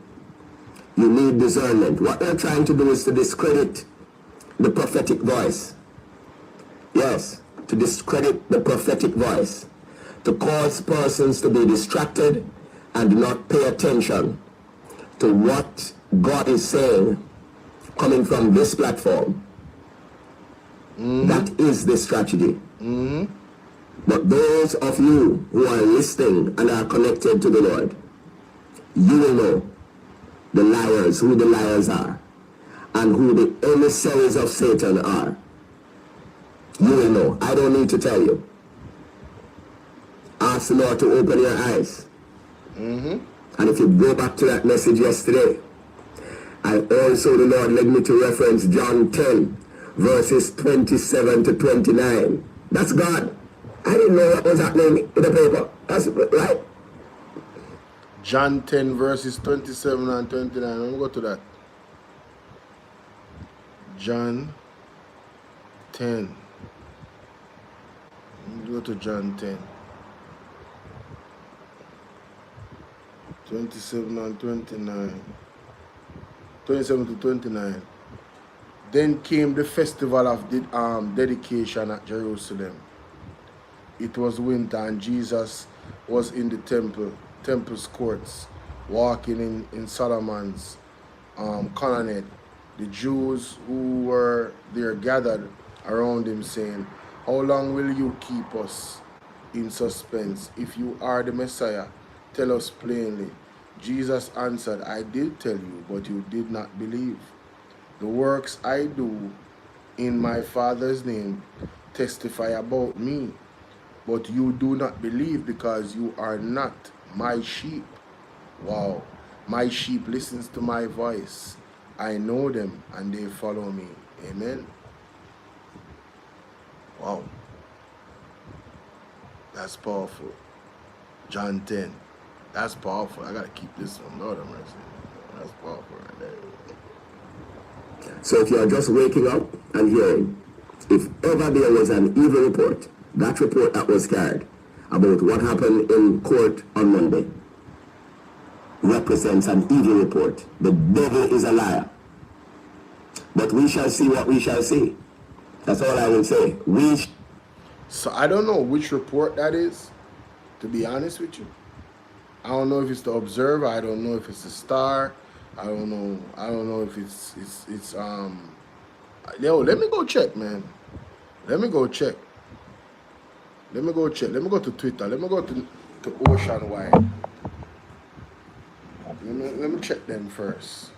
you need discernment, what they're trying to do is to discredit the prophetic voice. Yes, to discredit the prophetic voice, to cause persons to be distracted and not pay attention to what God is saying coming from this platform. That is the strategy. But those of you who are listening and are connected to the Lord, you will know the liars, who the liars are, and who the emissaries of Satan are. You will know. I don't need to tell you. Ask the Lord to open your eyes. And if you go back to that message yesterday, the Lord led me to reference John 10, verses 27 to 29. That's God. I didn't know what was happening in the paper. That's right. John 10, verses 27 and 29. Let me go to that. John 10. Let me go to John 10. 27 and 29. 27 to 29. Then came the festival of dedication at Jerusalem. It was winter and Jesus was in the temple's courts, walking in Solomon's colonnade. The Jews who were there gathered around him, saying, "How long will you keep us in suspense? If you are the Messiah, tell us plainly." Jesus answered, "I did tell you, but you did not believe. The works I do in my Father's name testify about me, but you do not believe because you are not my sheep." Wow. "My sheep listens to my voice. I know them and they follow me." Amen. Wow. That's powerful. John 10. That's powerful. I gotta keep this one. Lord have mercy. That's powerful right there. So if you're just waking up and hearing, if ever there was an evil report, that report that was carried about what happened in court on Monday represents an evil report. The devil is a liar. But we shall see what we shall see. That's all I will say. So I don't know which report that is, to be honest with you. I don't know if it's the Observer. I don't know if it's the Star. I don't know if it's yo, let me go check, man. Let me go check. Let me go to Twitter. Let me go to Ocean Wide. Let me check them first.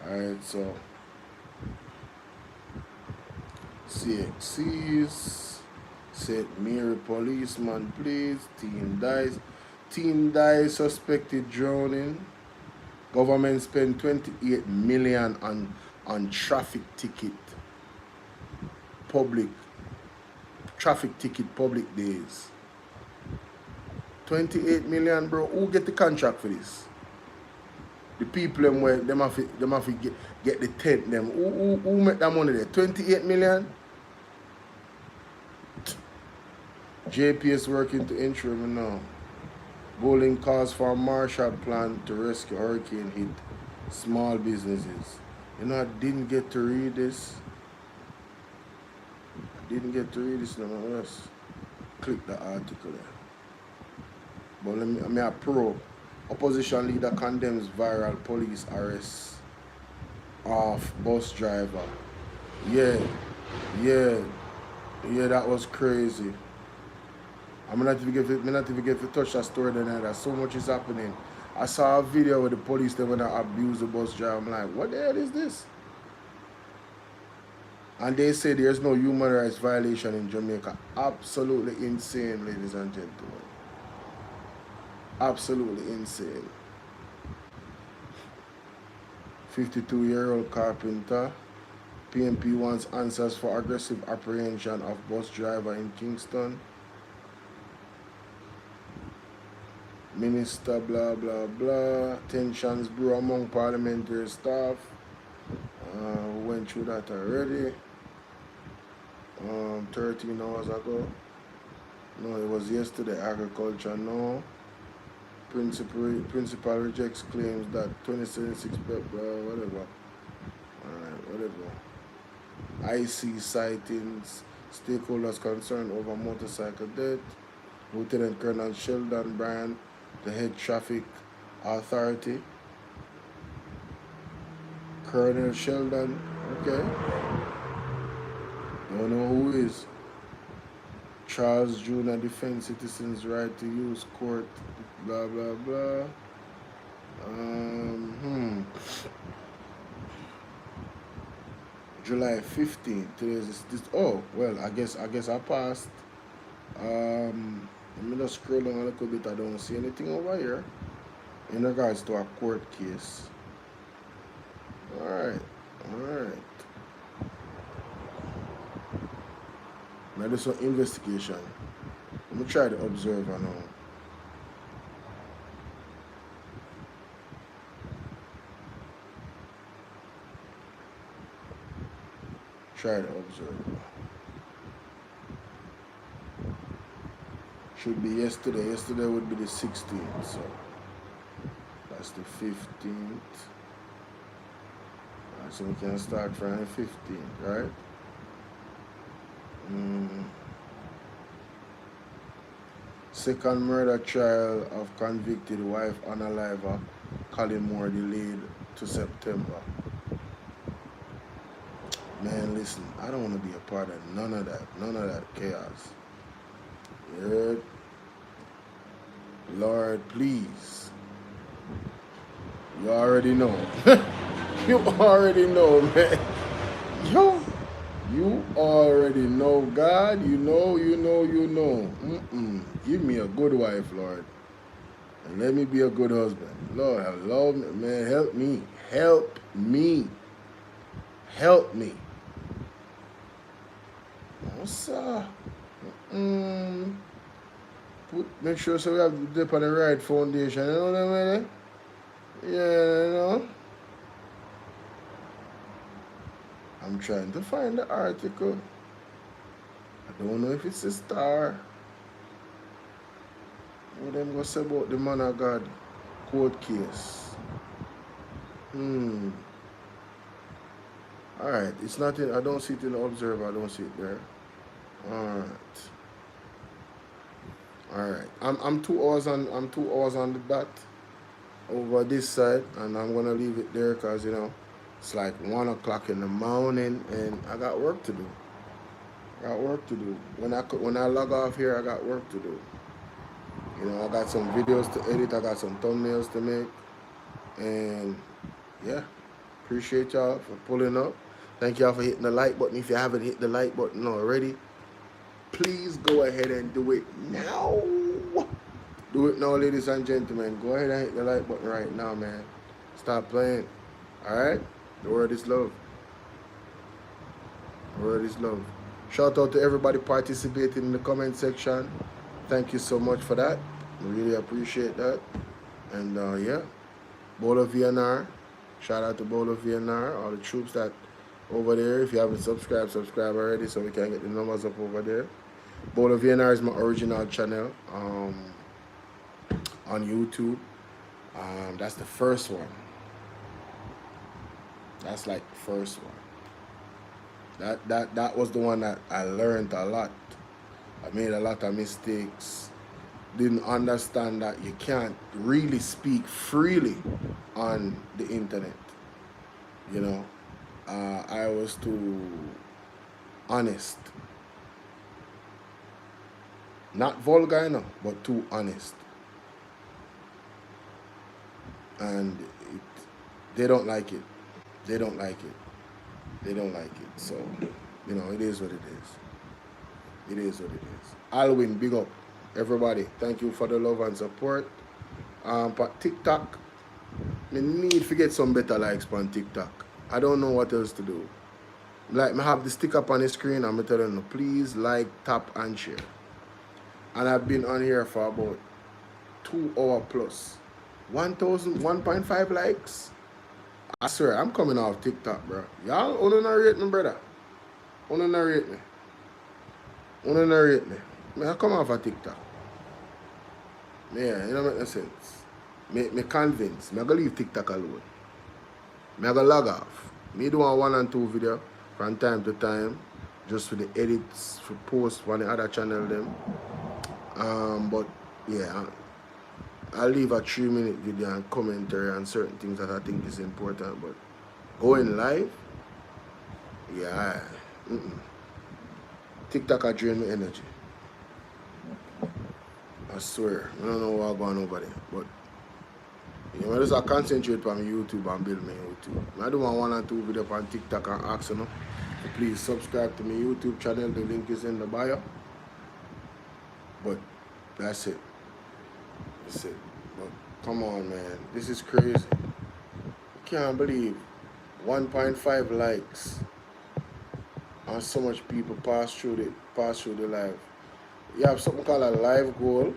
Alright, so CXCs said Mary policeman please. Teen dies suspected drowning. Government spent 28 million on traffic ticket public days. 28 million, bro. Who get the contract for this? The people them have to get the tent them. Who make that money there? 28 million? JPS working to interim now. Bowling calls for a Marshall Plan to rescue hurricane hit small businesses. You know, I didn't get to read this. No, let's click the article there. But let me approve. Opposition leader condemns viral police arrest of bus driver. Yeah, that was crazy. I'm not even get to touch that story tonight. So much is happening. I saw a video where the police they wanna abuse the bus driver. I'm like, what the hell is this? And they say there's no human rights violation in Jamaica. Absolutely insane, ladies and gentlemen. Absolutely insane. 52-year-old carpenter. PNP wants answers for aggressive apprehension of bus driver in Kingston. Minister blah blah blah. Tensions brew among parliamentary staff. Went through that already. 13 hours ago. No, it was yesterday. Agriculture, no. Principal rejects claims that 2076 whatever. Alright, whatever. IC sightings. Stakeholders concerned over motorcycle death. Lieutenant Colonel Sheldon Bryan, the head traffic authority. Colonel Sheldon, okay. Don't know who is. Charles Jr. defends citizens' right to use court, blah blah blah. July 15th. Today is this. Oh well, I guess I passed. Let me just scroll down a little bit. I don't see anything over here in regards to a court case. All right. Now do some investigation. Let me try to observe now. Try to observe. Should be yesterday. Yesterday would be the 16th, so that's the 15th. Alright, so we can start from the 15th, right? Second murder trial of convicted wife unaliver Collymore delayed to September. Man, listen, I don't want to be a part of none of that chaos. Yeah. Lord, please. You already know. You already know, man. Yo. You already know, God. You know. Give me a good wife, Lord. And let me be a good husband. Lord, I love me, man. Help me. What's up? Make sure so we have the dip on the right foundation. You know what I mean? Yeah, you know. I'm trying to find the article. I don't know if it's a star. What them go say about the man of God court case? Alright, it's not in, I don't see it in the Observer, I don't see it there. Alright. I'm 2 hours on the dot over this side, and I'm gonna leave it there because you know it's like 1 o'clock in the morning and I got work to do. When I log off here, I got work to do. You know, I got some videos to edit, I got some thumbnails to make, and yeah, appreciate y'all for pulling up. Thank y'all for hitting the like button. If you haven't hit the like button already, please go ahead and do it now. Do it now, ladies and gentlemen. Go ahead and hit the like button right now, man. Stop playing. Alright? The word is love. The word is love. Shout out to everybody participating in the comment section. Thank you so much for that. I really appreciate that. And yeah, Bolo VNR. Shout out to Bolo VNR, all the troops that over there. If you haven't subscribed, subscribe already so we can get the numbers up over there. Bolo VNR is my original channel on YouTube. That's the first one. That's like the first one. That was the one that I learned a lot. I made a lot of mistakes. Didn't understand that you can't really speak freely on the internet. You know, I was too honest. Not vulgar, you know, but too honest. And they don't like it. They don't like it. So, you know, it is what it is. It is what it is. I'll win. Big up. Everybody, thank you for the love and support. But TikTok, me need to get some better likes on TikTok. I don't know what else to do. Like, I have the stick up on the screen, I'm telling you, please like, tap, and share. And I've been on here for about 2 hours plus. 1.5 likes. I swear, I'm coming off TikTok, bro. Y'all wanna narrate me, brother? Wanna narrate me? Wanna narrate me? I come off of TikTok. Yeah, it don't make no sense. Me convinced. Me gonna leave TikTok alone. Me gonna log off. Me do a 1 and 2 video from time to time, just for the edits, for post on the other channel them. But yeah, I'll leave a 3-minute video and commentary on certain things that I think is important. But going live, yeah, TikTok I drain my energy. I swear, I don't know what's going on over there, but you know, I just concentrate on YouTube and build my YouTube. I do 1 and 2 videos on TikTok and ask you know, so please subscribe to my YouTube channel. The link is in the bio. But that's it. That's it. But come on, man, this is crazy. I can't believe 1.5 likes and so much people pass through the live. You have something called a live goal.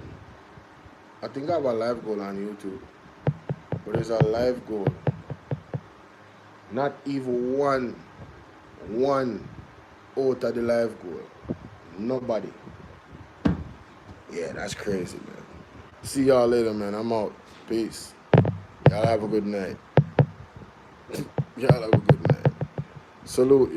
I think I have a live goal on YouTube. But there's a live goal. Not even one out of the live goal. Nobody. Yeah, that's crazy, man. See y'all later, man. I'm out. Peace. Y'all have a good night. Y'all have a good night. Salute.